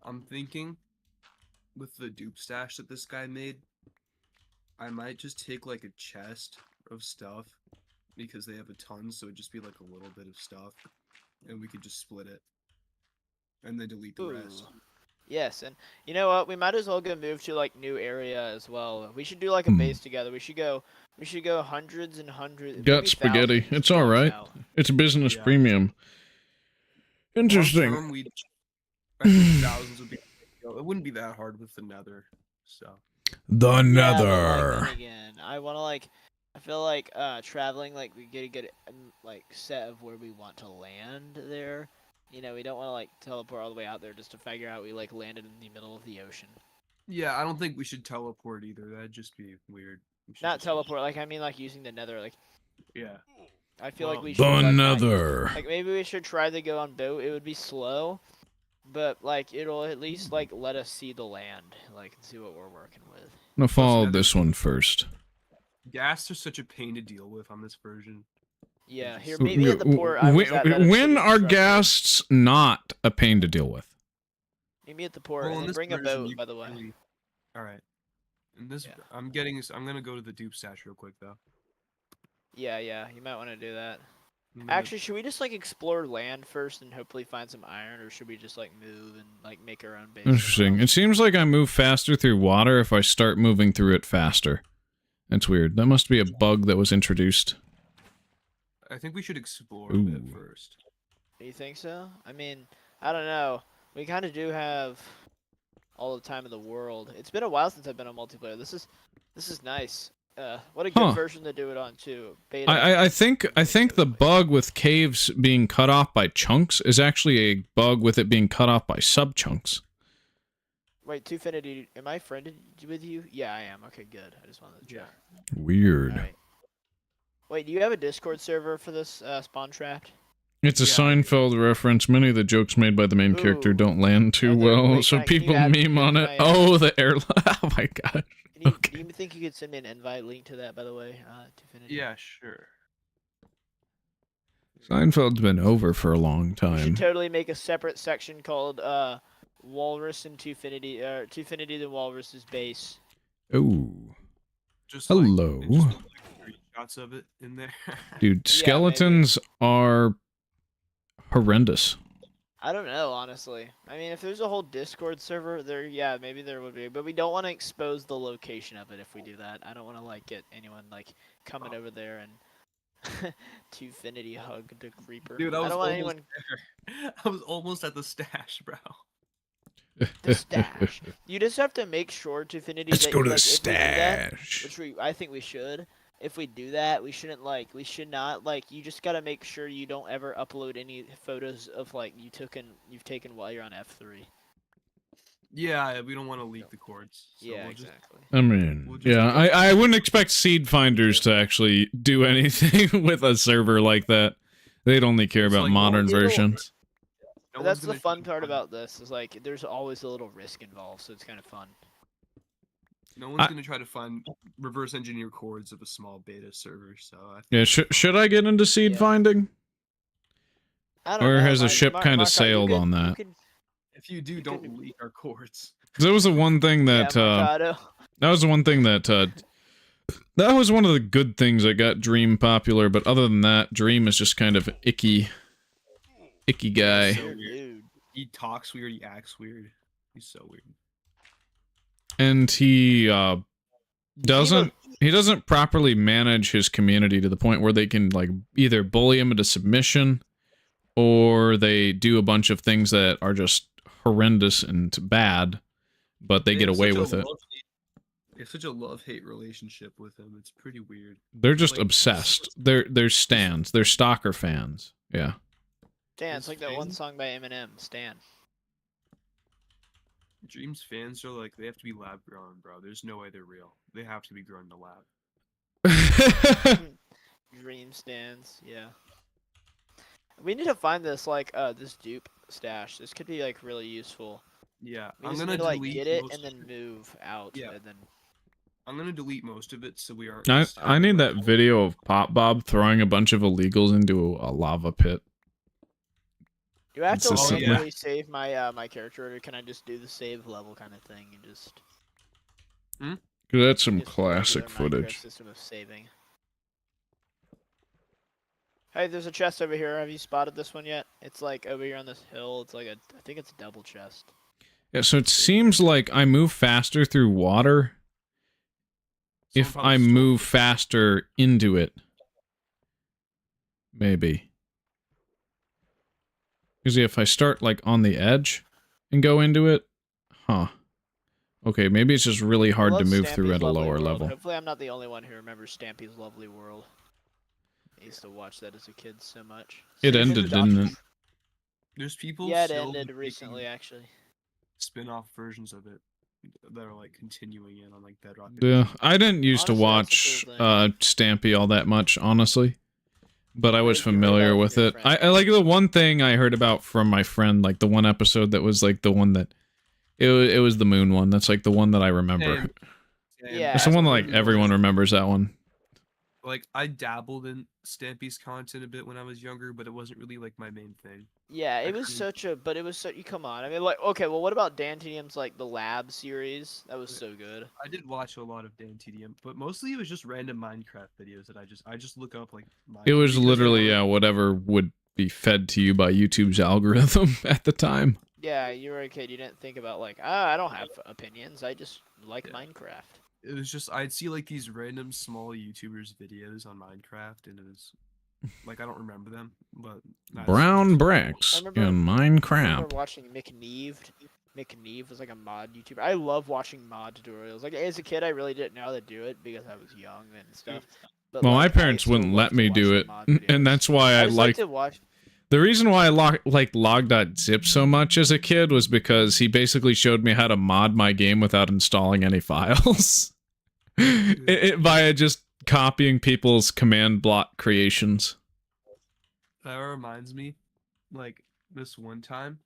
I'm thinking with the dupe stash that this guy made, I might just take like a chest of stuff because they have a ton, so it'd just be like a little bit of stuff, and we could just split it and then delete the rest. Ooh. Yes, and you know what? We might as well go move to like new area as well. We should do like a base together. We should go hundreds and hundreds. Got maybe spaghetti. thousands It's of all blocks right. out. It's business Yeah. premium. Interesting. Long term, I think thousands would be. It wouldn't be that hard with the Nether, so. The Yeah, but, Nether. like, then again, I want to like. I feel like traveling, like we get a good like set of where we want to land there. You know, we don't want to like teleport all the way out there just to figure out we like landed in the middle of the ocean. Yeah, I don't think we should teleport either. That'd just be weird. We should Not just- teleport, like I mean like using the Nether. Like Yeah. I feel Well, like we should The like, not use- Nether. like maybe we should try to go on boat. It would be slow, but like it'll at least like let us see the land, like and see what we're working with. I'm gonna follow Nether- this one first. Gas are such a pain to deal with on this version. Yeah, here W- meet me at the port. I was at that When are instructor. guests not a pain to deal with? Meet me at the port Well, and in then this bring a version, boat. you By the way. really- All right. In this, Yeah. I'm gonna go to the dupe stash real quick though. Yeah, you might want to do that. I'm gonna- Actually, should we just like explore land first and hopefully find some iron, or should we just like move and like make our own base? Interesting. It seems like I move faster through water if I start moving through it faster. That's weird. That must be a bug that was introduced. I think we should explore a bit Ooh. first. You think so? I mean, I don't know. We kind of do have all the time in the world. It's been a while since I've been on multiplayer. This is nice. What a good Huh. version to do it on too. Beta. I think the bug with caves being cut off by chunks is actually a bug with it being cut off by sub chunks. Wait, Twofinity, am I friended with you? Yeah, I am. Okay, good. I just wanted to check. Weird. Alright. Wait, do you have a Discord server for this spawn trapped? It's a Yeah. Seinfeld reference. Many of the jokes made by the main character Ooh. don't land too Are there- well, wait, so can you people add me meme to on it. my, Oh, the airline. Oh my god. Can you, Okay. Do you think you could send me an invite link to that, by the way, Twofinity? Yeah, sure. Seinfeld's been over for a long You time. should totally make a separate section called Walrus and Twofinity, or Twofinity the Walrus's base. Oh, Just Hello. Like, just like screenshots of it in there. dude, skeletons are horrendous. I don't know, honestly. I mean, if there's a whole Discord server there, yeah, maybe there would be. But we don't want to expose the location of it if we do that. I don't want to like get anyone like coming over there and to Finity hug the creeper. Dude, I I was don't want almost anyone there. I was almost at the stash, bro. the stash. You just have to make sure to Finity Let's that go to like, the if we do that, stash. which I think we should. If we do that, we should not like. You just gotta make sure you don't ever upload any photos of like you've taken while you're on F3. Yeah, we don't want to leak the cords. So Yeah, we'll just exactly. I mean, We'll just yeah, go- I wouldn't expect seed finders to actually do anything with a server like that. They'd only care It's about like, modern well, it'll- versions. no But one's that's the gonna fun cheat part on- about this is like there's always a little risk involved, so it's kind of fun. No one's gonna try to find reverse engineer cords of a small beta server. So I think Yeah, should I get into seed Yeah. finding? I don't Or know. has the ship kinda Mark, you sailed could- on you that? could- if you do, You don't could- leak our cords. 'Cause that was the one thing yeah, that Marcado. that was the one thing that that was one of the good things that got Dream popular. But other than that, Dream is just kind of icky guy. So Weird weird. dude. He talks weird. He acts weird. He's so weird. And he doesn't Even- he doesn't properly manage his community to the point where they can like either bully him into submission or they do a bunch of things that are just horrendous and bad, but they get have away such a with it. They have such a love-hate relationship with him. It's pretty weird. They're just like- obsessed. They're stans. They're stalker fans. Yeah. Stan, it's His like that one fans- song by Eminem, Stan. Dream's fans are like, they have to be lab grown, bro. There's no way they're real. They have to be grown in the lab. Dream stands, yeah. We need to find this this dupe stash. This could be like really useful. Yeah, We I'm just gonna need to like delete get it most and of then move out Yeah. and then I'm gonna delete most of it so we aren't. I need that video of Pop Bob throwing a bunch of illegals into a lava pit. do I have to Consistently. manually save my my character or can I just do the save level kind of thing and just 'Cause that's some just classic regular Minecraft footage. system of saving. Hey, there's a chest over here. Have you spotted this one yet? It's like over here on this hill. It's like I think it's a double chest. Yeah, so it seems like I move faster through water if I move faster into it. Maybe. Because if I start like on the edge and go into it, huh. Okay, maybe it's just really hard I to love move through Stampy's at a Lovely lower World. level. Hopefully, I'm not the only one who remembers Stampy's Lovely World. I used to watch that as a kid so much. It Same ended, with didn't Dr. it? There's people. Yeah, it still ended making recently, actually. Spin-off versions of it that are like continuing it on like Bedrock. Yeah, I didn't used to Honestly, that's watch a cool thing. Stampy all that much, honestly. But I was Thank you for familiar that, with dear it. friend. I like the one thing I heard about from my friend, like the one episode that was like the one that it was the moon one. That's like the one that I remember. Same. Yeah, It's the one that like absolutely. everyone remembers that one. Like I dabbled in Stampy's content a bit when I was younger, but it wasn't really like my main thing. Yeah, it was Actually- such a, but it was such. Come on, I mean, like, okay, well, what about Dantinium's like the Lab series? That was so good. I did watch a lot of Dan TDM, but mostly it was just random Minecraft videos that I just look up like. It was because literally they're- whatever would be fed to you by YouTube's algorithm at the time. Yeah, you were a kid. You didn't think about like, I don't have opinions. I just like Yeah. Minecraft. It was just I'd see like these random small YouTubers videos on Minecraft, and it was like I don't remember them, but that's- Brown bricks I remember- in I remember Minecraft. watching McNeve. McNeve was like a mod YouTuber. I love watching mod tutorials. Like as a kid, I really didn't know how to do it because I was young and stuff. But Well, my like, I parents still wouldn't let loved me do watching it, mod and videos. that's why I just like liked. to watch. The reason why I liked log.zip so much as a kid was because he basically showed me how to mod my game without installing any files. Via just copying people's command block creations. That reminds me, like this one time,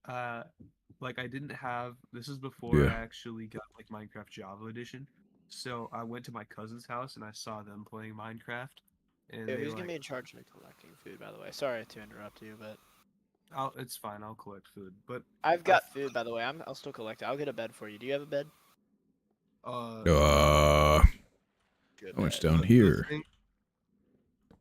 like I didn't have. This is before Yeah. I actually got like Minecraft Java Edition. So I went to my cousin's house and I saw them playing Minecraft. And Yeah, they, who's like, gonna be in charge of collecting food, by the way? Sorry to interrupt you, but It's fine. I'll collect food, but I've got food, by the way. I'll still collect it. I'll get a bed for you. Do you have a bed? Good how much bed. down the here? thing-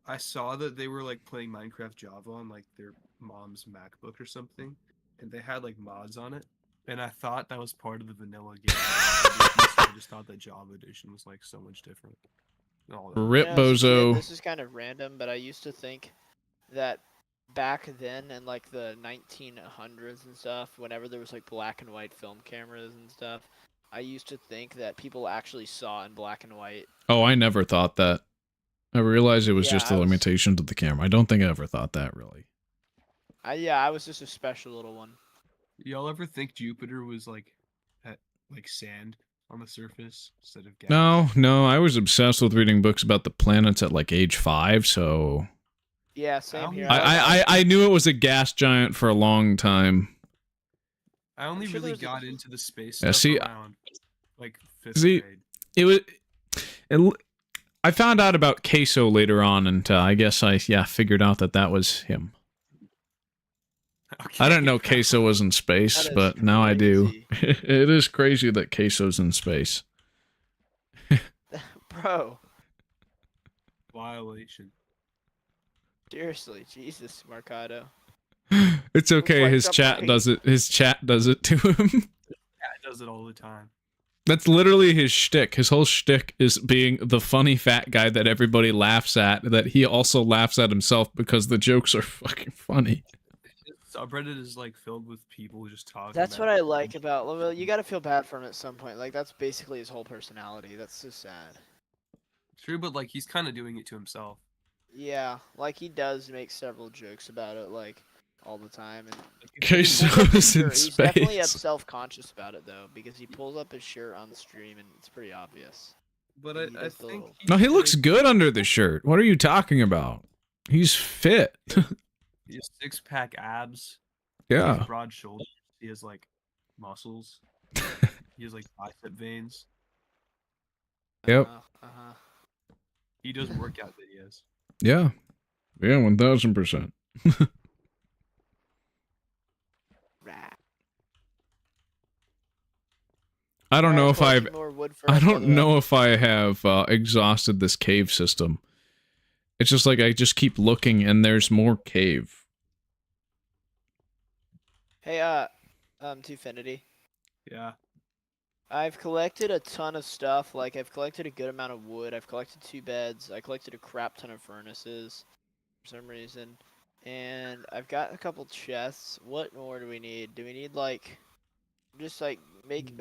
I saw that they were like playing Minecraft Java on like their mom's MacBook or something, and they had like mods on it, and I thought that was part of the vanilla game. I just thought that Java Edition was like so much different. And all that. Rip As a kid, bozo. this is kind of random, but I used to think that back then in like the 1900s and stuff, whenever there was like black and white film cameras and stuff, I used to think that people actually saw in black and white. Oh, I never thought that. I realized it was Yeah, just I a was- limitation to the camera. I don't think I ever thought that, really. I was just a special little one. Y'all ever think Jupiter was like had, like sand on the surface instead of gas? No, I was obsessed with reading books about the planets at like age 5, so... Yeah, same here. I knew it was a gas giant for a long time. I only sure really there's a- got into the space Yeah, stuff see, around like 5th see, grade. I found out about Queso later on, and I guess I figured out that was him. I didn't know Queso was in space, That is but now I do. crazy. It is crazy that Queso's in space. Bro, Violation. seriously, Jesus, Marcado. It's okay. like His the chat brain. does it. His chat does it to him. Yeah, it does it all the time. That's literally his shtick. His whole shtick is being the funny fat guy that everybody laughs at, that he also laughs at himself because the jokes are fucking funny. Subreddit is like filled with people just talking. That's about what I it. like about. Well, you gotta feel bad for him at some point. Like that's basically his whole personality. That's so sad. True, but like he's kind of doing it to himself. Yeah, like he does make several jokes about it, like all the time. And Like, if Queso you- is in He's definitely space. self-conscious about it though, because he pulls up his shirt on the stream and it's pretty obvious. But He I does the think little- No, he looks good under the shirt. What are you talking about? He's fit. he has 6-pack abs. Yeah. He has broad shoulders. He has like muscles. He has like bicep veins. Yep. Uh-huh. He does workout videos. Yeah. Yeah, 1000%. Rah. I don't know Alright, if I've collecting more wood for I us, by don't the way. know if I have exhausted this cave system. It's just like I just keep looking and there's more cave. Hey, Twofinity. Yeah. I've collected a ton of stuff. Like, I've collected a good amount of wood. I've collected 2 beds. I collected a crap ton of furnaces for some reason. And I've got a couple chests. What more do we need? Do we need, like, just, like, make...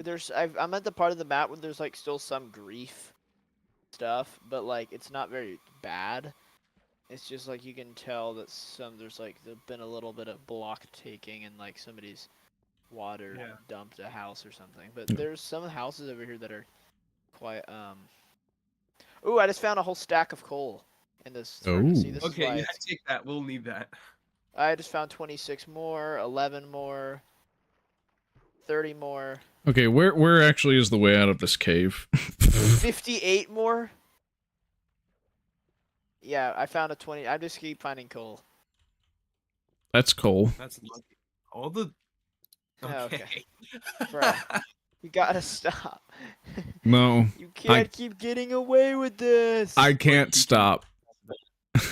I'm at the part of the map where there's, like, still some grief stuff. But, like, it's not very bad. It's just, like, you can tell that there's, like, been a little bit of block taking and, like, somebody's... water Yeah. dumped a house or something. But there's some houses over here that are quite Ooh, I just found a whole stack of coal in this furnace. See, Oh. this is Okay, why yeah, it's- take that. We'll need that. I just found 26 more, 11 more, 30 more, Okay, where actually is the way out of this cave? 58 more. Yeah, I found a 20. I just keep finding coal. That's coal. That's lucky. All the. Yeah, Okay. okay. Bro. You gotta stop. No, You can't keep getting away with this. I can't stop.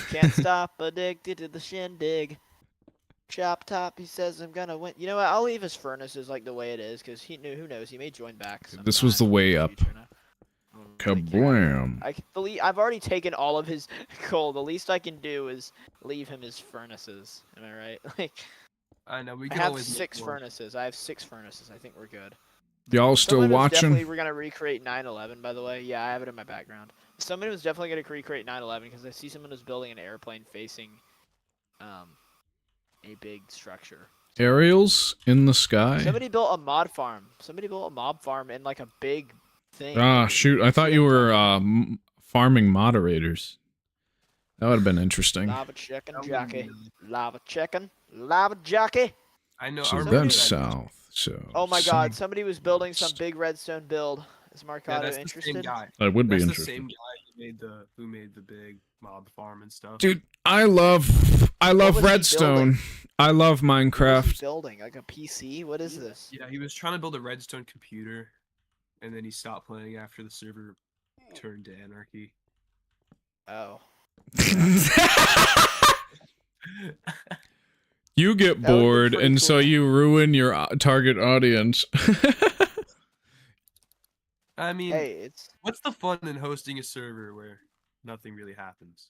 Can't stop, addicted to the shindig. Chop top, he says I'm gonna win. You know what? I'll leave his furnaces like the way it is, because who knows? He may join back. This was the sometime in way the up. future, and I don't really care. I've already taken all of his coal. The least I can do is leave him his furnaces. Am I right? Like, I know we I can have always make 6 more. furnaces. I have 6 furnaces. I think we're good. Y'all still Somebody was watching? Definitely, we're gonna recreate 9/11. By the way, yeah, I have it in my background. Somebody was definitely gonna recreate 9/11 because I see someone was building an airplane facing, a big structure. Aerials in the sky? Somebody built a mod farm. Somebody built a mob farm in like a big thing. Ah, shoot. I thought you were farming moderators. That would have been interesting. Lava chicken That would jockey. be- Lava chicken. Lava jockey. I know. So I that's remember that. south. So Oh my god, somebody was building some big redstone build. Is Yeah, Marcado that's the interested? same guy. That would be That's the interesting. same guy who made the big mob farm and stuff. Dude, I love was he Redstone. I love What is he Minecraft. building? Like a PC? What is this? Yeah, he was trying to build a redstone computer, and then he stopped playing after the server turned to anarchy. Oh. You get That would've been bored, pretty and so cool. you ruin your target audience. I mean, Hey, it's what's the fun in hosting a server where nothing really happens?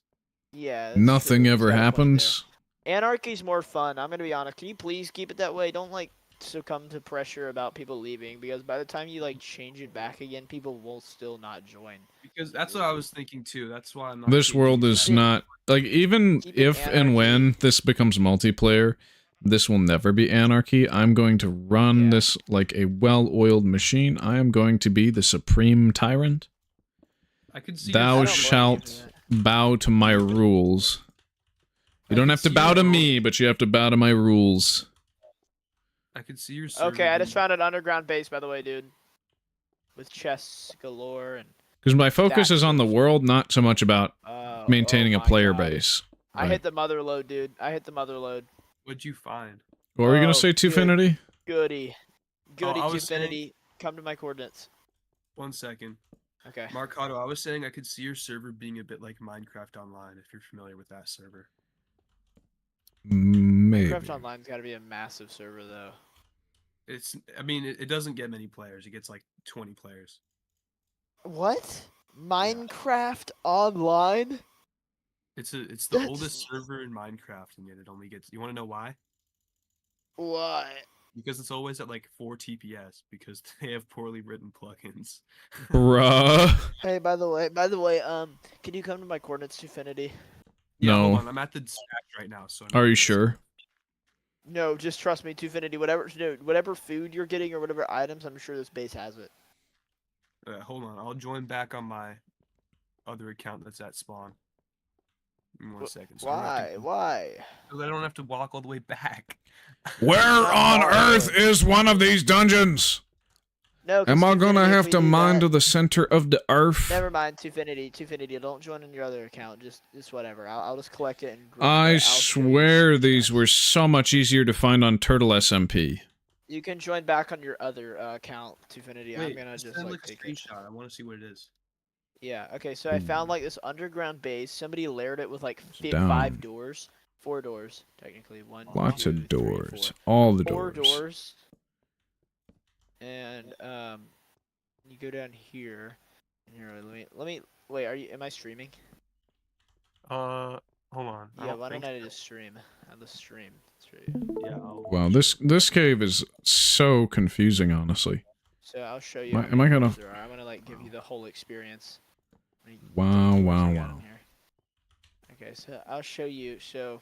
yeah. That's Nothing true. It's ever got a point there. happens. Anarchy's more fun. I'm gonna be honest. Can you please keep it that way? Don't like succumb to pressure about people leaving, because by the time you like change it back again, people will still not join. Because that's what I was thinking too. That's why I'm not. This changing world it is back. not like, even Keep it if and when anarchy. this becomes multiplayer, this will never be anarchy. I'm going to run Yeah. this like a well-oiled machine. I am going to be the supreme tyrant. I could see. I Thou don't your blame you shalt for that. bow to my rules. You don't have to bow to me, but you have to bow to my rules. I could see your server. Okay, I just being- found an underground base, by the way, dude. With chests galore and. Because my focus is on the Stacks of- world, not so much about maintaining a my player God. base. I Like, hit the mother load, dude. I hit the mother load. What'd you find? what were you gonna Oh, say, good. Twofinity? Goody. Goody I to was saying- infinity. Come to my coordinates. 1 second. Okay. Marcado, I was saying I could see your server being a bit like Minecraft Online, if you're familiar with that server. Maybe. Minecraft Online's got to be a massive server, though. I mean, it doesn't get many players. It gets like 20 players. What? Minecraft Online? It's the That's- oldest server in Minecraft, and yet it only gets. You want to know why? What? Because it's always at like 4 TPS because they have poorly written plugins. Bruh. Hey, by the way, can you come to my coordinates, Infinity? Yeah, hold No. on. I'm at the dispatch right now. So Are you sure? No, just trust me, Infinity. Whatever food you're getting or whatever items, I'm sure this base has it. Hold on. I'll join back on my other account that's at spawn. In 1 second. So I don't have to- Why? So I don't have to walk all the way back. Where on far earth away. is one of these dungeons? No. 'cause Am I gonna Infinity, if have we to do mine that- to the center of the earth? Never mind, Infinity. Don't join on your other account. Just whatever. I'll just collect it and. group it. I I'll show you swear some these stuff. were so much easier to find on Turtle SMP. You can join back on your other account, Infinity. I'm Wait, gonna just send like like a take it. screenshot. I want to see what it is. Yeah. Okay. So I found like this underground base. Somebody layered it with like down. 5 doors, 4 doors technically. One. Lots 2, of 3, doors. 4. All the 4 doors. doors. And you go down here. And here, let me. Wait. Am I streaming? Hold on. Yeah. Why don't I just stream? On the stream. Yeah. Wow, this cave is so confusing, honestly. So I'll show you. Am I- how am I many gonna- doors there are. I'm gonna like give you the whole experience. How many Wow, doors wow, I got in wow. here. Okay, so I'll show you. So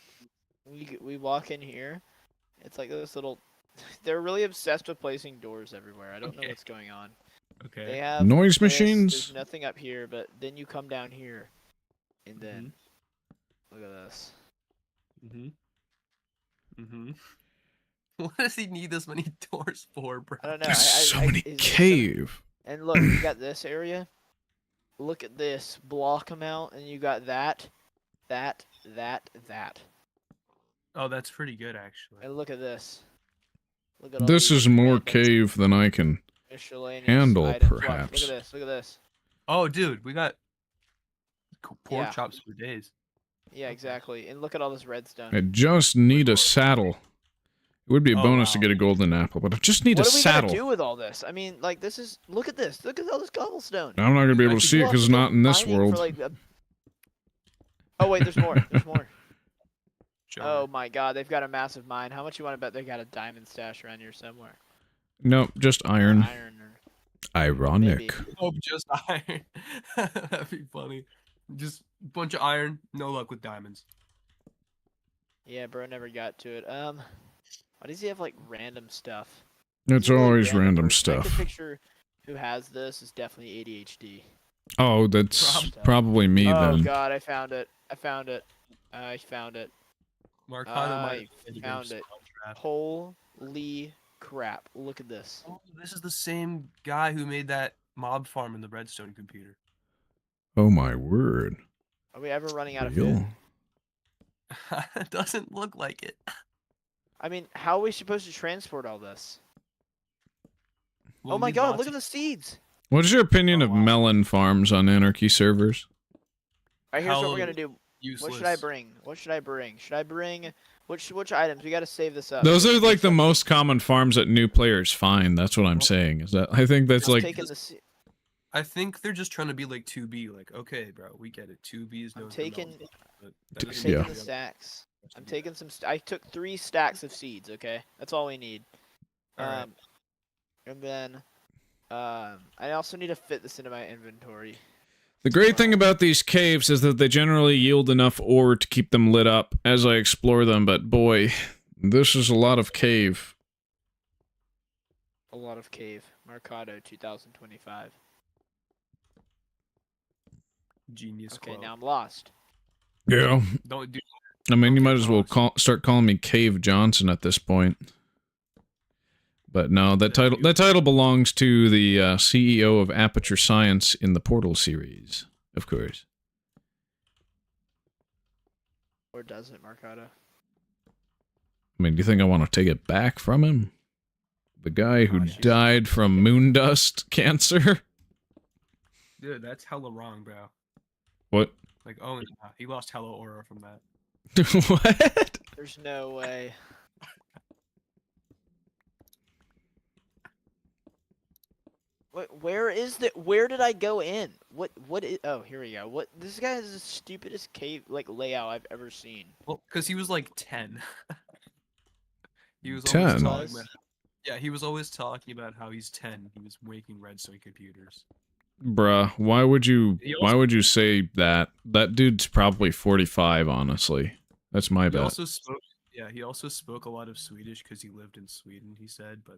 we walk in here. It's like this little. They're really obsessed with placing doors everywhere. I don't know Okay. what's going on. Okay. They have Noise this, machines? There's nothing up here, but then you come down here, and then look at this. Mm-hmm. Mm-hmm. What does he need this many doors for, bro? I don't know. There's so many is it cave. And look, you got this area. Look at this block amount, and you got that. Oh, that's pretty good actually. And look at this. Look at all This these is more random cave than I can miscellaneous handle, items. Watch, perhaps. Look at this. Look at this. Oh, dude, we got pork Yeah. chops for days. Yeah, exactly. And look at all this redstone. I just need a saddle. It would be a Oh, bonus wow. to get a golden apple, but I just need What a are we saddle. gonna do with all this? I mean, like, this is. Look at this. Look at all this cobblestone. I'm not gonna be able to see it We'll have because to it's go not in this mining for, world. like, Oh wait, there's more. There's more. Show Oh me. my God, they've got a massive mine. How much you want to bet they got a diamond stash around here somewhere? Nope, just Or iron. iron or Ironic. Oh, just iron. That'd be funny. Just a bunch of iron. No luck with diamonds. Yeah, bro, never got to it. Why does he have like random stuff? It's He's a really always random person. I can stuff. picture who has this is definitely ADHD. Oh, that's Prob- probably me Oh then. God, I found it. I found it. Marcano I might found it. Holy crap! Look at this. Oh, this is the same guy who made that mob farm in the redstone computer. Oh my word. Are we ever running out of food? Real? It doesn't look like it. I mean, how are we supposed to transport all this? We'll Oh my need God! lots Look at of- the seeds. What is your opinion Oh, of wow. melon farms on Anarchy servers? All right, here's what Hell we're gonna do. Useless. What should I bring? What should I bring? Should I bring Which items? We gotta save this up. Those So are like the I'm most common farms that new players find. That's what I'm saying. Is that I think that's just like taking the. I think they're just trying to be like 2B. Like, okay, bro, we get it. 2B is known for taking- melting, but that I'm doesn't Taking mean the the stacks. other I'm should be taking some. I took 3 stacks of seeds. Okay, that's all we need. Alright. And then, I also need to fit this into my inventory. the great thing about these caves is that they generally yield enough ore to keep them lit up as I explore them. But boy, this is a lot of cave. A lot of cave. Mercado 2025. genius Okay, quote. now I'm lost. Yeah. Don't do. I mean, you Okay, might as well pause. start calling me Cave Johnson at this point. But no, that Yeah, title belongs to the CEO of Aperture Science in the Portal series, of course. Or does it, Mercado? I mean, do you think I want to take it back from him? The guy who Oh, jeez. died from moon dust cancer? Dude, that's hella wrong, bro. What? Like, oh, nah, he lost hella aura from that. What? There's no way. Where is the? Where did I go in? What is? Oh, here we go. What? This guy has the stupidest cave like layout I've ever seen. Well, because he was like 10. He was 10? always talking Was? about. Yeah, he was always talking about how he's 10. He was making redstone computers. Bruh, why would you He why also- would you say that? That dude's probably 45, honestly. That's my He bet. also spoke. Yeah, he also spoke a lot of Swedish because he lived in Sweden. He said, but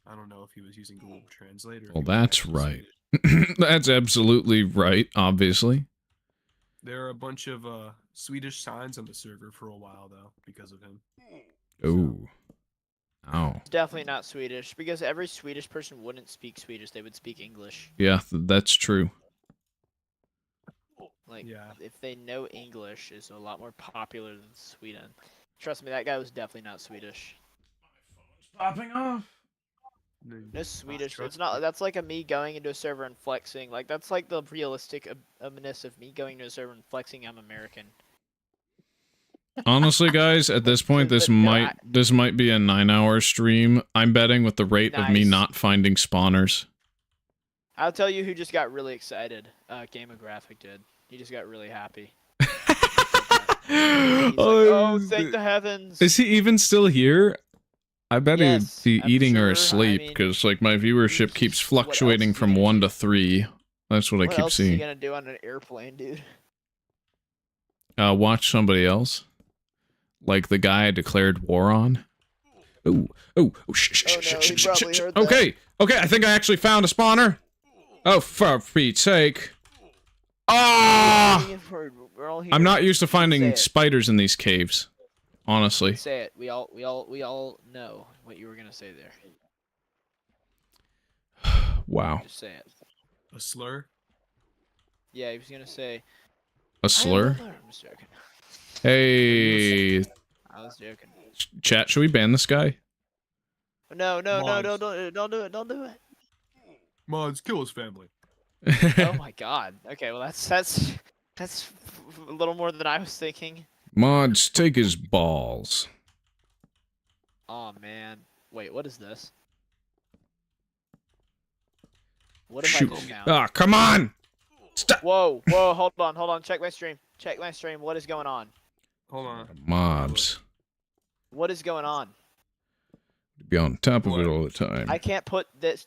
I don't know if he was using Google Translate or. if Well, he was that's actually right. Swedish. That's absolutely right, obviously. There are a bunch of Swedish signs on the server for a while though because of him. Ooh. Ow. It's definitely not Swedish because every Swedish person wouldn't speak Swedish. They would speak English. Yeah, that's true. Like, Yeah. if they know English, is a lot more popular than Sweden. Trust me, that guy was definitely not Swedish. Popping off. No Swedish. trust It's not. That's like a me going into a server and flexing. Like that's like the realistic ness of me going to a server and flexing. I'm American. Honestly, guys, at this point, But no, this might be a 9-hour stream. I'm betting with the rate of me Nice. not finding spawners. I'll tell you who just got really excited. Gamographic did. He just got really happy. He's like, oh, thank the heavens. Is he even still here? I bet Yes, he'd be I'm eating or sure. I asleep mean, because, like, my viewership he's keeps just- what else fluctuating is he from gonna 1 do? to 3. That's what I What keep else is he seeing. gonna do on an airplane, dude? Watch somebody else, like the guy I declared war on. Oh, shh, Oh, no, he probably heard that. Okay, I think I actually found a spawner. Oh, for Pete's sake! Ah! We're all here. I'm not used to Say finding it. spiders in these caves. Honestly. Say it. We all know what you were gonna say there. Wow. Just say it. A slur. Yeah, he was gonna say. A slur? I'm just joking. Hey, I was joking. chat, should we ban this guy? No, Mods. don't do it. Don't do it. Mods, kill his family. Oh my god. Okay, well that's a little more than I was thinking. Mods, take his balls. Oh man. Wait, what is this? What have Shoot. I just found? Ah, come on! Stop! Whoa, hold on. Check my stream. What is going on? Hold on. Mobs. What is going on? Be on top of it all the time. I can't put this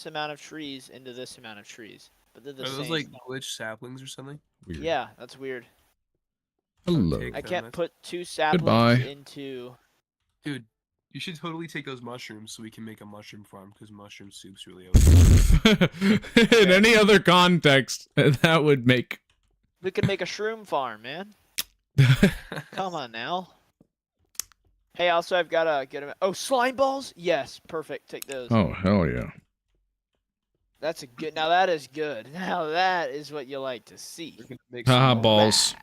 amount of trees into this amount of trees. But they're the Are same. those like glitch saplings or something? Weird. Yeah, that's weird. Hello. Take- I Then can't that's- put 2 saplings Goodbye. into. Dude, you should totally take those mushrooms so we can make a mushroom farm because mushroom soup's really okay. In any other context, that would make. We could make a shroom farm, man. Come on now. Hey, also I've got a good amount. Oh, slime balls? Yes, perfect. Take those. Oh, hell yeah. That's a good. Now that is good. Now that is what you like to see. We're gonna make Haha, some balls.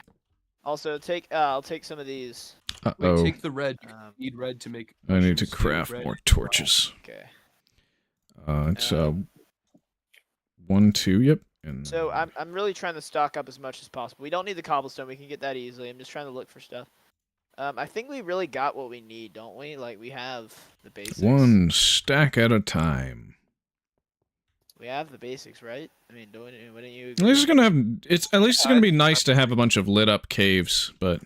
Also, I'll take some of these. Wait, Uh-oh. take the red. You Um, need red to make. I need to mushroom stew, craft red. more torches. Okay. It's 1, 2, yep. And So I'm really trying to stock up as much as possible. We don't need the cobblestone. We can get that easily. I'm just trying to look for stuff. I think we really got what we need, don't we? Like, we have the basics. One stack at a time. We have the basics, right? I mean, wouldn't you At least it's agree? gonna have. It's at least it's gonna be nice to have a bunch of lit up caves, but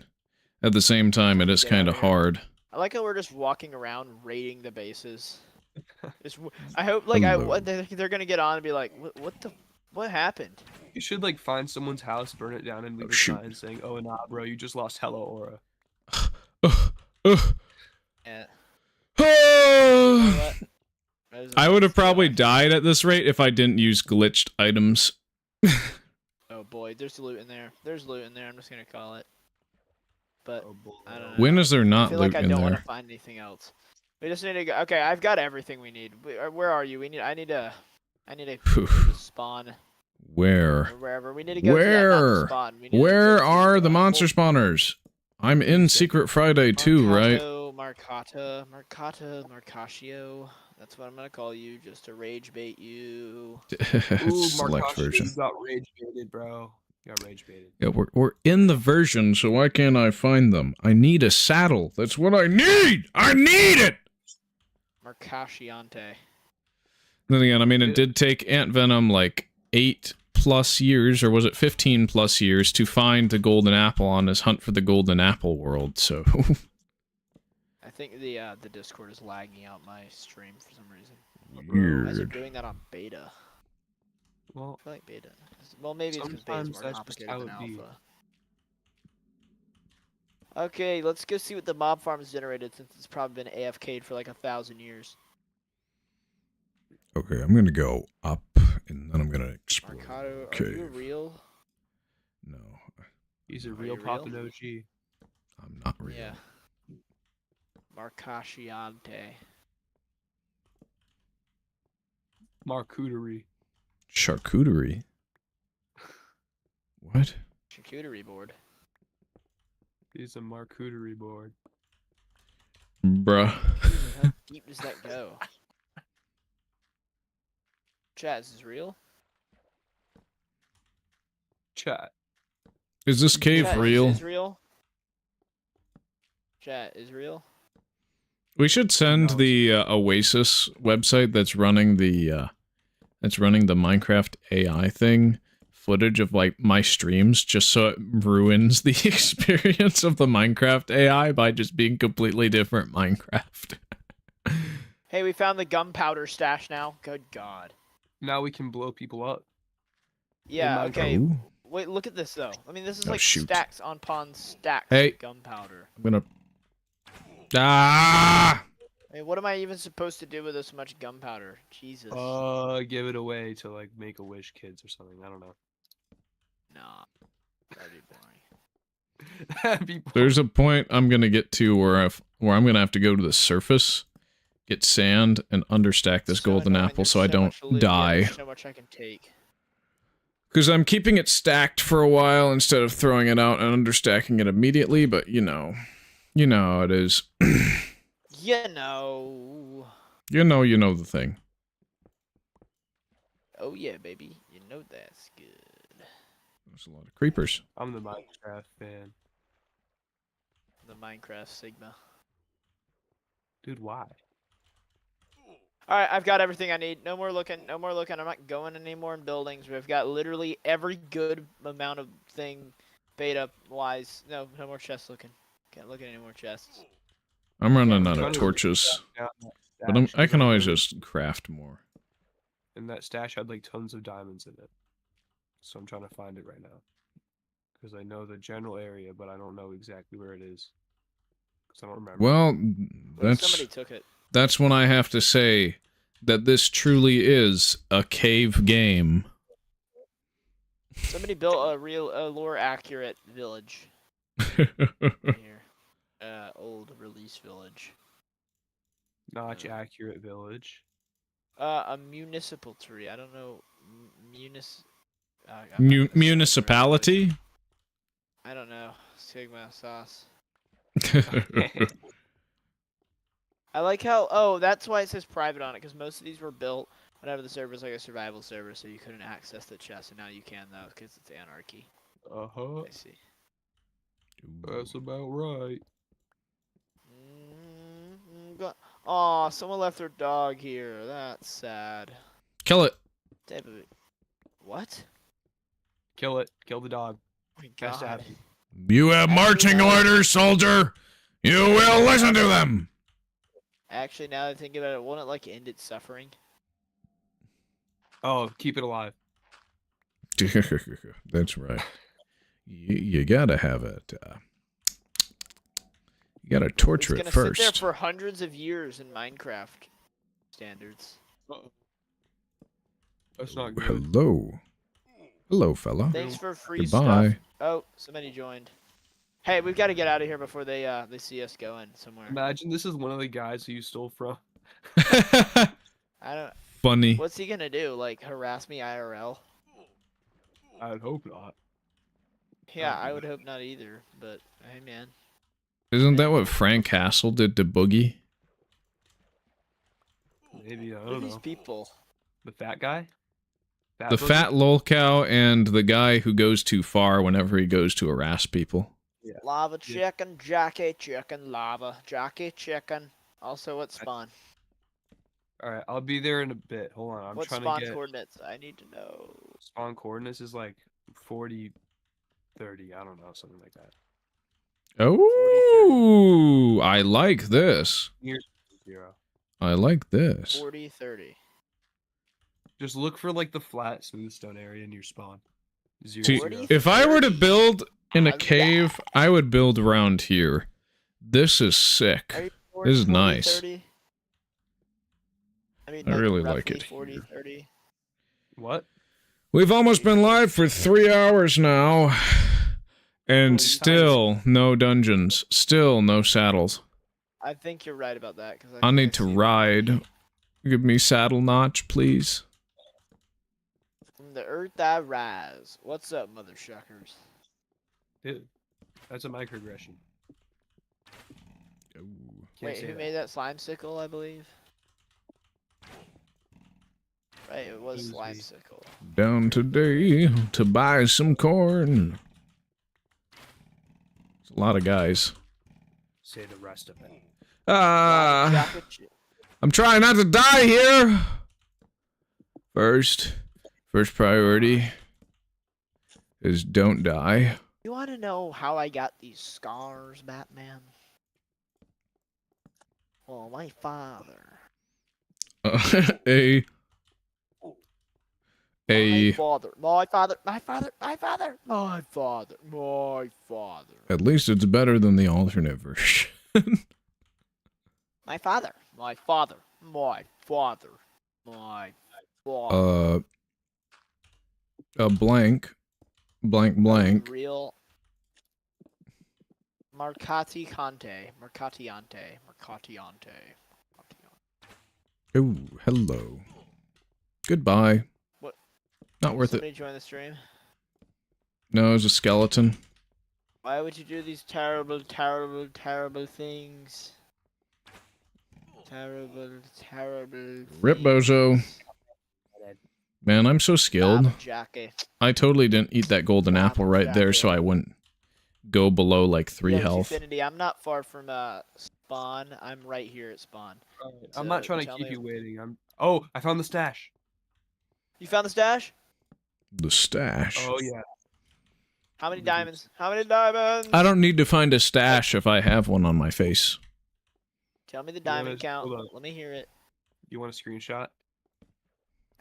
at the same time, it is Get kind of outta here. hard. I like how we're just walking around raiding the bases. I hope, like, Hello. they're gonna get on and be like, what happened? You should like find someone's house, burn it down, and leave a shoot. sign saying, "Oh nah, bro, you just lost hella aura." Yeah. I I would have probably died at this rate if I didn't use glitched items. Oh boy, there's loot in there. There's loot in there. I'm just gonna call it. But Oh, boy. I don't know. When is there I not feel loot like I in don't want to there? find anything else. We just need to go. Okay, I've got everything we need. Where are you? I need to go to spawn Where? or wherever. We need to go to that mountain spawn. We need to Where go to are the full- monster spawners? I'm in Secret Friday too, right? Marcatio. That's what I'm gonna call you, just to rage bait you. Ooh, Select Markashi, version. you got rage baited, bro. You got rage baited. Yeah, we're in the version, so why can't I find them? I need a saddle. That's what I need! I need it! Marcasciante. Then again, I mean, it did take Ant Venom like 8+ years, or was it 15+ years, to find the golden apple on his hunt for the golden apple world, so... I think the Discord is lagging out my stream for some reason. As they're Weird. doing that on beta. Well, I feel like beta. Well, maybe it's because beta's sometimes more that's just complicated how than it be. alpha. Okay, let's go see what the mob farm has generated since it's probably been AFK'd for like 1,000 years. Okay, I'm gonna go up, and then I'm gonna explore. Mercado, are Okay. you real? No, he's a Are real you poppin' real? OG. I'm not real. Yeah. Marcasciante. Marcuterie. Charcuterie? What? Charcuterie board. He's a marcuterie board. Bruh. Jesus, how deep does that go? Chat, is this real? Chat. Is this cave Chat, real? Is real? Chat, is real? We should send the Oasis website that's running the Minecraft AI thing footage of like my streams, just so it ruins the experience of the Minecraft AI by just being completely different Minecraft. Hey, we found the gunpowder stash now. Good God. Now we can blow people up. Yeah, Minecraft. okay. Oh, Wait, look at this though. I mean, this is Oh, like shoot. stacks upon stacks Hey. of gunpowder. I'm gonna... Ah! I mean, what am I even supposed to do with this much gunpowder? Jesus. Give it away to like Make-A-Wish kids or something. I don't know. Nah. That'd be boring. That'd be There's a point I'm gonna get to where I'm gonna have to go to the surface, get sand, and understack this So golden annoying, apple there's so I don't much loot. Yeah, die. there's so much I can take. Because I'm keeping it stacked for a while instead of throwing it out and understacking it immediately, but you know how it is. You know. You know the thing. Oh yeah, baby. You know that's good. There's a lot of creepers. I'm the Minecraft fan. The Minecraft Sigma. Dude, why? Alright, I've got everything I need. No more looking. No more looking. I'm not going anymore in buildings. We've got literally every good amount of thing beta-wise. No more chests looking. Can't look at any more chests. I'm running out Trying of to torches, down that but stash I 'cause can always heard- just craft more. And that stash had like tons of diamonds in it. So I'm trying to find it right now. Because I know the general area, but I don't know exactly where it is. Because I don't remember. Well, What if somebody took it? that's when I have to say that this truly is a cave game. Somebody built a lore accurate village here. Old release village. Notch accurate village. A municipal tree. I don't know. I'm not gonna say it right. Municipality? I don't know. Sigma sauce. I like how. Oh, that's why it says private on it, because most of these were built whenever the server was like a survival server, so you couldn't access the chest, and now you can though, because it's anarchy. Uh-huh. I see. That's about right. Aw, someone left their dog here. That's sad. Kill it. David, what? Kill it. Kill the dog. Oh my Has to God. happen. You have Actually, marching now- orders, soldier. You will listen to them. Actually, now that I think about it, won't it like end its suffering? Oh, keep it alive. That's right. You gotta have it. You gotta torture It's it gonna sit there first. for hundreds of years in Minecraft standards. That's not good. Hello. Hello, fella. Thanks for free Goodbye. stuff. Oh, somebody joined. Hey, we've got to get out of here before they see us going somewhere. Imagine this is one of the guys who you stole from. I don't. Funny. What's he gonna do? Like harass me IRL? I'd hope not. Yeah, I would hope not either. But hey, man. Isn't that what Frank Castle did to Boogie? Maybe, I Who are don't these know. people? The fat guy? The boogie? fat lolcow and the guy who goes too far whenever he goes to harass people. Yeah. Lava chicken, Jackie chicken, lava, Jackie chicken. Also, what spawn? Alright, I'll be there in a bit. Hold on, I'm What trying spawn to get... coordinates? I need to know. Spawn coordinates is like 40, 30, I don't know, something like that. Oh, I like this. Here's 0. I like this. 40, 30. Just look for like the flat, smooth stone area in your spawn. 0, See, 0. if I were to 30. build in a I'm cave, I would build around here. This is sick. Are you This is 40, nice. 30? I mean, I really like roughly it 40, here. 30. What? We've almost been live for 3 hours now. And Holy still no dungeons. Still no saddles. I think you're right about that. Cause I need to ride. Give me saddle notch, please. From the earth I rise. What's up, mother shuckers? Dude, that's a microaggression. Can't Wait, say who that. made that slime sickle, I believe? Right, it was Who's slime he? sickle. Down today to buy some corn. It's a lot of guys. Say the rest of it. Jacket I'm trying not to die here. First priority is don't die. You want to know how I got these scars, Batman? Well, my father. A My father. at least it's better than the alternate version. My father. My father. My father. My father. A blank blank. Real. Mercatiante. Oh, hello. Goodbye. What? Not worth it. Somebody join the stream. No, it's a skeleton. Why would you do these terrible things? Terrible. Rip bozo. things. Man, I'm so skilled. Lava Jackie. I totally didn't eat that golden apple right there, so I wouldn't go below like 3 Yo, health. Infinity, I'm not far from spawn. I'm right here at spawn. I'm not So, trying to tell keep me- you waiting. Oh, I found the stash. You found the stash? The stash. Oh yeah. How many Mhm. diamonds? How many diamonds? I don't need to find a stash if I have one on my face. Tell me the You wanna- diamond count. hold on. Let me hear it. You want a screenshot?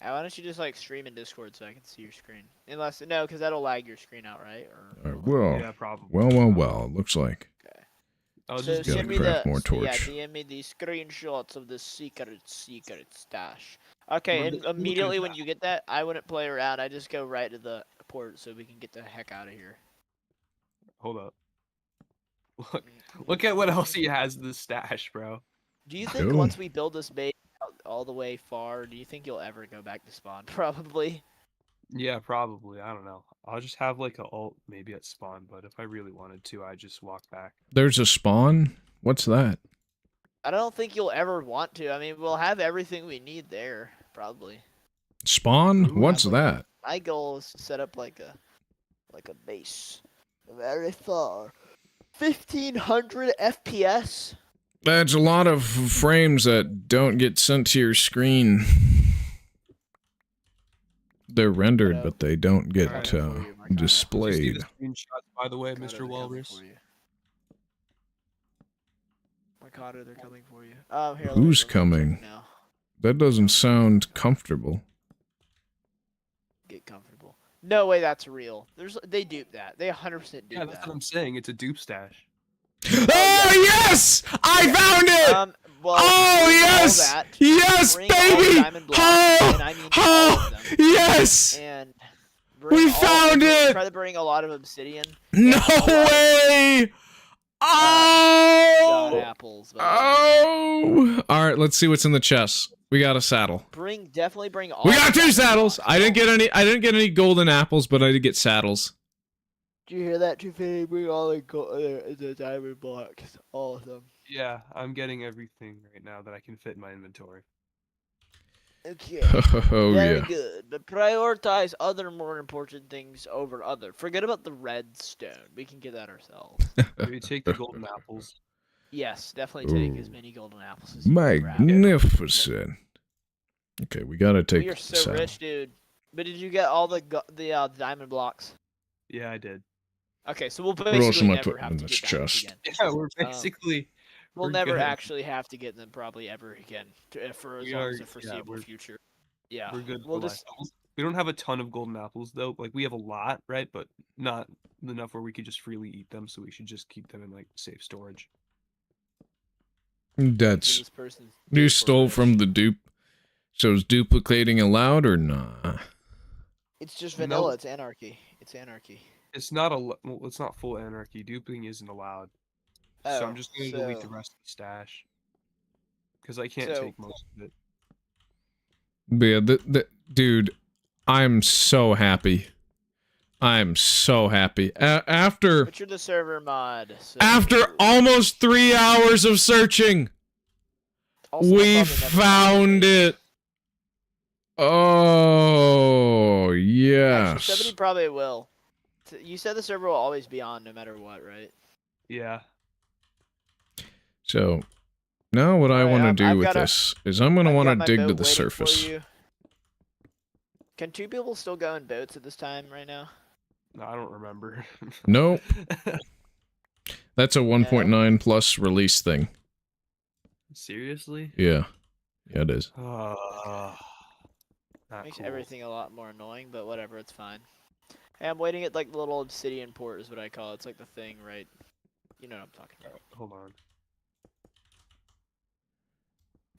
Why don't you just like stream in Discord so I can see your screen? Unless no, because that'll lag your screen out, right? Or Well, Yeah, probably. well. Looks like. I'll so just gotta send me craft the more torch. yeah, DM me the screenshots of the secret stash. Okay, Well, and look at immediately when that. you get that, I wouldn't play around. I just go right to the port so we can get the heck out of here. Hold up. Look at what else he has in the stash, bro. Do you think Cool. once we build this base out all the way far, do you think you'll ever go back to spawn? Probably. Yeah, probably. I don't know. I'll just have like a ult maybe at spawn, but if I really wanted to, I just walk back. There's a spawn? What's that? I don't think you'll ever want to. I mean, we'll have everything we need there, probably. Spawn? Ooh, What's I'm that? My goal is to set up like a base very far. 1500 FPS. That's a lot of frames that don't get sent to your screen. They're rendered, but they don't get Alright. displayed. Did you see the screenshots, by the way, Mr. Walrus? Mercado, they're coming for you. Here, Who's let me check coming? now. That doesn't sound comfortable. Get comfortable. No way, that's real. They dupe that. They 100% dupe Yeah, that's that. what I'm saying. It's a dupe stash. Oh, yes! I found it! Well, Oh, bring yes! all that, Yes, bring all the baby! diamond blocks, Oh! and I mean all of Oh! them. Yes! And We found it! Try to bring a lot of obsidian. No and a lot of, way! God Oh! apples. Oh! Alright, let's see what's in the chest. We got a saddle. Definitely bring all. We got the 2 diamond saddles! blocks. I didn't get any golden apples, but I did get saddles. Do you hear that, Tiffany? Bring all the diamond blocks. All of them. Yeah, I'm getting everything right now that I can fit in my inventory. Okay. Oh, Very yeah. good. But prioritize other more important things over other. Forget about the redstone. We can get that ourselves. Maybe take the golden apples. Yes, definitely take as Ooh. many golden apples as you can grab. Magnificent. Okay, we gotta take You're the so saddle. rich, dude. But did you get all the diamond blocks? Yeah, I did. Okay, so we'll also basically might never put have them to in get this diamonds chest. again. Yeah, we're basically. We'll we're never good. actually have to get them probably ever again for as We long are- as the yeah, foreseeable we're- future. Yeah, We're good. We'll for just life. We don't have a ton of golden apples though. Like we have a lot, right? But not enough where we could just freely eat them. So we should just keep them in like safe storage. That's... this person's You dupe stole rich. from the dupe. So is duplicating allowed or not? It's just vanilla. Nope. It's anarchy. It's anarchy. It's not well, it's not full anarchy. Duping isn't allowed. So I'm just going to delete the rest of the stash because I can't take most of it. But yeah, dude, I'm so happy. I'm so happy. After But you're the server mod. So after almost 3 hours of searching, Also, we I'll probably never found it. Oh, Actually, yes. somebody probably will. You said the server will always be on no matter what, right? Yeah. So, now what I Alright, want to do I've with got a- this is I'm going to I've want got to my dig to boat the waiting for surface. you. Can 2 people still go in boats at this time right now? No, I don't remember. Nope. That's a 1.9 plus release thing. Seriously? Yeah. Yeah, it is. Not Makes cool. everything a lot more annoying, but whatever, it's fine. Hey, I'm waiting at like the little obsidian port is what I call it. It's like the thing, right? You know what I'm talking about. Hold on.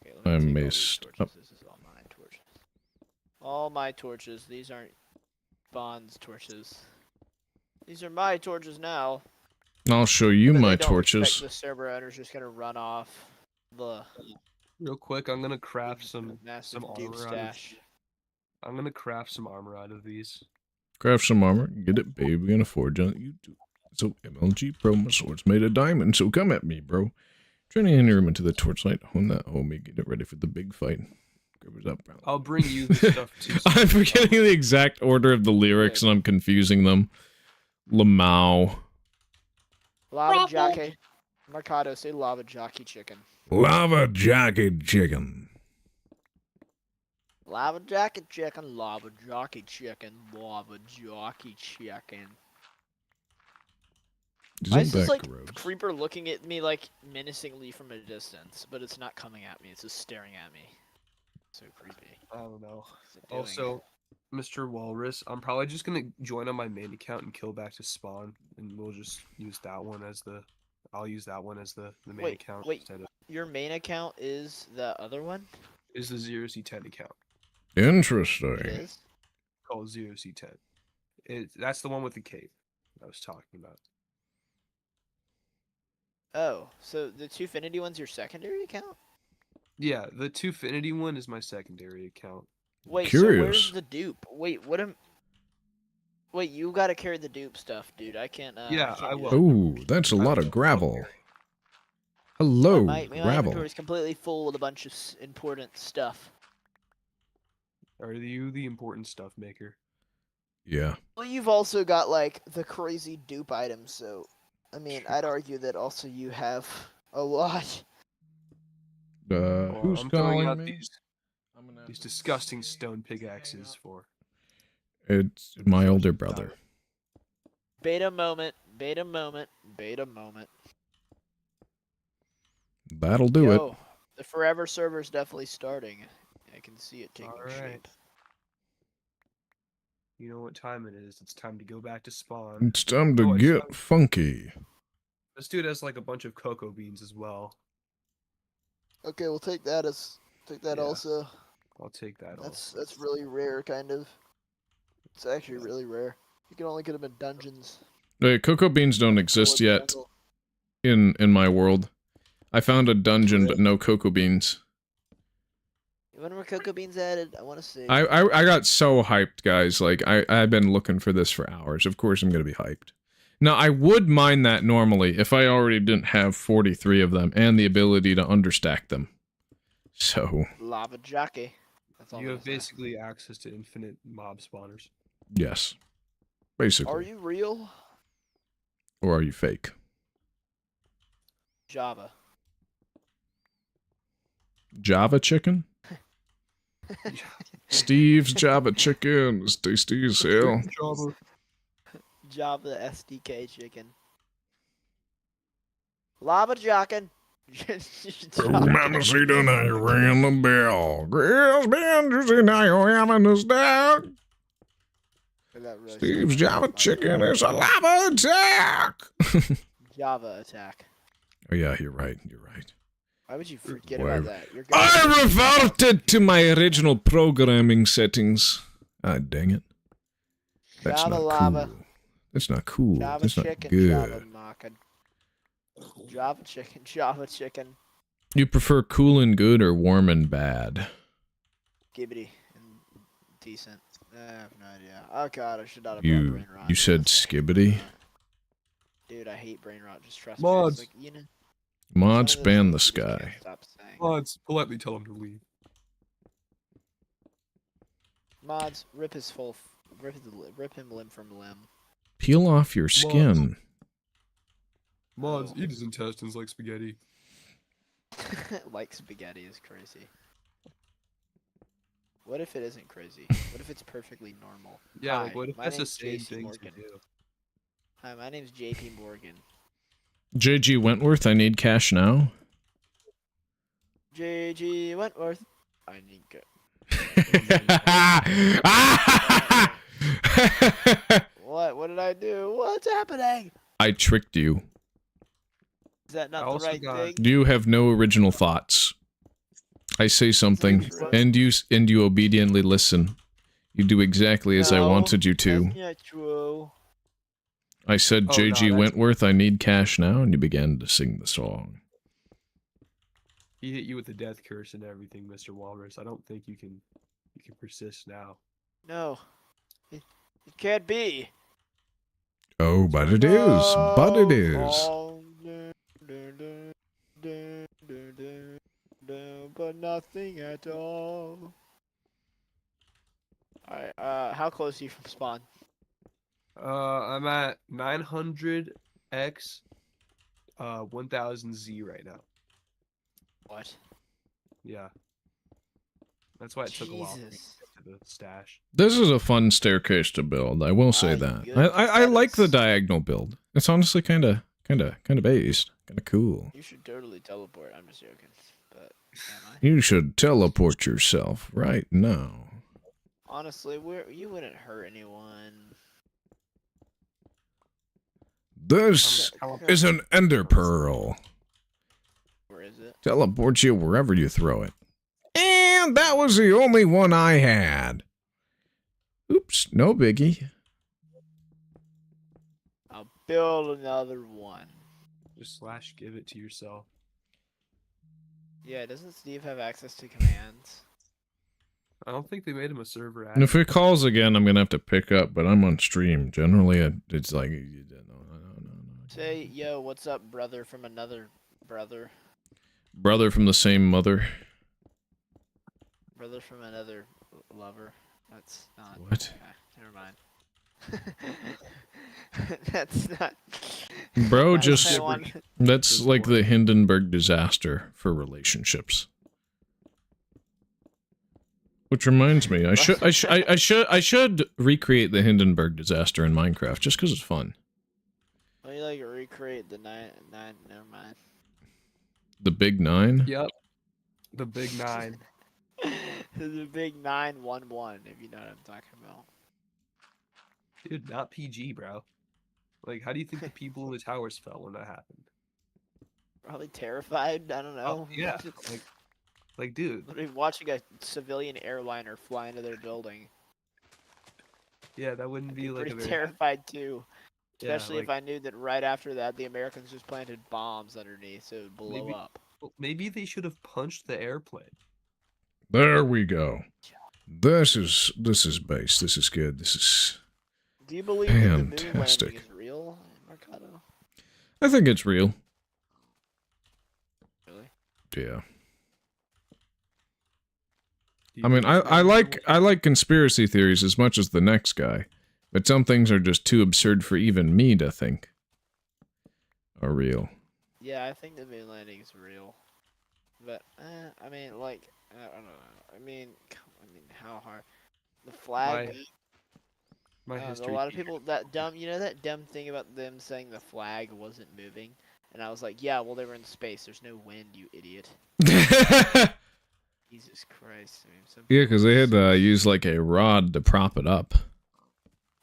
Okay, I let me take all these messed torches. up. This is all my torches. All my torches. These aren't Bond's torches. These are my torches now. I'll show you But they my don't torches. expect the server owner's just gonna run off the Real quick, I'm gonna craft some massive armor dupe out of- stash. I'm gonna craft some armor out of these. Craft some armor. Get it, babe. We're gonna forge on YouTube. So, MLG Pro, my sword's made of diamond, so come at me, bro. Turning in room into the torchlight. Hone that homie. Get it ready for the big fight. Grabbers up, bro. I'll bring you the stuff too. so I'm you can forgetting the exact order of the lyrics and I'm confusing them. Lamau. Lava jockey. Mercado, say lava jockey chicken. Lava jockey chicken. Lava jockey chicken, lava jockey chicken, lava jockey chicken. Why is Isn't this that like gross? creeper looking at me like menacingly from a distance, but it's not coming at me, it's just staring at me. So creepy. I don't know. What's it doing? Also, Mr. Walrus, I'm probably just gonna join on my main account and kill back to spawn, and we'll just use that one as the. I'll use that one as the main Wait, account wait. instead of Your main account is the other one? is the 0C10 account It Interesting. is? called 0C10. That's the one with the cape I was talking about. Oh, so the Twofinity one's your secondary account? Yeah, the Twofinity one is my secondary account. Wait, Curious. so where's the dupe? Wait, what am... Wait, you gotta carry the dupe stuff, dude. I can't, Yeah, can't I do will. that. Ooh, that's a lot of gravel. Hello, My gravel. inventory's completely full with a bunch of important stuff. Are you the important stuff maker? Yeah. Well, you've also got, like, the crazy dupe items, so... I mean, I'd argue that also you have a lot Who's I'm throwing calling out me? these disgusting stone pickaxes for. It's my older brother. Beta moment. Beta moment. Beta moment. That'll do it. Yo, the forever server's definitely starting. I can see it taking All right. shape. You know what time it is. It's time to go back to spawn. It's time to Oh, get funky. This dude has like a bunch of cocoa beans as well. Okay, we'll take that Yeah. also. I'll take that also. That's really rare, kind of. It's actually really rare. You can only get them in dungeons. Hey, cocoa beans don't exist Or the yet jungle. in my world. I found a dungeon, but no cocoa beans. When were cocoa beans added? I want to see. I got so hyped, guys. Like, I've been looking for this for hours. Of course I'm gonna be hyped. Now, I would mine that normally if I already didn't have 43 of them and the ability to understack them. So... Lava jockey. That's all You I'm have gonna say. basically access to infinite mob spawners. yes. Basically. Are you real? Or are you fake? Java. Java chicken? Steve's Java chicken is tasty as hell. Java SDK chicken. Lava jockin. Mamacita, now you ring the bell. Grills been to see now you're having a stout. Steve's Java chicken is a lava attack. Java attack. Oh yeah, you're right. You're right. Why would you forget Why- about that? You're I reverted to my original programming settings. Ah, dang it. That's Java not lava. cool. That's not cool. Java That's not chicken. good. Java mocking. Java chicken. Java chicken. You prefer cool and good or warm and bad? Gibbity and decent. I have no idea. Oh god, I should not have brought You brain rot. you said skibbity? Dude, I hate brain rot. Just trust Mods. me. It's like, you know, Mods some of those ban the things you just sky. can't Stop saying. Mods, politely tell him to leave. Mods, rip his full, rip him limb from limb. Peel off your skin. Mods, Oh. eat his intestines like spaghetti. Like spaghetti is crazy. What if it isn't crazy? What if it's perfectly normal? Yeah, Hi, like what if my that's the name's same JC thing to Morgan. do? Hi, my name's JP Morgan. JG Wentworth, I need cash now. JG Wentworth. I need go. What? What did I do? What's happening? I tricked you. Is that I not the also right got- thing? You have no original thoughts. I say something, and you obediently listen. You do exactly as I No, wanted you to. That's not true. I said, Oh, no, JG that's- Wentworth, I need cash now, and you began to sing the song. He hit you with the death curse and everything, Mr. Walrus. I don't think you can persist now. No. It can't be. Oh, but it is. But it is. But nothing at all. Alright, how close are you from spawn? I'm at 900x 1000z right now. What? Yeah. That's why it took a while for me to Jesus. get to the stash. This is a fun staircase to build. I will say My that. goodness, I that like the is- diagonal build. It's honestly kind of based. Kind of cool. You should totally teleport. I'm just joking. But am I? You should teleport yourself right now. Honestly, you wouldn't hurt anyone. This is an ender pearl. Where is it? Teleports you wherever you throw it. And that was the only one I had. Oops, no biggie. I'll build another one. Just / give it to yourself. Yeah, doesn't Steve have access to commands? I don't think they made him a server And if it calls again, I'm gonna have to pick up, but I'm on stream. Generally, it's like... No. Say, yo, what's up, brother from another brother? Brother from the same mother. Brother from another lover. That's not... What? Okay, never mind. That's not... Bro, I just... want- That's like the Hindenburg disaster for relationships. Which reminds me, I should recreate the Hindenburg disaster in Minecraft just because it's fun. Let me like recreate the nine. Never mind. The Big Nine. Yep. The big 9. The big 911, if you know what I'm talking about. Dude, not PG, bro. Like, how do you think the people in the towers felt when that happened? Probably terrified. I don't know. Yeah. Like, dude. Literally watching a civilian airliner fly into their building. Yeah, that wouldn't I'd be be like a pretty very. terrified too. Yeah, Especially if like, I knew that right after that the Americans just planted bombs underneath so it would blow Maybe- up. well, maybe they should have punched the airplane. There we go. This is base. This is good. This is. Do you believe that the moon Fantastic. landing is real, Mercado? I think it's real. Really? Yeah. Do you I mean, think it's I real? like conspiracy theories as much as the next guy, but some things are just too absurd for even me to think are real. Yeah, I think the moon landing is real. But I mean, like, I don't know. I mean, how hard? The flag. My I don't know, history. a lot of people that dumb. You know that dumb thing about them saying the flag wasn't moving, and I was like, yeah, well they were in space. There's no wind, you idiot. Yeah, Jesus Christ. I mean, some because they people had are to use like a rod to prop it up.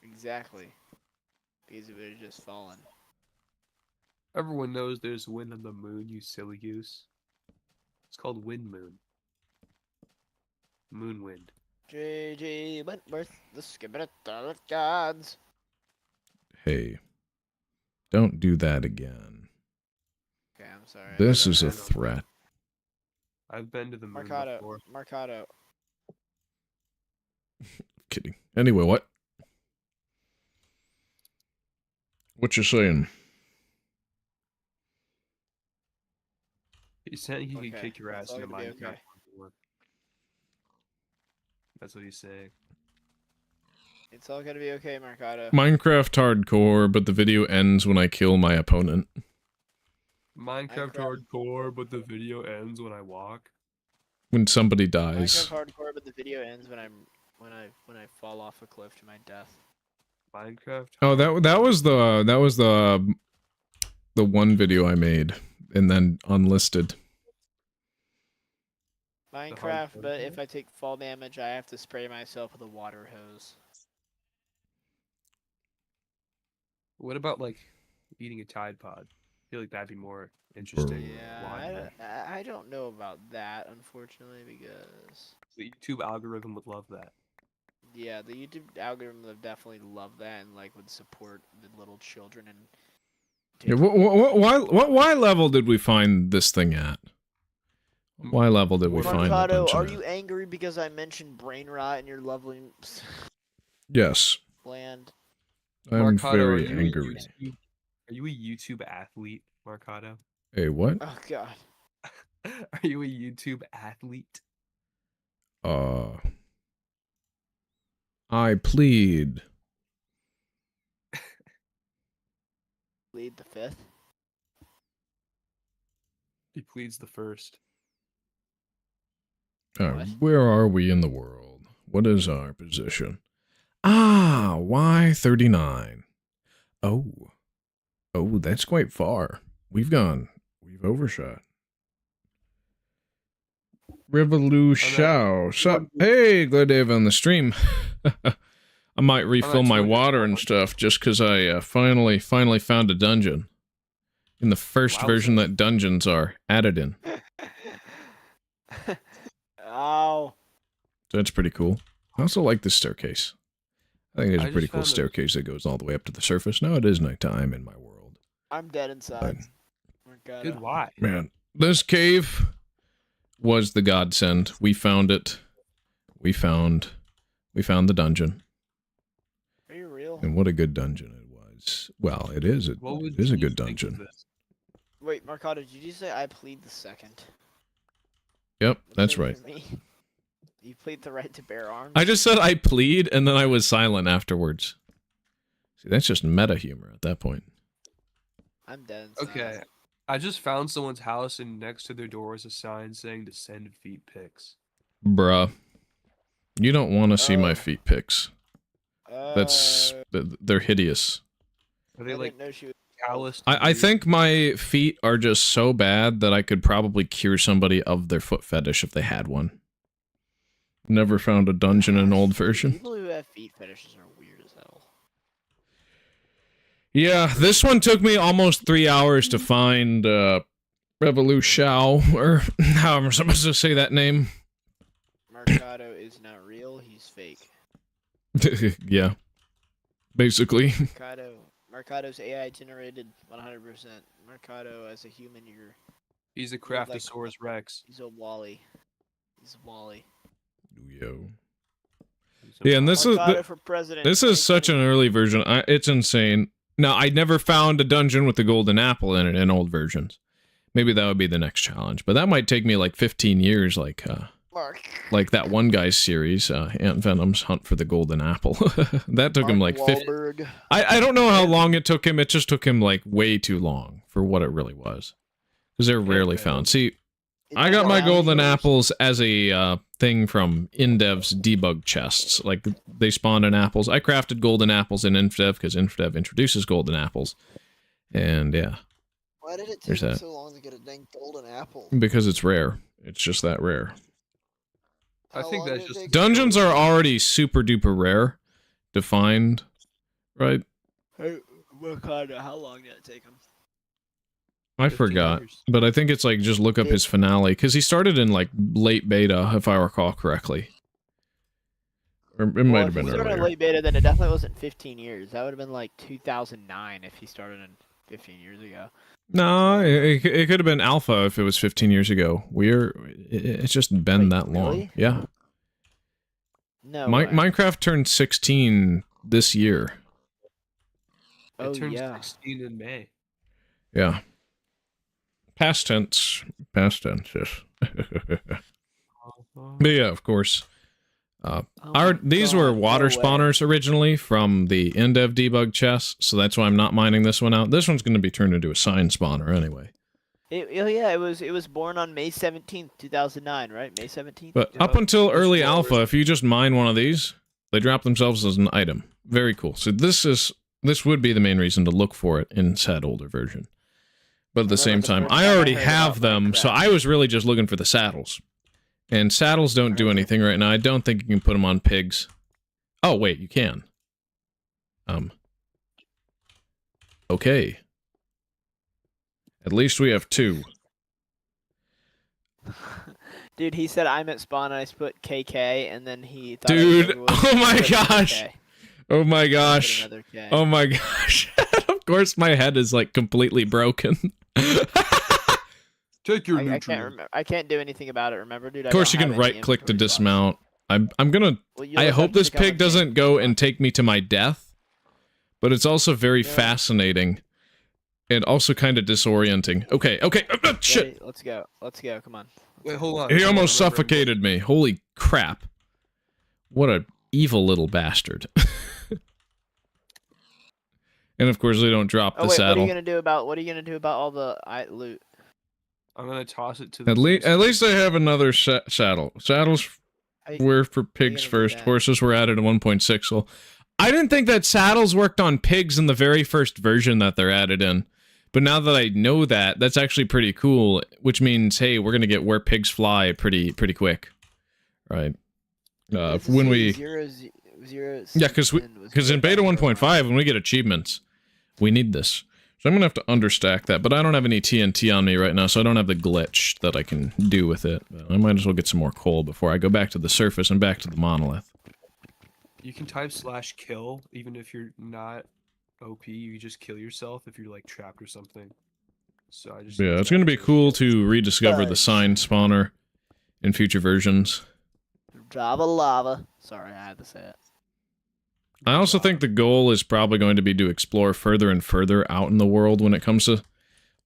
exactly. Because it would have just fallen. Everyone knows there's wind on the moon, you silly goose. It's called wind moon. Moon wind. J.G. Wentworth, the skibbereth gods. Hey, don't do that again. Okay, I'm sorry. This I is a know. threat. I've been to the moon Mercado. before. Mercado. Kidding. Anyway, what? What you saying? He's saying he can Okay, kick your it's ass all in a gonna be Minecraft. okay. War. That's what he's saying. It's all gonna be okay, Mercado. Minecraft hardcore, but the video ends when I kill my opponent. Minecraft hardcore, but the video ends when I walk. When somebody Minecraft dies. hardcore, but the video ends when I fall off a cliff to my death. Minecraft. Oh, that was the one video I made and then unlisted. Minecraft, hardcore but video? if I take fall damage, I have to spray myself with a water hose. What about like eating a Tide Pod? I feel like that'd be more interesting. Yeah, I don't know about that, unfortunately, because The YouTube algorithm would love that. yeah, the YouTube algorithm would definitely love that and like would support the little children and. Yeah, why level did we find this thing at? Why level did we find the Mercado, dungeon are at? you angry because I mentioned brain rot in your lovely Yes, land? I'm Marcado, very are you angry. Are you a YouTube athlete, Marcado? Hey, what? Oh god. Are you a YouTube athlete? I plead. Lead the fifth. He pleads the first. What? Where are we in the world? What is our position? Ah, Y39. Oh, that's quite far. We've overshot. Revolution. Sup? Hey, glad to have you on the stream. I might refill my water and stuff just because I finally found a dungeon. In the first version that dungeons are added in. Ow. So that's pretty cool. I also like this staircase. I think it's a I pretty just cool found a- staircase that goes all the way up to the surface. Now it is nighttime in my world. I'm dead inside. Dude, why? Man, this cave was the godsend. We found it. We found the dungeon. Are you real? And what a good dungeon it was. Well, it is. It What would is a you good think of dungeon. this? Wait, Mercado, did you say I plead the second? Yep, What that's does that right. mean? You plead the right to bear arms? I just said I plead, and then I was silent afterwards. See, that's just meta humor at that point. I'm dead inside. Okay, I just found someone's house, and next to their door is a sign saying to send feet pics. Bruh. You don't want to see my Oh. feet pics. They're hideous. Are I they like didn't know she was calloused? I think my feet are just so bad that I could probably cure somebody of their foot fetish if they had one. Never found a dungeon in old version. People who have feet fetishes are weird as hell. Yeah, this one took me almost 3 hours to find Revolution, or how am I supposed to say that name? Mercado is not real, he's fake. Yeah. Basically. Mercado's AI generated 100%. Mercado as a human, He's a like- Craftosaurus Rex. he's a Wally. He's a Wally. Yo. He's a Yeah, and this is Mercado for president. this is such an 2020. early version. It's insane. Now, I never found a dungeon with the golden apple in it in old versions. Maybe that would be the next challenge, but that might take me like 15 years, like that one guy's series, Ant Venom's Hunt for the Golden Apple. That took him like 50. Wahlberg. I don't know how long it took him. It just took him like way too long for what it really was, because they're rarely found. See, I got my golden apples as a thing from Indev's debug chests. Like, they spawned in apples. I crafted golden apples in Infdev because Infdev introduces golden apples. And yeah, Why did it There's take you that. so long to get a dang golden apple? because it's rare. It's just that rare. I How think long that's did it just take Dungeons are already super duper rare to find, right? Hey, Mercado, how long did it take him? I 15 forgot. years. But I think it's like, just look up his finale, because he started in like late beta, if I recall correctly. Or it might have been If he started in earlier. late beta, then it definitely wasn't 15 years. That would have been like 2009 if he started in 15 years ago. No, it could have been alpha if it was 15 years ago. It's just been Wait, that long. really? Yeah. No way. Minecraft turned 16 this year. Oh, It turns yeah. 16 in May. Yeah. Past tense. Past tense, yes. But yeah, of course. Oh my These were God, water no way. spawners originally from the Indev debug chest, so that's why I'm not mining this one out. This one's going to be turned into a sign spawner anyway. Yeah, it was born on May 17th, 2009, right? May 17th. But Yeah, up until those early spawners- alpha, if you just mine one of these, they drop themselves as an item. Very cool. So this would be the main reason to look for it in said older version. But at the same the time, first I time I already heard have about them, so Minecraft. I was really just looking for the saddles. And saddles don't do anything right now. I don't think you can put them on pigs. Oh, wait, you can. Okay. At least we have 2. Dude, he said I'm at spawn and I put KK and then he thought Dude, it was oh my put another gosh. K. Oh my Put gosh. another K. Oh my gosh. Of course my head is like completely broken. Take your I can't nutrients. remember. I can't do anything about it. Remember, dude. Of course you can right click to dismount. I'm gonna I hope this pig doesn't go and take me to my death. But it's also very Yeah. fascinating. And also kind of disorienting. Okay, shit. Ready? Let's go. Let's go. Come on. Wait, hold on. He hold on, almost remember- suffocated me. Holy crap. What a evil little bastard. And of course they don't drop Oh the wait, saddle. what are you gonna do about all the loot? I'm gonna toss it to the At least I have another saddle. Saddles How you- were for pigs gonna do first. that? Horses were added in 1.6. Well, I didn't think that saddles worked on pigs in the very first version that they're added in. But now that I know that, that's actually pretty cool. Which means, hey, we're gonna get where pigs fly pretty quick, right? It's When a we zero, Yeah, because in beta 1.5 when we get achievements, we need this. So I'm gonna have to understack that, but I don't have any TNT on me right now, so I don't have the glitch that I can do with it. I might as well get some more coal before I go back to the surface and back to the monolith. You can type /kill even if you're not OP. You just kill yourself if you're like trapped or something. So I just Yeah, it's gonna be cool to rediscover the sign spawner in future versions. Java lava. Sorry, I had to say it. I also think the goal is probably going to be to explore further and further out in the world when it comes to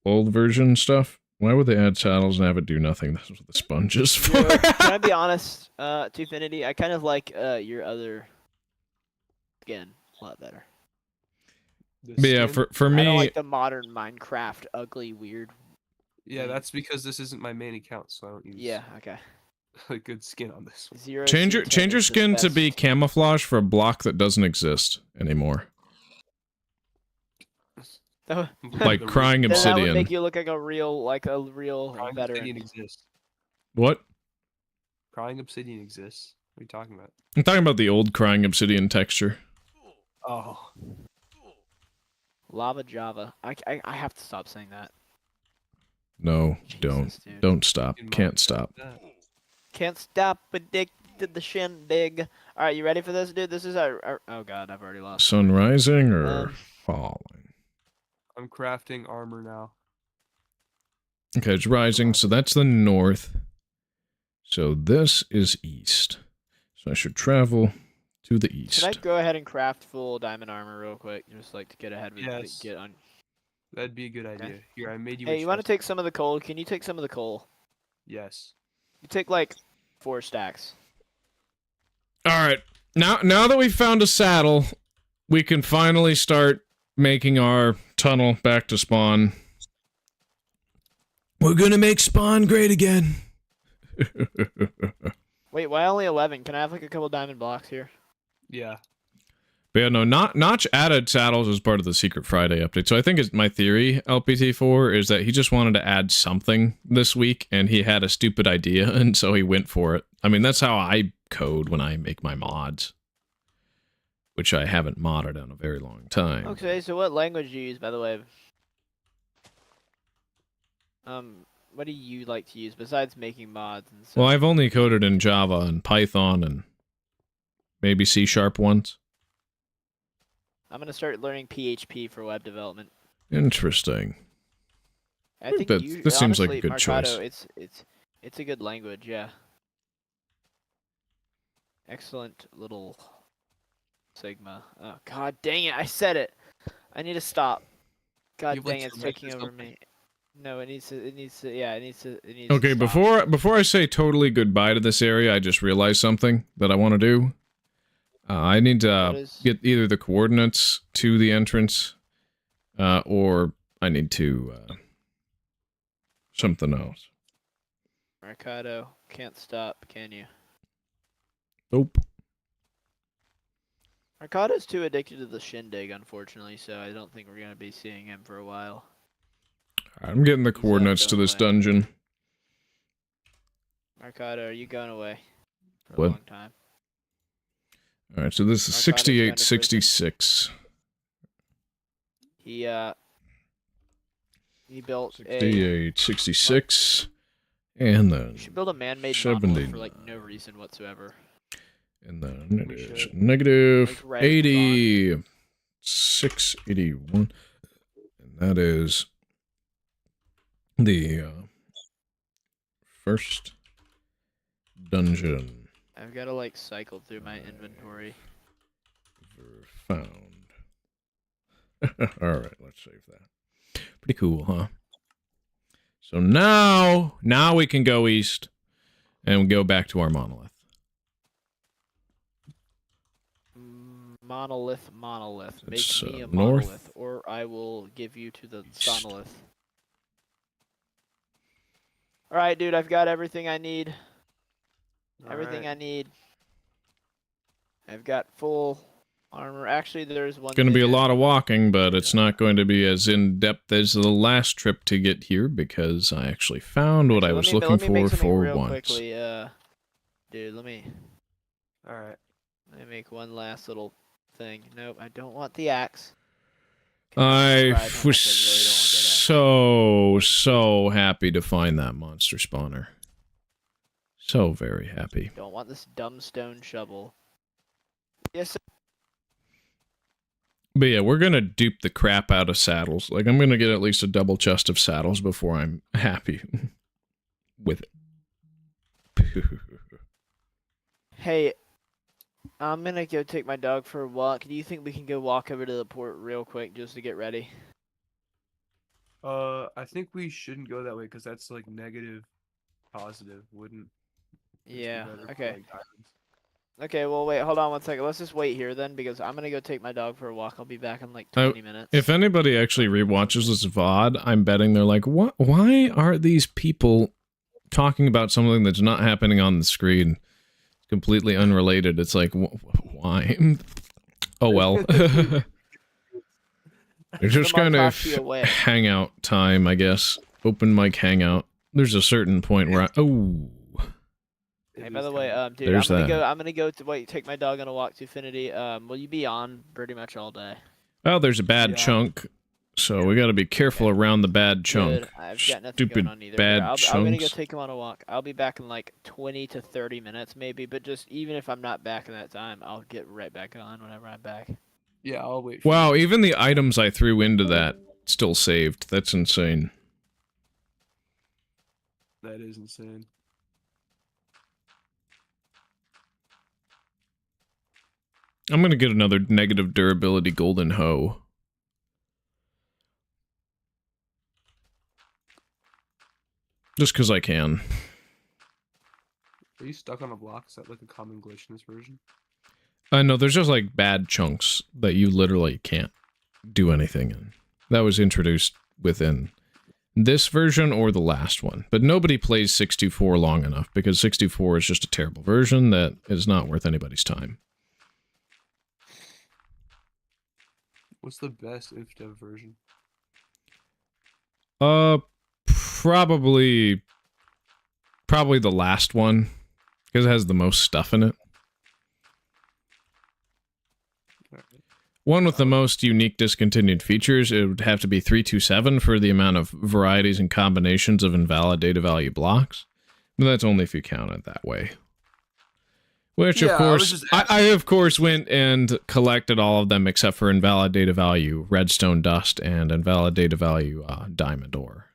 old version stuff. Why would they add saddles and have it do nothing? That's what the sponge is for. Yo, can I be honest, to Infinity? I kind of like your other skin a lot better. But yeah, for I don't me, like the modern Minecraft ugly weird. Yeah, that's because this isn't my main account, so I don't use. Yeah, okay. a good skin on this one. Zero Change your C10 is the skin to be best. camouflage for a block that doesn't exist anymore. That Like The crying Then that would obsidian. make you look like a real Crying veteran. obsidian exists. What? Crying obsidian exists. What are you talking about? I'm talking about the old crying obsidian texture. Oh. Lava Java. I have to stop saying that. No, don't. Jesus, dude. Don't stop. In Can't Minecraft, stop. Can't stop addicted the shindig. All right, you ready for this, dude? This is our oh god, I've already lost. Sun rising or Um, falling? I'm crafting armor now. Okay, it's rising, so that's the north. So this is east. So I should travel to the east. Can I go ahead and craft full diamond armor real quick, just like to get ahead with Yes. get on? That'd be a good idea. Here, I made you. Hey, a you want to chest. take some of the coal? Can you take some of the coal? Yes. You take like 4 stacks. Alright, now that we've found a saddle, we can finally start making our tunnel back to spawn. We're gonna make spawn great again. Wait, why only 11? Can I have like a couple diamond blocks here? Yeah. But yeah, no, Notch added saddles as part of the Secret Friday update. So I think my theory, LPT4, is that he just wanted to add something this week, and he had a stupid idea, and so he went for it. I mean, that's how I code when I make my mods. Which I haven't modded in a very long time. Okay, so what language do you use, by the way? What do you like to use besides making mods and stuff? Well, I've only coded in Java and Python and maybe C# once. I'm gonna start learning PHP for web development. Interesting. I think that- you, this seems like a honestly, good Mercado, choice. It's a good language, yeah. Excellent little Sigma. Oh god dang it! I said it. I need to stop. God You dang like it, it's to write taking this over something? me. No, it needs to. It needs to. Yeah, it needs to. It needs. Okay, to stop. before I say totally goodbye to this area, I just realized something that I want to do. I need What to is- get either the coordinates to the entrance, or I need to something else. Mercado can't stop, can you? Nope. Mercado's too addicted to the shindig, unfortunately, so I don't think we're gonna be seeing him for a while. I'm getting the He's not coordinates to going this away. dungeon. Mercado, are you going away for What? a long time? All right, so this is Narcotics going to 6866. He built a. 6866. And then You should build a man-made monolith for like 79. no reason whatsoever. And then it We is should. negative Like red 80, 681. And that is the first dungeon I've got to like cycle through my inventory. ever found. Alright, let's save that. Pretty cool, huh? So now we can go east and go back to our monolith. Monolith. Make It's, me a north. monolith, or I will give you to the sonolith. All right, dude. I've got everything I need. Everything I need. I've got full armor. Actually, there's one. It's going to be a thing I- lot of walking, but it's not going to be as in-depth as the last trip to get here because I actually found what I Actually, was let me looking make for something real once. Quickly, dude, let me Alright. make one last little thing. Nope, I don't want the axe. I Describe how much was so happy to find that monster spawner. So very happy. Don't want this dumb stone shovel. Yes. But yeah, we're gonna dupe the crap out of saddles. Like, I'm gonna get at least a double chest of saddles before I'm happy with it. Hey, I'm gonna go take my dog for a walk. Do you think we can go walk over to the port real quick just to get ready? I think we shouldn't go that way because that's like negative, positive. Wouldn't. just be Yeah. better for, Okay. like, diamonds? Okay. Well, wait. Hold on one second. Let's just wait here then, because I'm gonna go take my dog for a walk. I'll be back in like 20 minutes. If anybody actually rewatches this VOD, I'm betting they're like, what? Why are these people talking about something that's not happening on the screen, completely unrelated. It's like, why? Oh well. It's just kind of hangout time, I guess. Open mic hangout. There's a certain point where Hey, by the way, dude, There's I'm gonna go to take my dog on a walk to Affinity. Will you be on pretty much all day? well, there's a bad chunk, so we got to be careful around the bad chunk. Good. I've got nothing Stupid going on either. bad I'm chunks. gonna go take him on a walk. I'll be back in like 20 to 30 minutes maybe, but just even if I'm not back in that time, I'll get right back on whenever I'm back. Yeah, I'll wait. For Wow, you. even the items I threw into that still saved. That's insane. That is insane. I'm gonna get another negative durability golden hoe. Just because I can. Are you stuck on a block? Is that like a common glitch in this version? No, there's just like bad chunks that you literally can't do anything in. That was introduced within this version or the last one. But nobody plays 624 long enough because 624 is just a terrible version that is not worth anybody's time. What's the best Indev version? Probably the last one because it has the most stuff in it. One with the most unique discontinued features, it would have to be 327 for the amount of varieties and combinations of invalid data value blocks. But that's only if you count it that way. Which, of course, I of course went and collected all of them except for invalid data value redstone dust and invalid data value diamond ore.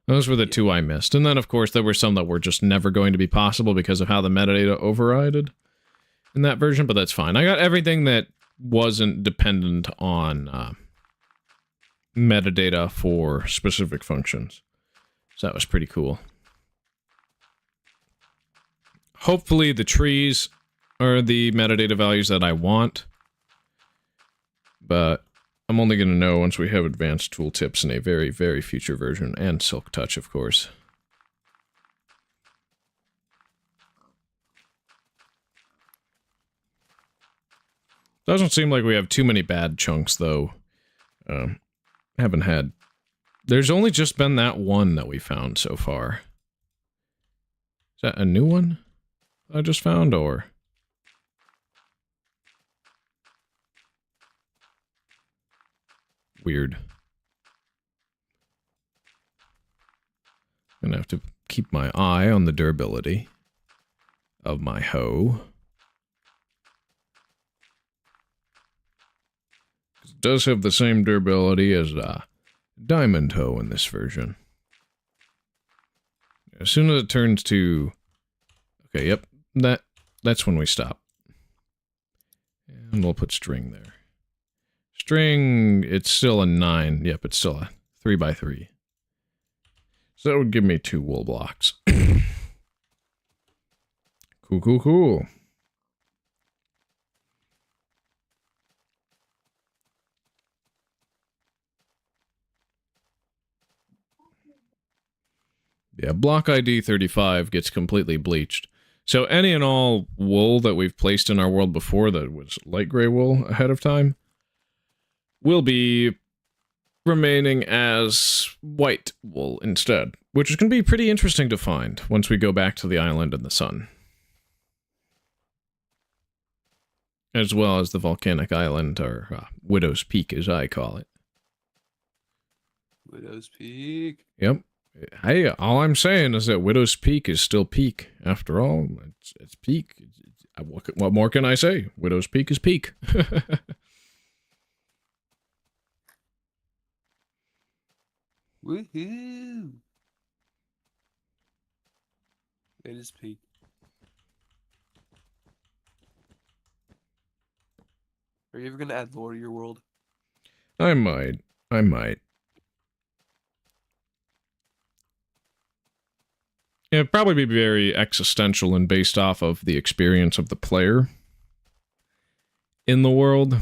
Those were the two I missed. And then, of course, there were some that were just never going to be possible because of how the metadata overrided in that version, but that's fine. I got everything that wasn't dependent on metadata for specific functions. So that was pretty cool. Hopefully the trees are the metadata values that I want, but I'm only going to know once we have advanced tooltips in a very, very future version, and Silk Touch, of course. Doesn't seem like we have too many bad chunks, though. Haven't had... There's only just been that one that we found so far. Is that a new one I just found, or... Weird. Gonna have to keep my eye on the durability of my hoe. It does have the same durability as diamond hoe in this version. As soon as it turns to... Okay, yep, that's when we stop. And we'll put string there. String, it's still a 9. Yep, it's still a 3x3. So that would give me 2 wool blocks. Cool, cool, cool. Yeah, block ID 35 gets completely bleached. So any and all wool that we've placed in our world before that was light gray wool ahead of time will be remaining as white wool instead, which is going to be pretty interesting to find once we go back to the island in the sun. As well as the volcanic island, or Widow's Peak as I call it. Widow's Peak. Yep. Hey, all I'm saying is that Widow's Peak is still peak. After all, it's peak. What more can I say? Widow's Peak is peak. Woohoo! It is peak. Are you ever gonna add lore to your world? I might. It'd probably be very existential and based off of the experience of the player in the world.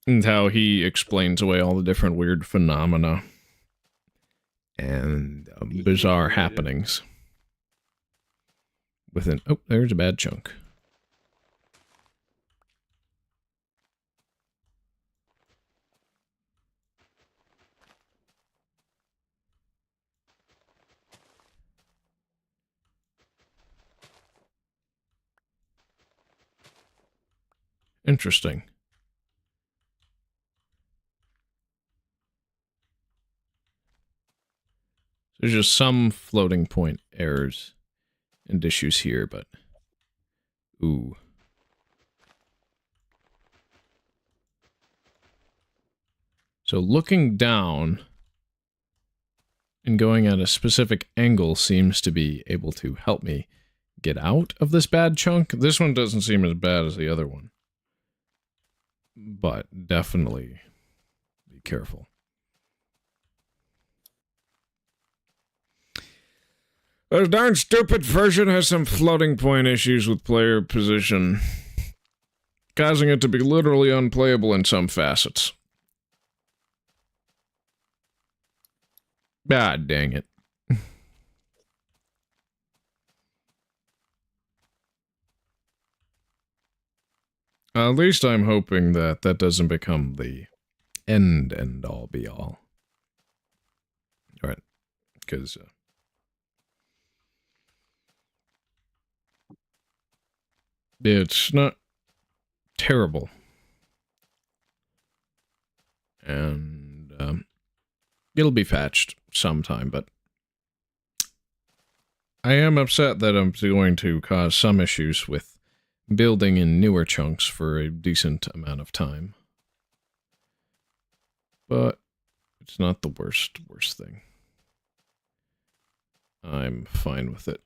And how he explains away all the different weird phenomena and bizarre happenings. Within, oh, there's a bad chunk. Interesting. There's just some floating point errors and issues here, but ooh. So looking down and going at a specific angle seems to be able to help me get out of this bad chunk. This one doesn't seem as bad as the other one, but definitely be careful. This darn stupid version has some floating point issues with player position, causing it to be literally unplayable in some facets. God dang it. At least I'm hoping that that doesn't become the end all be all. Alright, because it's not terrible. And it'll be patched sometime, but I am upset that I'm going to cause some issues with building in newer chunks for a decent amount of time. But it's not the worst thing. I'm fine with it.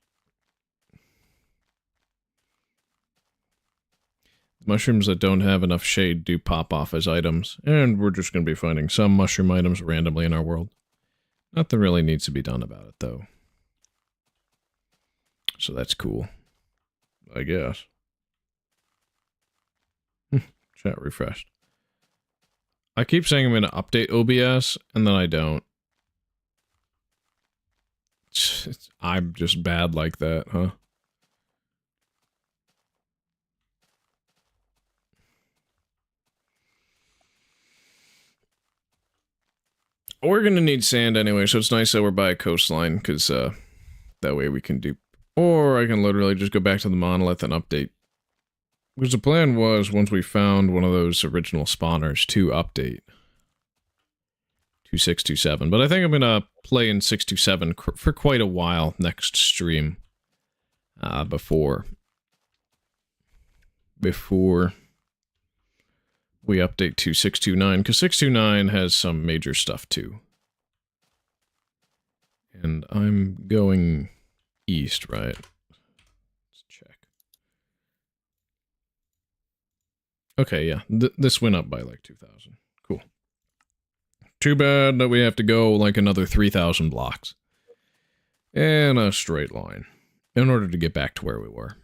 Mushrooms that don't have enough shade do pop off as items, and we're just going to be finding some mushroom items randomly in our world. Nothing really needs to be done about it, though. So that's cool. I guess. Chat refreshed. I keep saying I'm going to update OBS, and then I don't. I'm just bad like that, huh? We're going to need sand anyway, so it's nice that we're by a coastline, because that way we can do... Or I can literally just go back to the monolith and update. Because the plan was, once we found one of those original spawners, to update to 627. But I think I'm going to play in 627 for quite a while next stream. Before we update to 629, because 629 has some major stuff too. And I'm going east, right? Let's check. Okay, yeah. This went up by like 2,000. Cool. Too bad that we have to go like another 3,000 blocks in a straight line in order to get back to where we were.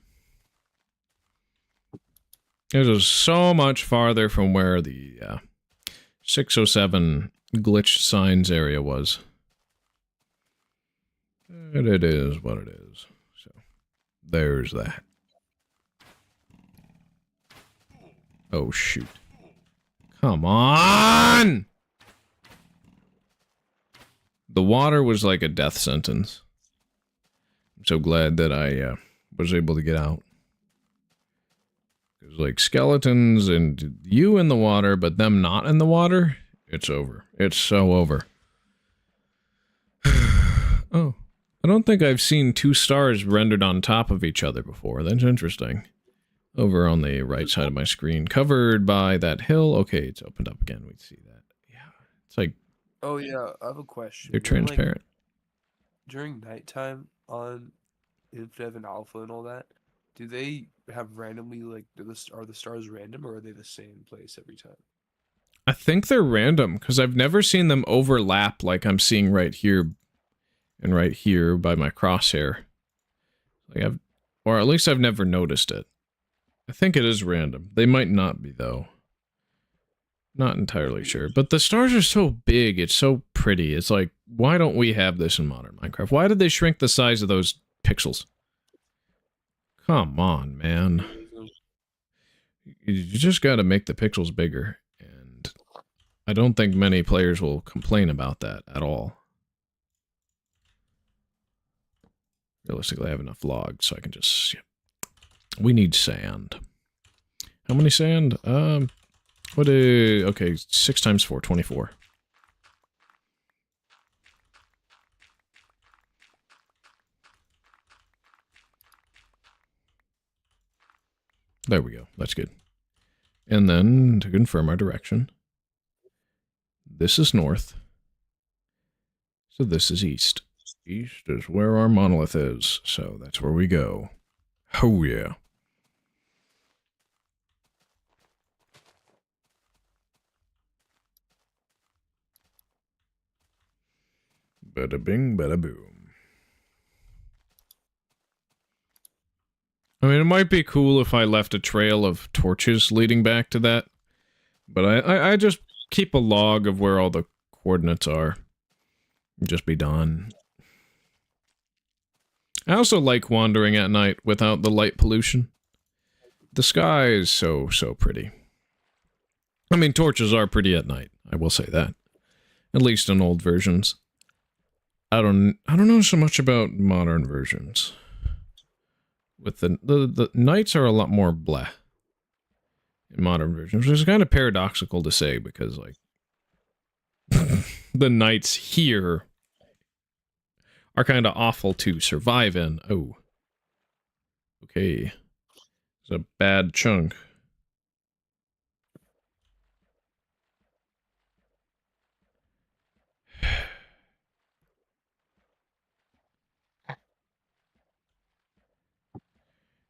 It is so much farther from where the 607 glitch signs area was. And it is what it is. So, there's that. Oh, shoot. Come on! The water was like a death sentence. I'm so glad that I was able to get out. Like skeletons and you in the water, but them not in the water, it's over. It's so over. Oh, I don't think I've seen two stars rendered on top of each other before. That's interesting. Over on the right side of my screen, covered by that hill. Okay, it's opened up again. We see that. Yeah, it's like... Oh yeah, I have a question. They're transparent. During nighttime on Indev and Alpha and all that, do they have randomly, like, are the stars random, or are they the same place every time? I think they're random, because I've never seen them overlap like I'm seeing right here and right here by my crosshair. Like or at least I've never noticed it. I think it is random. They might not be, though. Not entirely sure. But the stars are so big, it's so pretty. It's like Why don't we have this in modern Minecraft? Why did they shrink the size of those pixels? Come on, man. You just got to make the pixels bigger, and I don't think many players will complain about that at all. Realistically, I have enough logs, so I can just... Yeah. We need sand. How many sand? What is... Okay, 6 times 4, 24. There we go. That's good. And then, to confirm our direction, this is north, so this is east. East is where our monolith is, so that's where we go. Oh, yeah. Bada bing, bada boom. I mean, it might be cool if I left a trail of torches leading back to that, but I just keep a log of where all the coordinates are. Just be done. I also like wandering at night without the light pollution. The sky is so pretty. I mean, torches are pretty at night, I will say that. At least in old versions. I don't know so much about modern versions. With the nights are a lot more bleh in modern versions, which is kind of paradoxical to say because, like, the nights here are kind of awful to survive in. Oh. Okay. It's a bad chunk.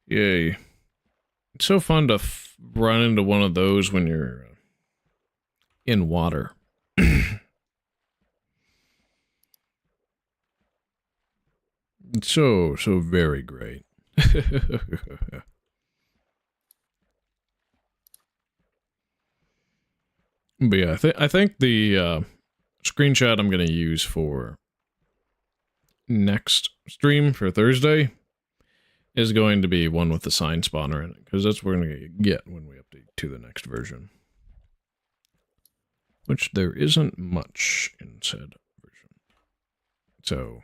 Yay. It's so fun to run into one of those when you're in water. It's so very great. But yeah, I think the screenshot I'm going to use for next stream for Thursday is going to be one with the sign spawner in it, because that's what we're going to get when we update to the next version. Which there isn't much in said version. So,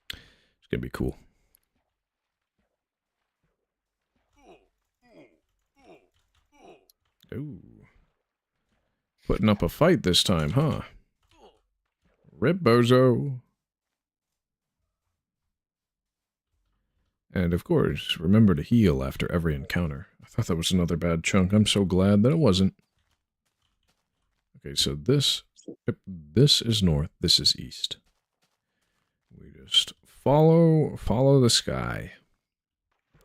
it's going to be cool. Ooh. Putting up a fight this time, huh? Rip bozo. And of course, remember to heal after every encounter. I thought that was another bad chunk. I'm so glad that it wasn't. Okay, so this is north, this is east. We just follow the sky.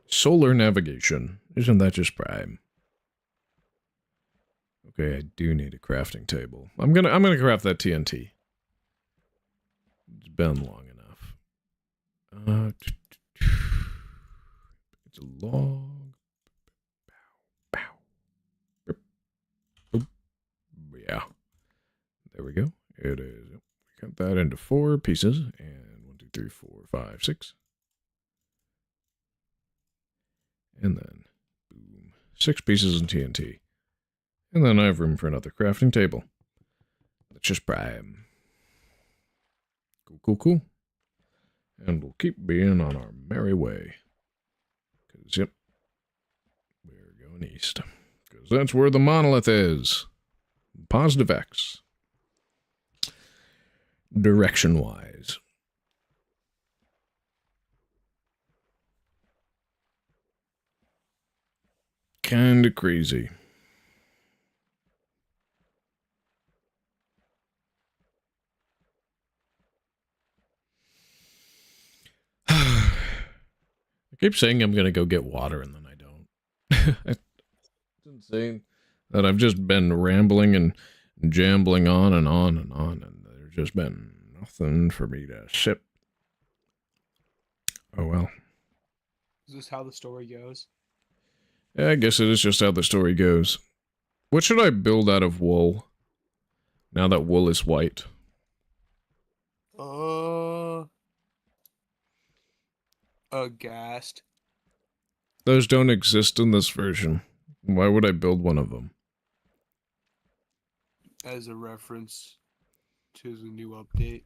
Solar navigation. Isn't that just prime? Okay, I do need a crafting table. I'm gonna craft that TNT. It's been long enough. It's a log. Yeah. There we go. It is. We cut that into 4 pieces. And 1, 2, 3, 4, 5, 6. And then, boom. 6 pieces in TNT. And then I have room for another crafting table. Let's just prime. Cool. And we'll keep being on our merry way. Because, yep, we're going east. Because that's where the monolith is. Positive X. Direction-wise. Kinda crazy. I keep saying I'm going to go get water, and then I don't. It's insane that I've just been rambling and jambling on, and there's just been nothing for me to sip. Oh, well. Is this how the story goes? Yeah, I guess it is just how the story goes. What should I build out of wool? Now that wool is white. Aghast. Those don't exist in this version. Why would I build one of them? As a reference to the new update.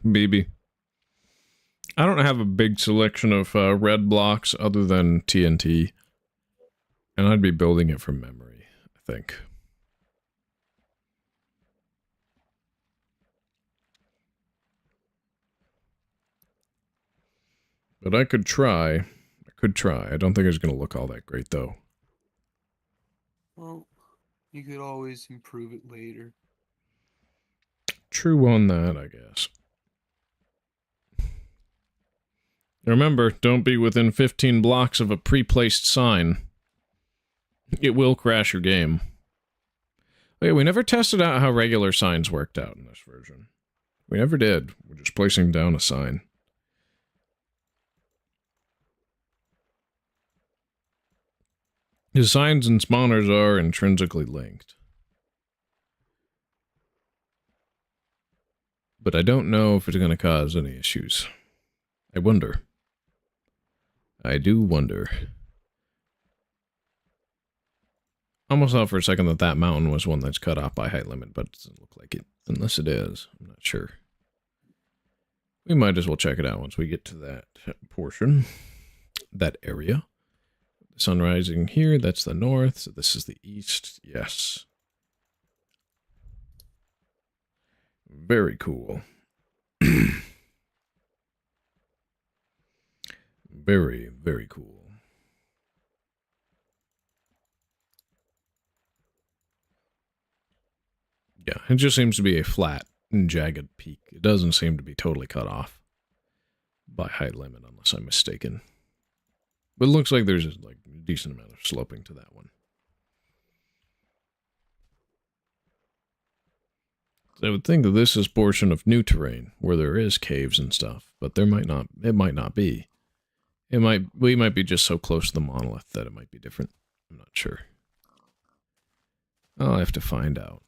Maybe. I don't have a big selection of red blocks other than TNT. And I'd be building it from memory, I think. But I could try. I could try. I don't think it's going to look all that great, though. Well, you could always improve it later. True on that, I guess. Remember, don't be within 15 blocks of a pre-placed sign. It will crash your game. Okay, we never tested out how regular signs worked out in this version. We never did. We're just placing down a sign. His signs and spawners are intrinsically linked. But I don't know if it's going to cause any issues. I wonder. I do wonder. I almost thought for a second that that mountain was one that's cut off by height limit, but it doesn't look like it. Unless it is. I'm not sure. We might as well check it out once we get to that portion. That area. Sun rising here, that's the north, so this is the east. Yes. Very cool. Very, very cool. Yeah, it just seems to be a flat and jagged peak. It doesn't seem to be totally cut off by height limit, unless I'm mistaken. But it looks like there's like a decent amount of sloping to that one. So I would think that this is a portion of new terrain where there is caves and stuff, but there might not. It might not be. We might be just so close to the monolith that it might be different. I'm not sure. I'll have to find out.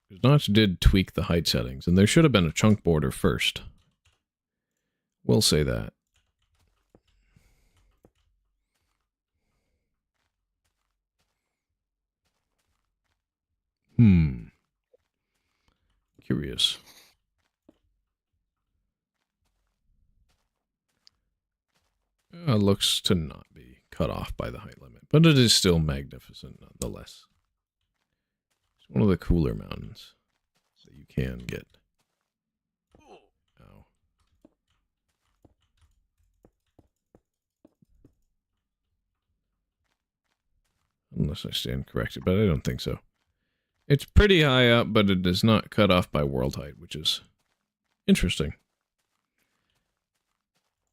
Because Notch did tweak the height settings, and there should have been a chunk border first. We'll say that. Curious. Looks to not be cut off by the height limit, but it is still magnificent nonetheless. It's one of the cooler mountains that you can get. Ow. Unless I stand corrected, but I don't think so. It's pretty high up, but it is not cut off by world height, which is interesting.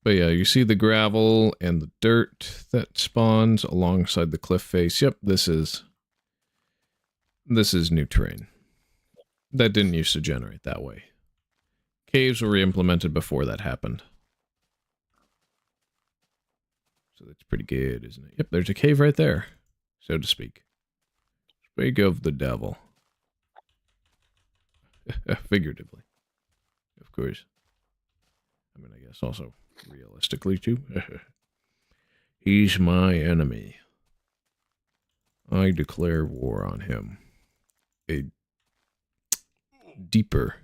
But yeah, you see the gravel and the dirt that spawns alongside the cliff face. Yep, this is new terrain. That didn't used to generate that way. Caves were re-implemented before that happened. So that's pretty good, isn't it? Yep, there's a cave right there, so to speak. Speak of the devil. Figuratively. Of course. I mean, I guess also realistically, too. He's my enemy. I declare war on him. A deeper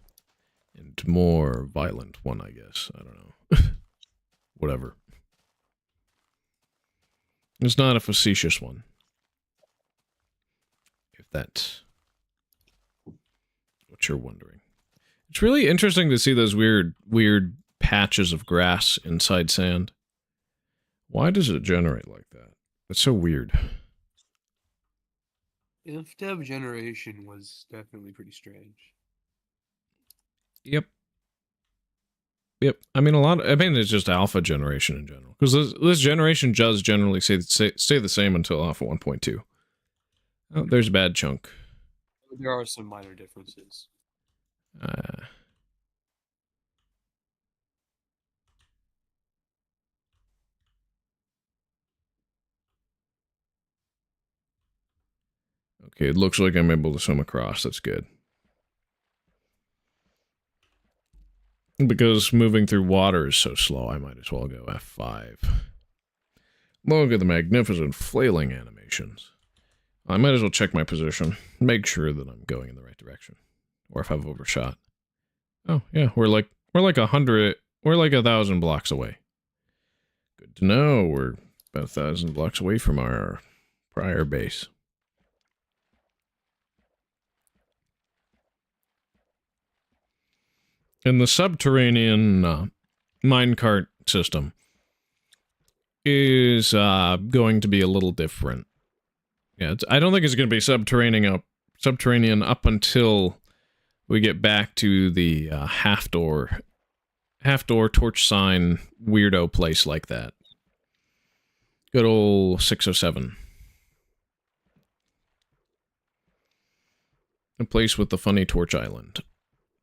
and more violent one, I guess. I don't know. Whatever. It's not a facetious one. If that's what you're wondering. It's really interesting to see those weird patches of grass inside sand. Why does it generate like that? It's so weird. Indev generation was definitely pretty strange. Yep. I mean, it's just alpha generation in general. Because this generation does generally stay the same until alpha 1.2. Oh, there's a bad chunk. There are some minor differences. Okay, it looks like I'm able to swim across. That's good. Because moving through water is so slow, I might as well go F5. Look at the magnificent flailing animations. I might as well check my position. Make sure that I'm going in the right direction. Or if I've overshot. Oh, yeah, we're like 1,000 blocks away. Good to know. We're about 1,000 blocks away from our prior base. And the subterranean minecart system is going to be a little different. Yeah, I don't think it's going to be subterranean up until we get back to the half door torch sign weirdo place like that. Good old 607. A place with the funny torch island.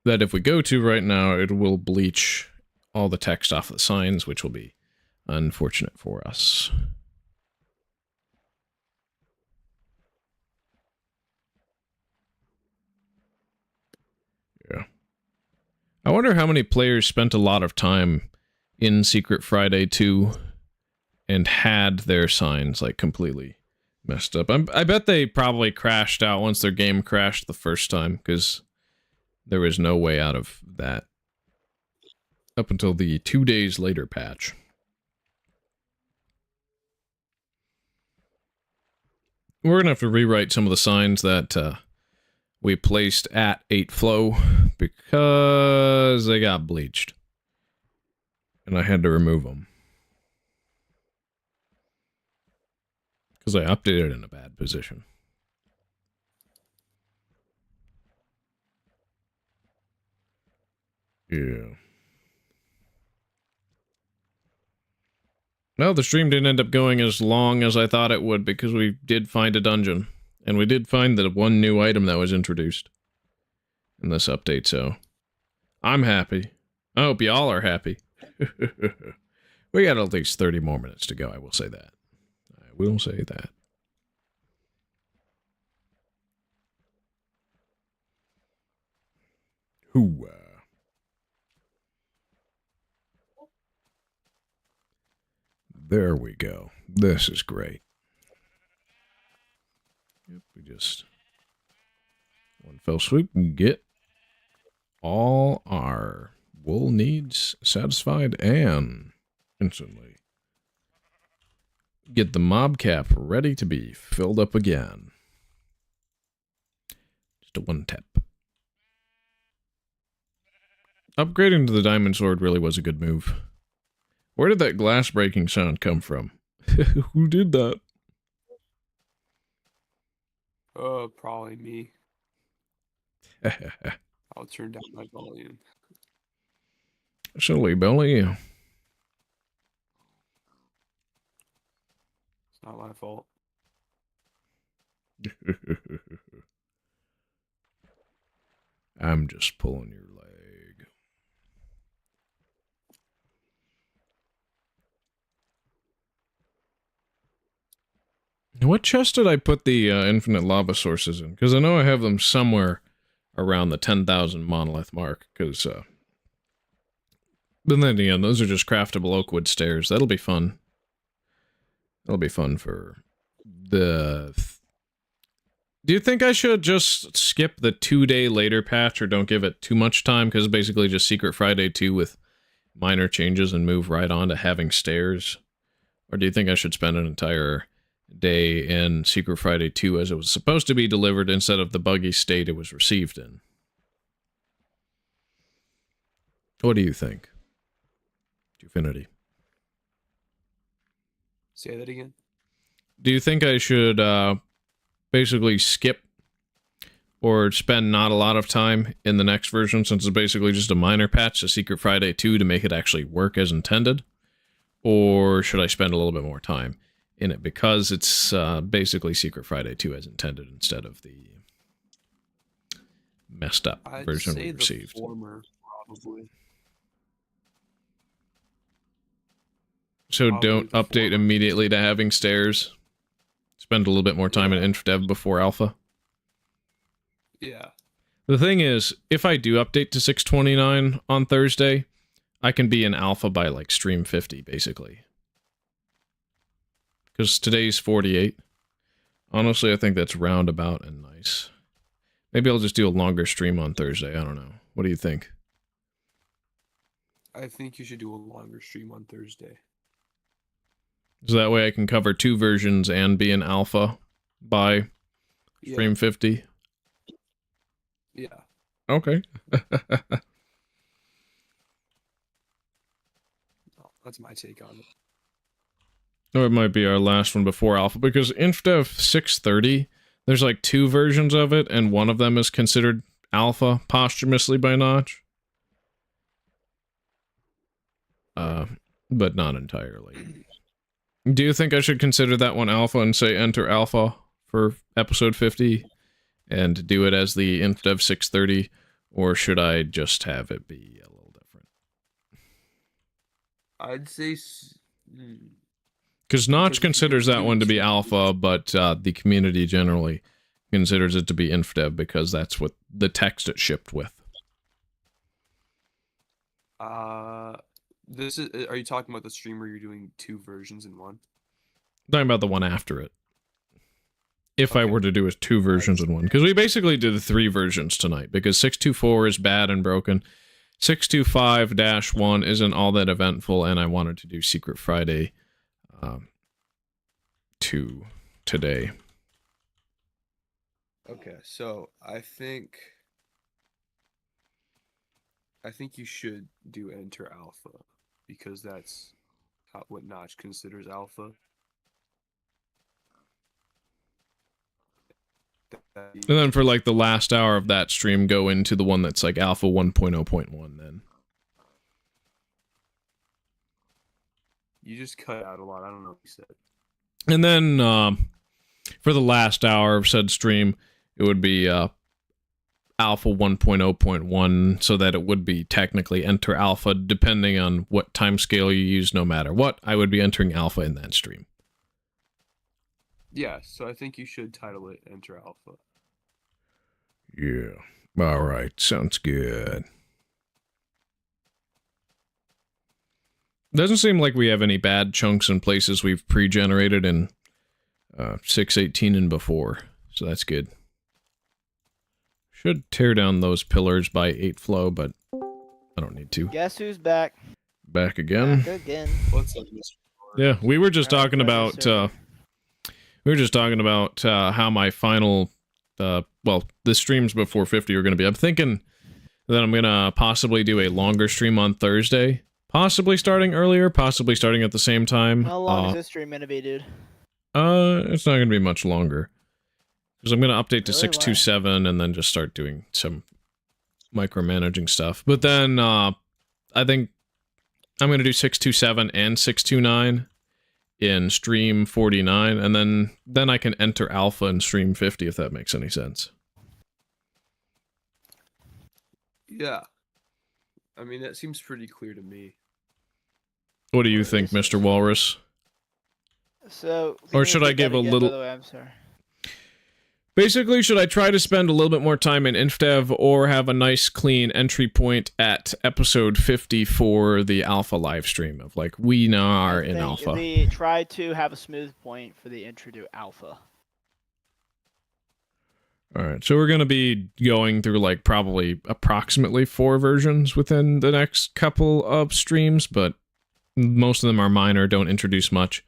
That if we go to right now, it will bleach all the text off the signs, which will be unfortunate for us. Yeah. I wonder how many players spent a lot of time in Secret Friday 2 and had their signs, like, completely messed up. I bet they probably crashed out once their game crashed the first time, because there was no way out of that. Up until the 2 days later patch. We're going to have to rewrite some of the signs that we placed at 8 flow because they got bleached. And I had to remove them. Because I updated in a bad position. Yeah. Well, the stream didn't end up going as long as I thought it would because we did find a dungeon. And we did find that one new item that was introduced in this update, so I'm happy. I hope y'all are happy. We got at least 30 more minutes to go, I will say that. I will say that. Hoo-wah. There we go. This is great. Yep, we just one fell swoop and get all our wool needs satisfied and instantly get the mob cap ready to be filled up again. Just a one tap. Upgrading to the diamond sword really was a good move. Where did that glass breaking sound come from? Who did that? Probably me. I'll turn down my volume. Silly Billy. It's not my fault. I'm just pulling your leg. What chest did I put the infinite lava sources in? Because I know I have them somewhere around the 10,000 monolith mark. Because, but then again, those are just craftable oakwood stairs. That'll be fun. That'll be fun for the... Do you think I should just skip the 2-day later patch or don't give it too much time? Because it's basically just Secret Friday 2 with minor changes and move right on to having stairs? Or do you think I should spend an entire day in Secret Friday 2 as it was supposed to be delivered instead of the buggy state it was received in? What do you think? Infinity. Say that again. Do you think I should basically skip or spend not a lot of time in the next version since it's basically just a minor patch to Secret Friday 2 to make it actually work as intended? Or should I spend a little bit more time in it because it's basically Secret Friday 2 as intended instead of the messed up version we received? The former, probably. So don't update immediately to having stairs. Spend a little bit more time in Indev before alpha. Yeah. The thing is, if I do update to 629 on Thursday, I can be in alpha by like stream 50, basically. Because today's 48. Honestly, I think that's roundabout and nice. Maybe I'll just do a longer stream on Thursday. I don't know. What do you think? I think you should do a longer stream on Thursday. So that way I can cover 2 versions and be in alpha by stream 50? Yeah. Okay. That's my take on it. Or it might be our last one before alpha, because Infdev 630, there's like 2 versions of it, and one of them is considered alpha posthumously by Notch. But not entirely. Do you think I should consider that one alpha and say enter alpha for episode 50 and do it as the Infdev 630, or should I just have it be a little different? I'd say... Because Notch considers that one to be alpha, but the community generally considers it to be Infdev because that's what the text it shipped with. This is. Are you talking about the stream where you're doing 2 versions in one? I'm talking about the one after it. If I were to do 2 versions in one. Because we basically did 3 versions tonight, because 624 is bad and broken. 625-1 isn't all that eventful, and I wanted to do Secret Friday 2 today. Okay, so I think you should do enter alpha because that's what Notch considers alpha. And then for like the last hour of that stream, go into the one that's like alpha 1.0.1 then. You just cut out a lot. I don't know what you said. And then for the last hour of said stream, it would be alpha 1.0.1 so that it would be technically enter alpha depending on what timescale you use. No matter what, I would be entering alpha in that stream. Yeah, so I think you should title it enter alpha. Yeah. All right. Sounds good. Doesn't seem like we have any bad chunks in places we've pre-generated in 618 and before, so that's good. Should tear down those pillars by 8 flow, but I don't need to. Guess who's back? Back again? Back again. What's up, Mr. Yeah, we were just All right, talking about how my final well, the streams before 50 are going to be. I'm thinking that I'm going to possibly do a longer stream on Thursday. Possibly starting earlier, possibly starting at the same time. How long is this stream gonna be, dude? It's not gonna be much longer. Because I'm gonna update to Really? 627 and then just start doing some micromanaging stuff. But then I think I'm gonna do 627 and 629 in stream 49, and then I can enter alpha in stream 50 if that makes any sense. Yeah. I mean, that seems pretty clear to me. What do you think, Mr. Walrus? So, Or should I give a little... By the way, I'm sorry. Basically, should I try to spend a little bit more time in Infdev or have a nice clean entry point at episode 50 for the alpha live stream of like, we now are in alpha? We try to have a smooth point for the intro to alpha. Alright, so we're going to be going through like probably approximately 4 versions within the next couple of streams, but most of them are minor, don't introduce much.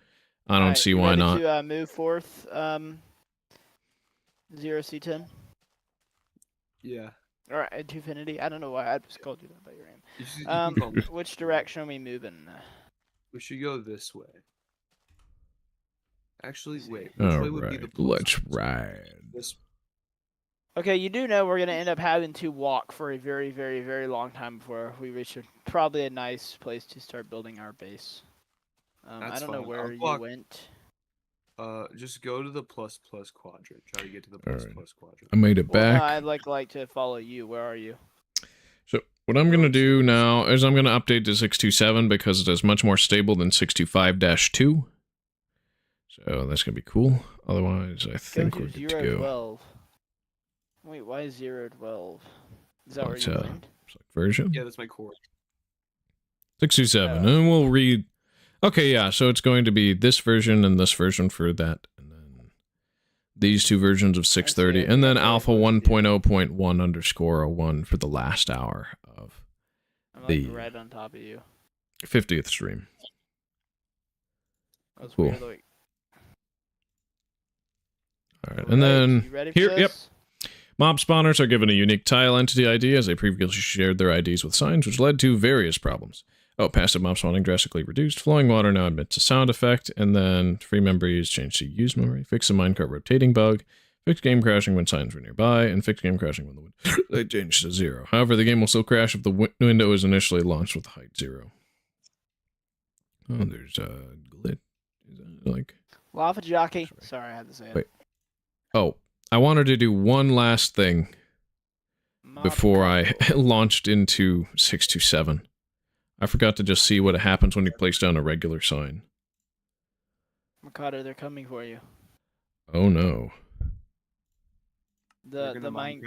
I don't see why not. To move forth, 0C10? Yeah. Alright, Infinity. I don't know why I just called you that by your name. You can call me. Which direction are we moving? We should go this way. Actually, wait. Which way would be the Alright, let's ride. This. Okay, you do know we're going to end up having to walk for a very, very, very long time before we reach probably a nice place to start building our base. I don't know fine. where I'll you walk. went. Just go to the plus quadrant. Try to get to the plus quadrant. I made it Well, back. I'd like to follow you. Where are you? So what I'm going to do now is I'm going to update to 627 because it is much more stable than 625-2. So that's going to be cool. Otherwise, I think we're good to go. 12. Wait, why 012? Is that where It's, you went? select version. Yeah, that's my core. 627. And we'll read. Okay, yeah, so it's going to be this version and this version for that. And then these two versions of 630. And then alpha 1.0.1 underscore 01 for the last hour of I'm the like right on top of you. 50th stream. That was Cool. weird, like, All right, and then you ready for here, this? yep. Mob spawners are given a unique tile entity ID as they previously shared their IDs with signs, which led to various problems. Oh, passive mob spawning drastically reduced. Flowing water now admits a sound effect, and then free memory is changed to use memory. Fix the minecart rotating bug. Fix game crashing when signs were nearby, and fix game crashing when the window they changed to 0. However, the game will still crash if the window is initially launched with height 0. Oh, there's a glitch. Is that like Lava jockey. Sorry, I had to say it. Wait. Oh, I wanted to do one last thing before I launched into 627. I forgot to just see what happens when you place down a regular sign. Mikado, they're coming for you. Oh no. They're The gonna mine.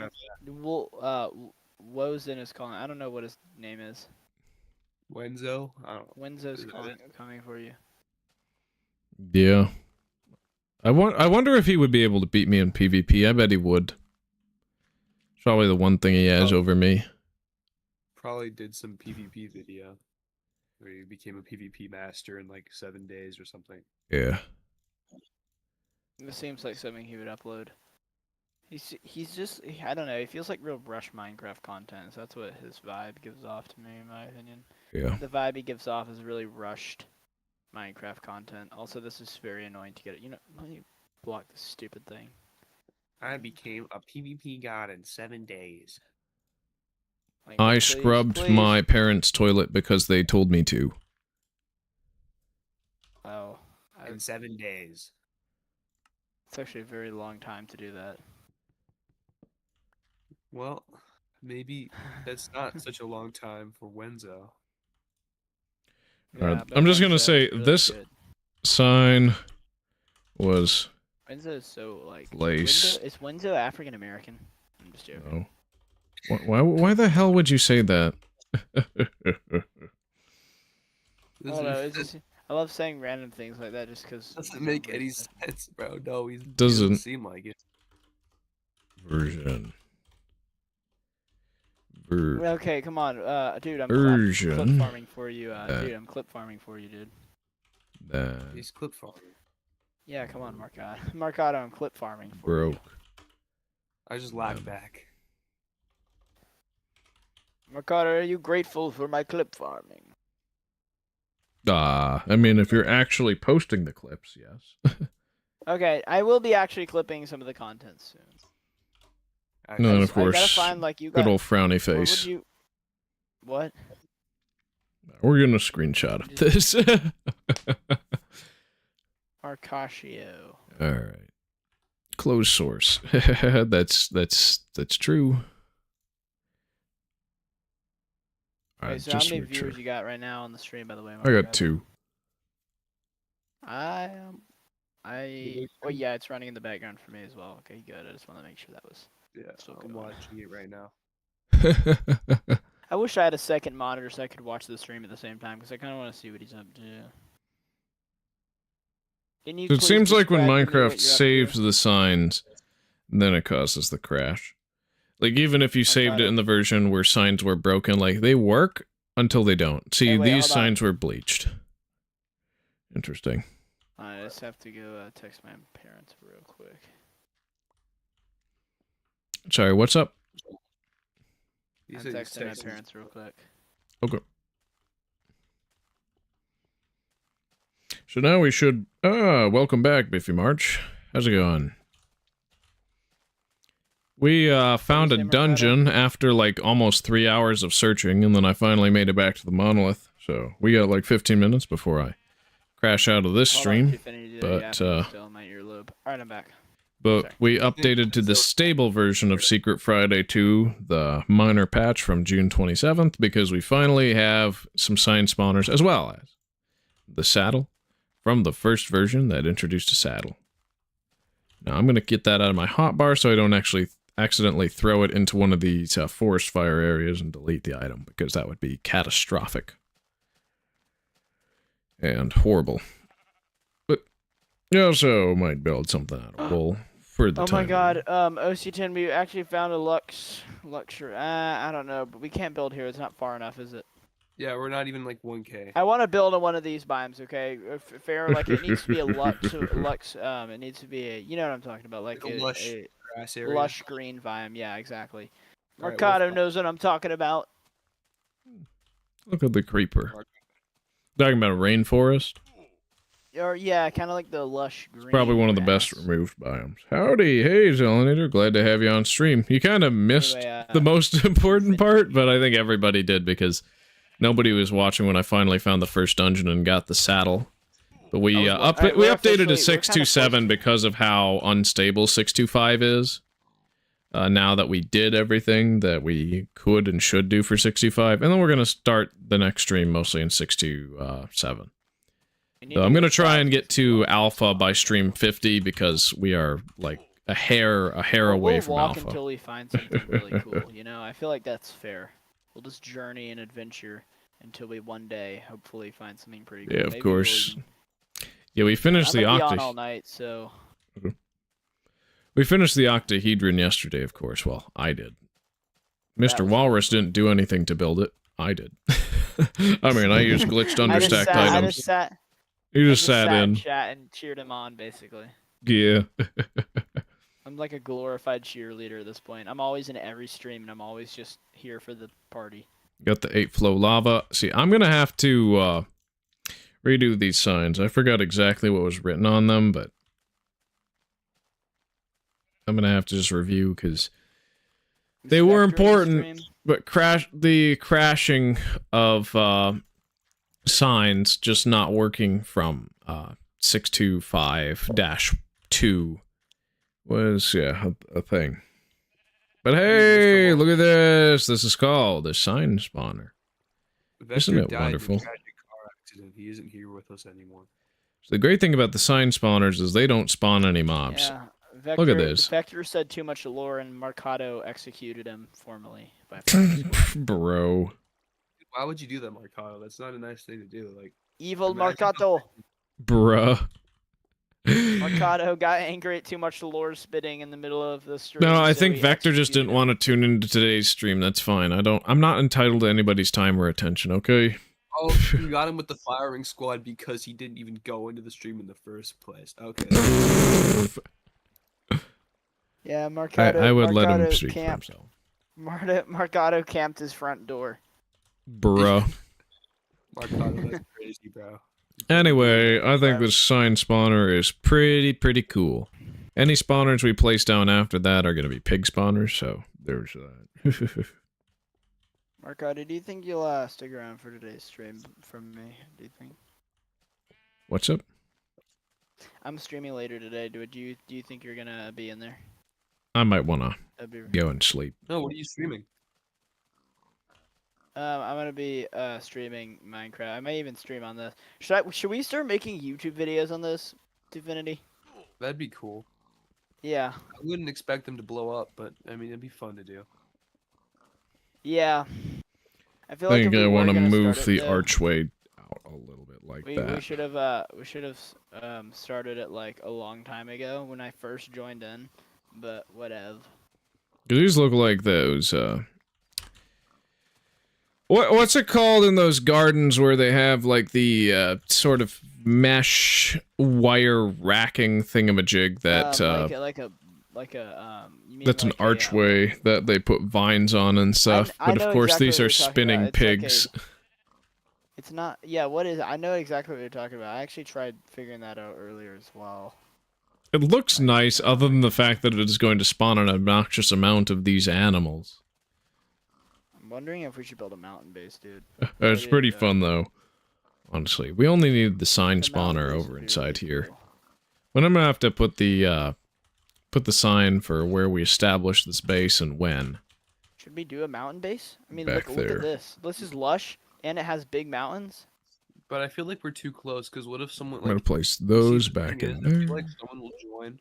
Wozen is calling. I don't know what his name is. Wenzo? I don't know. Wenzo's Is that calling, it? coming for you. Yeah. I wonder if he would be able to beat me in PvP. I bet he would. It's probably the one thing he has over me. Probably did some PvP video where he became a PvP master in like 7 days or something. Yeah. This seems like something he would upload. He's just, I don't know, he feels like real rush Minecraft content, so that's what his vibe gives off to me, in my opinion. Yeah. The vibe he gives off is really rushed Minecraft content. Also, this is very annoying to get it. You know, let me block this stupid thing. I became a PvP god in 7 days. Like, I please, scrubbed please. my parents' toilet because they told me to. Oh, In 7 days. it's actually a very long time to do that. Well, maybe that's not such a long time for Wenzo. Alright, but I'm just gonna Wenzo's say, really this good. sign was Wenzo is so like. placed. Is Wenzo African American? I'm just joking. No. Why the hell would you say that? Oh no, it's just, I love saying random things like that just because. Doesn't make any sense, bro. No, he Doesn't. doesn't seem like it. Version. Okay, come on, dude. I'm Version. clip farming for you, dude. I'm clip farming for you, dude. He's clip farming. Yeah, come on, Marcado. Marcado, I'm clip farming for Broke. you. I just lag back. Marcado, are you grateful for my clip farming? I mean, if you're actually posting the clips, yes. Okay, I will be actually clipping some of the content soon. No, and of I gotta course, find like you got. good old frowny What face. would you? What? We're gonna screenshot of this. Arcatio. All right. Closed source. that's true. All Okay, right, so how just many make viewers sure. you got right now on the stream, by the way? I got Marcado? 2. Oh yeah, it's running in the background for me as well. Okay, good. I just want to make sure that was. Yeah, So I'm good. watching it right now. I wish I had a second monitor so I could watch the stream at the same time because I kind of want to see what he's up to. Can you So it please seems like when describe to me what Minecraft you're up to? saves the signs, then it causes the crash. Like, even if you saved it in the version where signs were broken, like, they work until they don't. See, Hey, wait, these hold on. signs were bleached. Interesting. I just have to go text my parents real quick. Sorry, what's up? You I'm said you texting my texted- parents real quick. Okay. So now we should... welcome back, Biffy March. How's it going? We found a say, Mercado? dungeon after like almost 3 hours of searching, and then I finally made it back to the monolith. So we got like 15 minutes before I crash out of this Hold on, stream. Tiffany, do but, that yapping still in my earlobe. Alright, I'm back. But Sorry. we updated to the stable version of Secret Friday 2, the minor patch from June 27th, because we finally have some sign spawners, as well as the saddle from the first version that introduced a saddle. Now I'm going to get that out of my hotbar so I don't actually accidentally throw it into one of these forest fire areas and delete the item, because that would be catastrophic. And horrible. But you also might build something out of wool for the time. Oh my god, OC10, we actually found a luxury. I don't know, but we can't build here. It's not far enough, is it? Yeah, we're not even like 1K. I want to build in one of these biomes, okay? Fair, like it needs to be a it needs to be a, you know what I'm talking about, like a lush grass area. Lush green biome. Yeah, exactly. All right, Mercado knows what I'm talking about. Look at the creeper. Talking about a rainforest? Or yeah, kind of like the lush green. Probably one of the best removed biomes. Howdy, hey Zelinator, glad to have you on stream. You kind of missed the most important part, but I think everybody did because nobody was watching when I finally found the first dungeon and got the saddle. But we updated to 627 because of how unstable 625 is. Now that we did everything that we could and should do for 65, and then we're gonna start the next stream mostly in 627. So I'm gonna try and get to alpha by stream 50 because we are like a hair away from alpha. We'll walk until we find something really cool. You know, I feel like that's fair. We'll just journey and adventure until we one day hopefully find something pretty cool. Yeah, of course. Yeah, we finished the on all night, so. We finished the octahedron yesterday, of course. Well, I did. Mr. Walrus didn't do anything to build it. I did. I mean, I used glitched understacked items. You just sat in chat and cheered him on, basically. Yeah. I'm like a glorified cheerleader at this point. I'm always in every stream, and I'm always just here for the party. Got the 8 flow lava. See, I'm gonna have to redo these signs. I forgot exactly what was written on them, but I'm gonna have to just review because they were important. But the crashing of signs just not working from 625-2 was a thing. But hey, look at this! This is called a sign spawner. Isn't it wonderful? He isn't here with us anymore. So the great thing about the sign spawners is they don't spawn any mobs. Yeah. Vector, look at this. Vector said too much lore, and Mercado executed him formally. Bro. Why would you do that, Mercado? That's not a nice thing to do. Like evil Mercado. Bruh. Mercado got angry at too much lore spitting in the middle of the stream. No, I think Vector just didn't want to tune into today's stream. That's fine. I'm not entitled to anybody's time or attention, okay? Oh, you got him with the firing squad because he didn't even go into the stream in the first place. Okay. Yeah, Mercado. I would let him speak for himself. Mercado camped his front door. Bro. Mercado, that's crazy, bro. Anyway, I think this sign spawner is pretty cool. Any spawners we place down after that are going to be pig spawners, so there's that. Mercado, do you think you'll stick around for today's stream from me? Do you think? What's up? I'm streaming later today. Do you think you're gonna be in there? I might want to go and sleep. No, what are you streaming? I'm gonna be streaming Minecraft. I may even stream on this. Should we start making YouTube videos on this, Divinity? That'd be cool. Yeah. I wouldn't expect them to blow up, but I mean it'd be fun to do. Yeah. I feel like I want to move the archway out a little bit like that. We should have started it like a long time ago when I first joined in, but whatever. These look like those what's it called in those gardens where they have like the sort of mesh wire racking thingamajig that that's an archway that they put vines on and stuff. But of course these are spinning pigs. It's not. Yeah, what is it? I know exactly what you're talking about. I actually tried figuring that out earlier as well. It looks nice, other than the fact that it is going to spawn an obnoxious amount of these animals. I'm wondering if we should build a mountain base, dude. It's pretty fun, though. Honestly, we only need the sign spawner over inside here. But I'm gonna have to put the sign for where we establish this base and when. Should we do a mountain base? I mean, look at this. This is lush, and it has big mountains. But I feel like we're too close, because what if someone, I'm gonna place those back in there. I feel like someone will join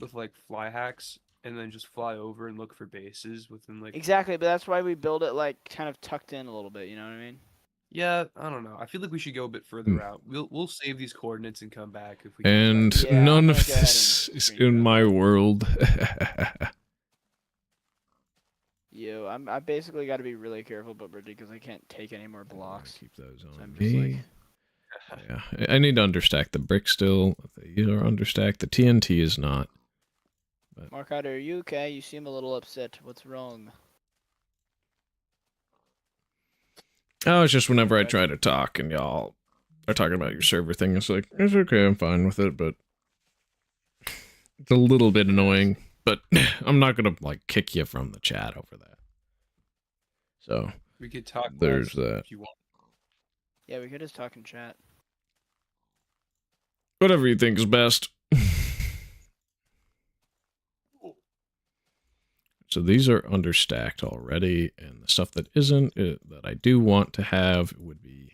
with, like, fly hacks, and then just fly over and look for bases within like. Exactly, but that's why we build it like kind of tucked in a little bit. You know what I mean? Yeah, I don't know. I feel like we should go a bit further out. We'll save these coordinates and come back if we. And Can Yeah, I'm none gonna of go ahead this and is screen in grab my it. world. I basically got to be really careful, but because I can't take any more blocks. Keep those So on I'm just me. Yeah, I need to understack the brick still. These are understacked. The TNT is not. Markado, are you okay? You seem a little upset. What's wrong? Oh, it's just whenever I try to talk and y'all are talking about your server thing, it's like, it's okay, I'm fine with it, but it's a little bit annoying. But I'm not gonna, like, kick you from the chat over that. So, We could talk. there's less that. If you want. Yeah, we could just talk in chat. Whatever you think is best. So these are understacked already, and the stuff that isn't, that I do want to have, would be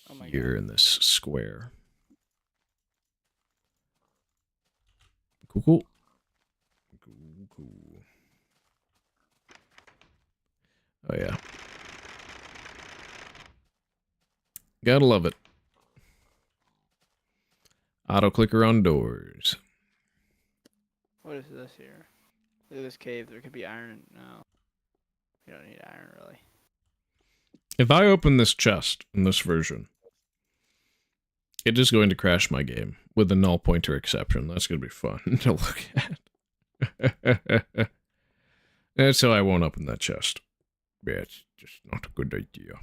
Oh my here god. in this square. Cool, cool. Cool, cool. Oh, yeah. Gotta love it. Auto clicker on doors. What is this here? Look at this cave. There could be iron. No. You don't need iron, really. If I open this chest in this version, it is going to crash my game with a null pointer exception. That's going to be fun to look at. And so I won't open that chest. Yeah, it's just not a good idea.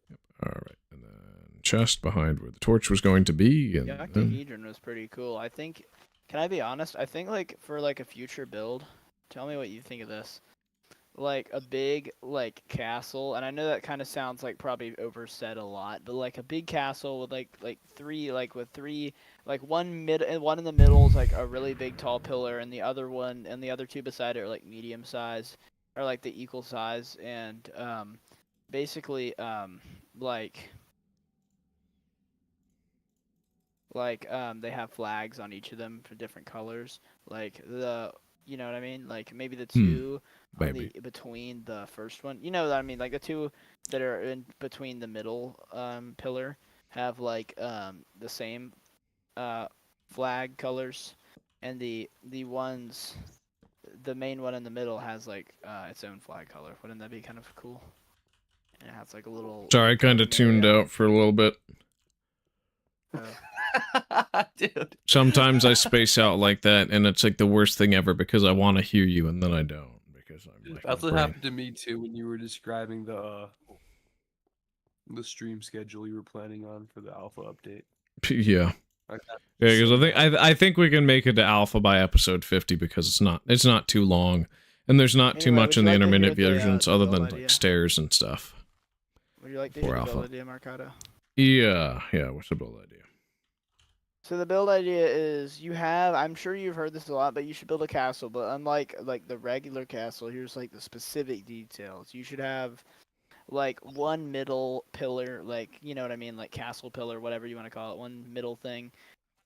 Yep. All right, and then chest behind where the torch was going to be. And The then, octahedron was pretty cool. I think. Can I be honest? I think like for like a future build, tell me what you think of this. Like a big like castle, and I know that kind of sounds like probably oversaid a lot, but like a big castle with like three like one in the middle is like a really big tall pillar, and the other one and the other two beside it are like medium size or like the equal size, and basically they have flags on each of them for different colors, like you know what I mean, like maybe the two on maybe. between the first one, you know what I mean, like the two that are in between the middle pillar have like the same flag colors, and the main one in the middle has like its own flag color. Wouldn't that be kind of cool? And it has like a little Sorry, I kind of tuned out for a little bit. Dude. Sometimes I space out like that, and it's like the worst thing ever because I want to hear you, and then I don't because I'm like, That's my what brain. happened to me too when you were describing the stream schedule you were planning on for the alpha update. Yeah. Like that. Yeah, because So I think we can make it to alpha by episode 50 because it's not too long, and there's not too Anyway, much would in the you like to hear intermediate the, versions the other build than idea? like stairs and stuff. Would you like to for hear the alpha. build idea, Marcado? Yeah. What's the build idea? So the build idea is I'm sure you've heard this a lot, but you should build a castle. But unlike like the regular castle, here's like the specific details. You should have like one middle pillar, like you know what I mean, like castle pillar, whatever you want to call it, one middle thing.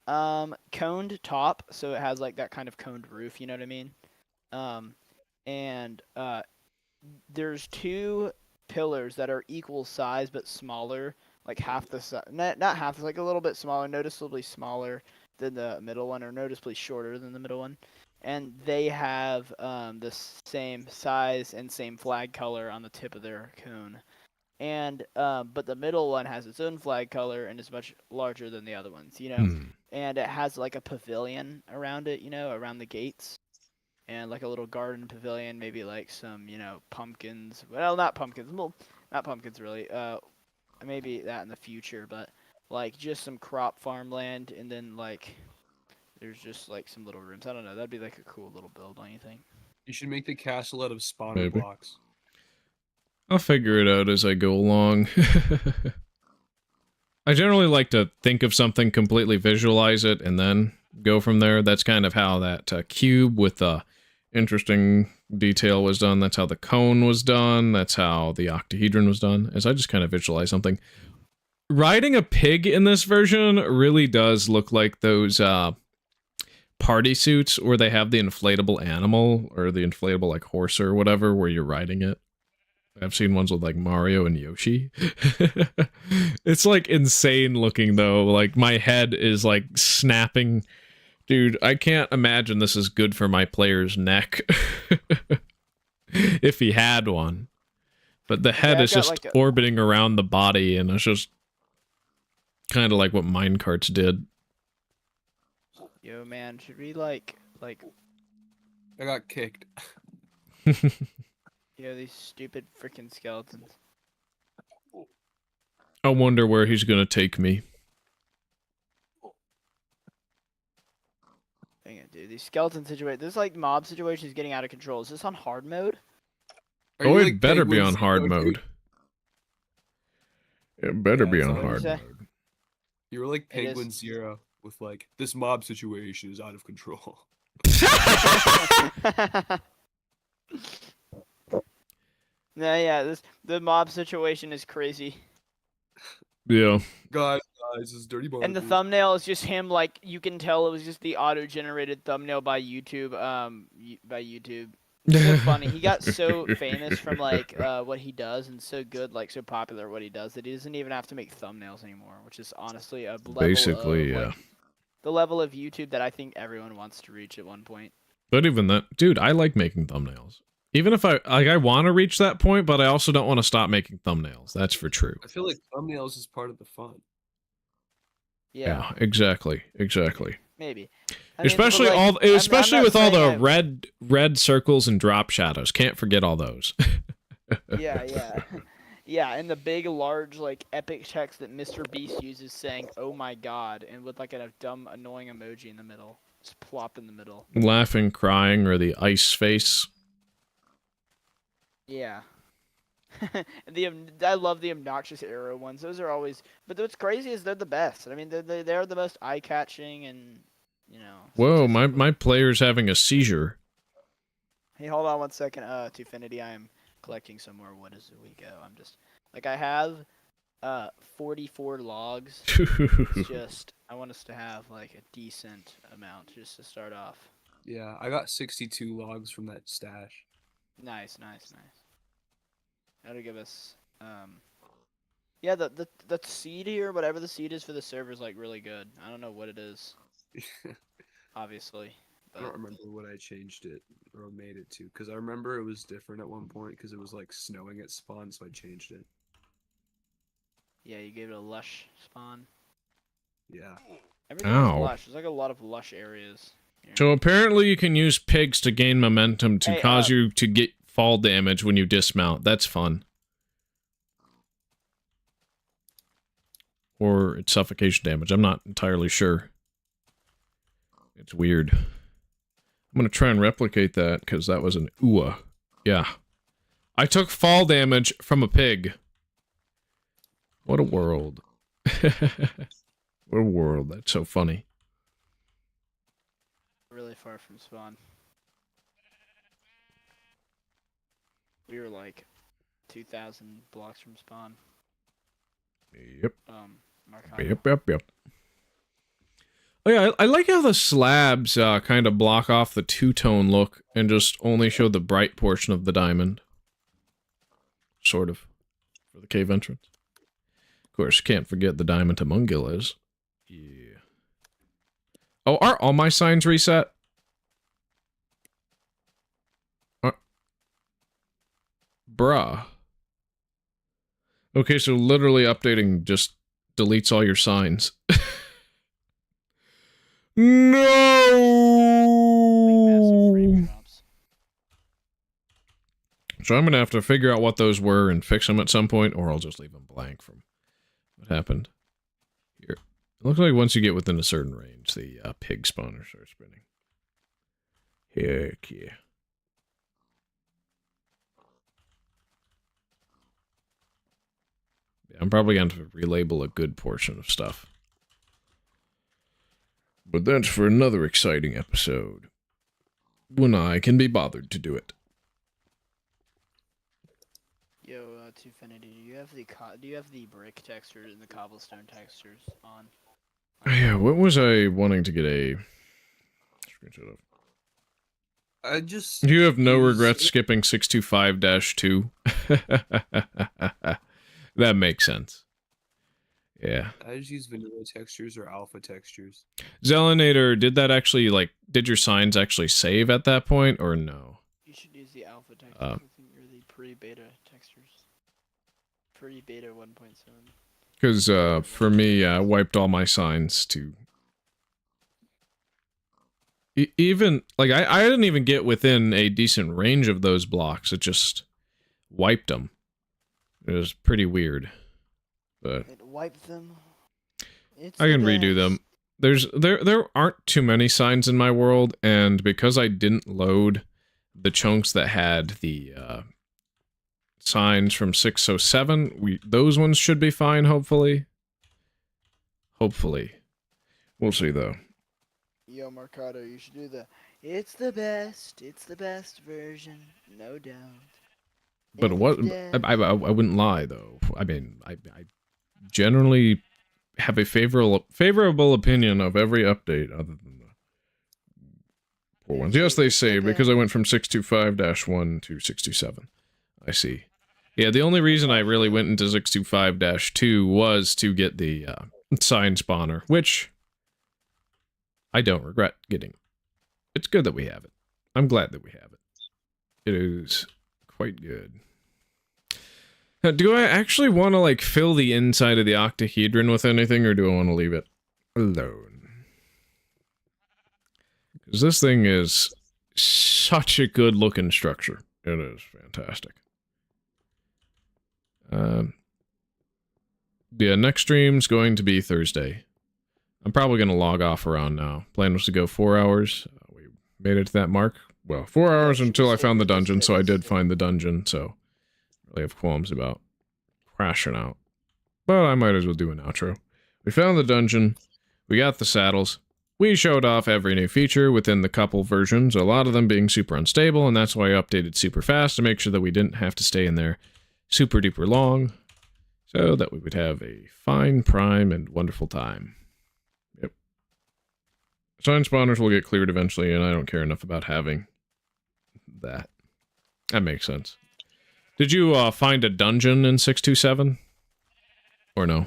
Coned top, so it has like that kind of coned roof, you know what I mean? And there's two pillars that are equal size but smaller, like half the size, not half, like a little bit smaller, noticeably smaller than the middle one, or noticeably shorter than the middle one. And they have the same size and same flag color on the tip of their cone. And but the middle one has its own flag color and is much larger than the other ones, you know. And it has like a pavilion around it, you know, around the gates, and like a little garden pavilion, maybe like some, you know, pumpkins. Well, not pumpkins. Well, not pumpkins really. Maybe that in the future, but like just some crop farmland, and then like there's just like some little rooms. I don't know. That'd be like a cool little build, don't you think? you should make the castle out of spawner Maybe. blocks. I'll figure it out as I go along. I generally like to think of something, completely visualize it, and then go from there. That's kind of how that cube with the interesting detail was done. That's how the cone was done. That's how the octahedron was done, as I just kind of visualize something. Riding a pig in this version really does look like those party suits where they have the inflatable animal or the inflatable like horse or whatever where you're riding it. I've seen ones with like Mario and Yoshi. It's like insane looking though. Like my head is like snapping. Dude, I can't imagine this is good for my player's neck. If he had one. But the head I've is got, just like, orbiting around the body and it's just kind of like what minecarts did. Yo, man, should we like I got kicked. these stupid freaking skeletons? I wonder where he's gonna take me. Dang it, dude. These skeleton situations. This like mob situation is getting out of control. Is this on hard mode? Are Oh, you it like better be Penguin on hard Zero, mode. dude? It better Yeah, be it's on all hard right. mode. You were like It is. Penguin Zero with like, this mob situation is out of control. Yeah, the mob situation is crazy. Yeah. Guys, this is Dirty And the Barnacles. thumbnail is just him, like, you can tell it was just the auto-generated thumbnail by YouTube, by YouTube. It's so funny. He got so famous from, like, what he does and so good, like, so popular at what he does that he doesn't even have to make thumbnails anymore, which is honestly a level Basically, of, yeah. like, the level of YouTube that I think everyone wants to reach at one point. But even that, dude, I like making thumbnails. Even if I want to reach that point, but I also don't want to stop making thumbnails. That's for true. I feel like thumbnails is part of the fun. Yeah, exactly. maybe. I mean, Especially but, like, especially I'm not with all the saying red circles and drop shadows. Can't forget all those. Yeah. Yeah, and the big, large, like, epic text that Mr. Beast uses saying, "Oh my god," and with, like, a dumb, annoying emoji in the middle. Just plop in the middle. Laughing, crying, or the ice face. Yeah. I love the obnoxious arrow ones. Those are always... But what's crazy is they're the best. I mean, they're the most eye-catching and, you know... Whoa, my statistically- player's having a seizure. Hey, hold on one second. Twofinity, I am collecting some more wood as we go. I'm just... Like, I have 44 logs. It's just... I want us to have, like, a decent amount just to start off. Yeah, I got 62 logs from that stash. Nice. That'll give us... Yeah, the seed here, whatever the seed is for the server is, like, really good. I don't know what it is, obviously. I don't remember what I changed it or made it to, because I remember it was different at one point because it was like snowing at spawn, so I changed it. Yeah, you gave it a lush spawn. Yeah. Everything is Ow. lush. There's like a lot of lush areas. Here. So apparently you can use pigs to gain momentum to Hey, cause you to get fall damage when you dismount. That's fun. Or it's suffocation damage. I'm not entirely sure. It's weird. I'm going to try and replicate that because that was an ooh. Yeah. I took fall damage from a pig. What a world. What a world. That's so funny. Really far from spawn. We were like 2,000 blocks from spawn. Yep. Mark Yep. Oh yeah, I like how the slabs kind of block off the two-tone look and just only show the bright portion of the diamond. Sort of. For the cave entrance. Of course, can't forget the diamond Tamungil is. Yeah. Oh, are all my signs reset? Bruh. Okay, so literally updating just deletes all your signs. No! So I'm gonna have to figure out what those were and fix them at some point, or I'll just leave them blank from what happened. Here. It looks like once you get within a certain range, the pig spawner starts spinning. Heck yeah. I'm probably going to relabel a good portion of stuff. But that's for another exciting episode. When I can be bothered to do it. Yo, Twofinity, do you have the brick texture and the cobblestone textures on? Yeah, what was I wanting to get a screenshot of? I just You have no use- regrets skipping 625-2. That makes sense. Yeah. I just use vanilla textures or alpha textures. Zelinator, did that actually, like, did your signs actually save at that point, or no? You should use the alpha textures. Uh, I think you're the pre-beta textures. Pre-beta 1.7. Because, for me, I wiped all my signs to... even, like, I didn't even get within a decent range of those blocks. It just wiped them. It was pretty weird. But It wiped them. It's I the can redo them. best. There aren't too many signs in my world, and because I didn't load the chunks that had the signs from 607, those ones should be fine, hopefully. Hopefully. We'll see, though. Yo, Mercado, you should do the. It's the best version, no doubt. But what Indev. I wouldn't lie, though. I mean, I generally have a favorable opinion of every update other than the poor ones. Yes, they saved because I went from 625-1 to 627. I see. Yeah, the only reason I really went into 625-2 was to get the sign spawner, which I don't regret getting. It's good that we have it. I'm glad that we have it. It is quite good. Now, do I actually want to, like, fill the inside of the octahedron with anything, or do I want to leave it alone? Because this thing is such a good-looking structure. It is fantastic. The next stream's going to be Thursday. I'm probably going to log off around now. Plan was to go 4 hours. We made it to that mark. Well, 4 hours until I found the dungeon, so I did find the dungeon, so... really have qualms about crashing out. But I might as well do an outro. We found the dungeon. We got the saddles. We showed off every new feature within the couple versions, a lot of them being super unstable, and that's why I updated super fast to make sure that we didn't have to stay in there super duper long, so that we would have a fine, prime, and wonderful time. Yep. Sign spawners will get cleared eventually, and I don't care enough about having that. That makes sense. Did you find a dungeon in 627? Or no?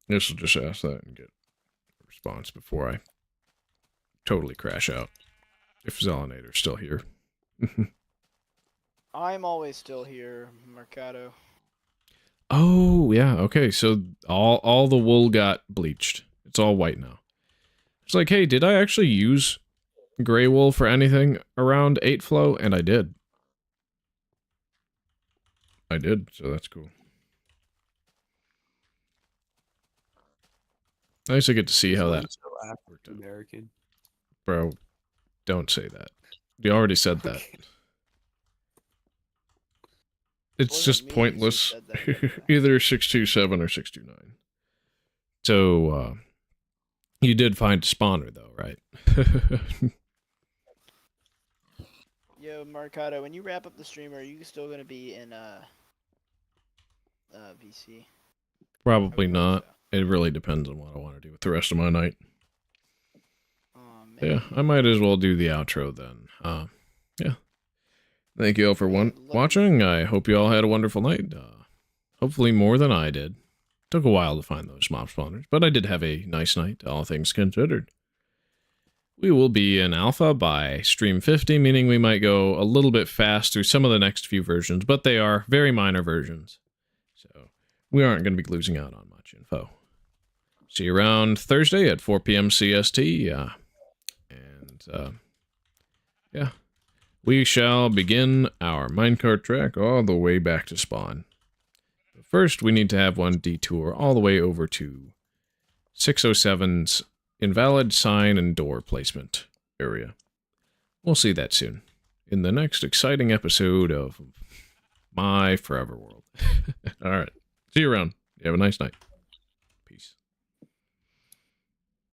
This will just ask that and get a response before I totally crash out. If Zelinator's still here. I'm always still here, Mercado. Oh, yeah, okay, so all the wool got bleached. It's all white now. It's like, hey, did I actually use gray wool for anything around 8 flow? And I did. I did, so that's cool. Nice to get to see how that worked out. American. Bro, don't say that. You already said that. Okay. It's Wasn't just me, she pointless. said that, anyway. Either 627 or 629. So, you did find a spawner, though, right? Yo, Mercado, when you wrap up the stream, are you still gonna be in VC? Probably I would not. hope so. It really depends on what I want to do with the rest of my night. Aw, man. Yeah, I might as well do the outro then. Yeah. Thank you all for watching. I hope you all had a wonderful night. Hopefully more than I did. Took a while to find those mob spawners, but I did have a nice night, all things considered. We will be in alpha by stream 50, meaning we might go a little bit fast through some of the next few versions, but they are very minor versions. So we aren't going to be losing out on much info. See you around Thursday at 4 p.m. CST. Yeah. We shall begin our minecart trek all the way back to spawn. But first, we need to have one detour all the way over to 607's invalid sign and door placement area. We'll see that soon, in the next exciting episode of My Forever World. Alright, see you around. You have a nice night.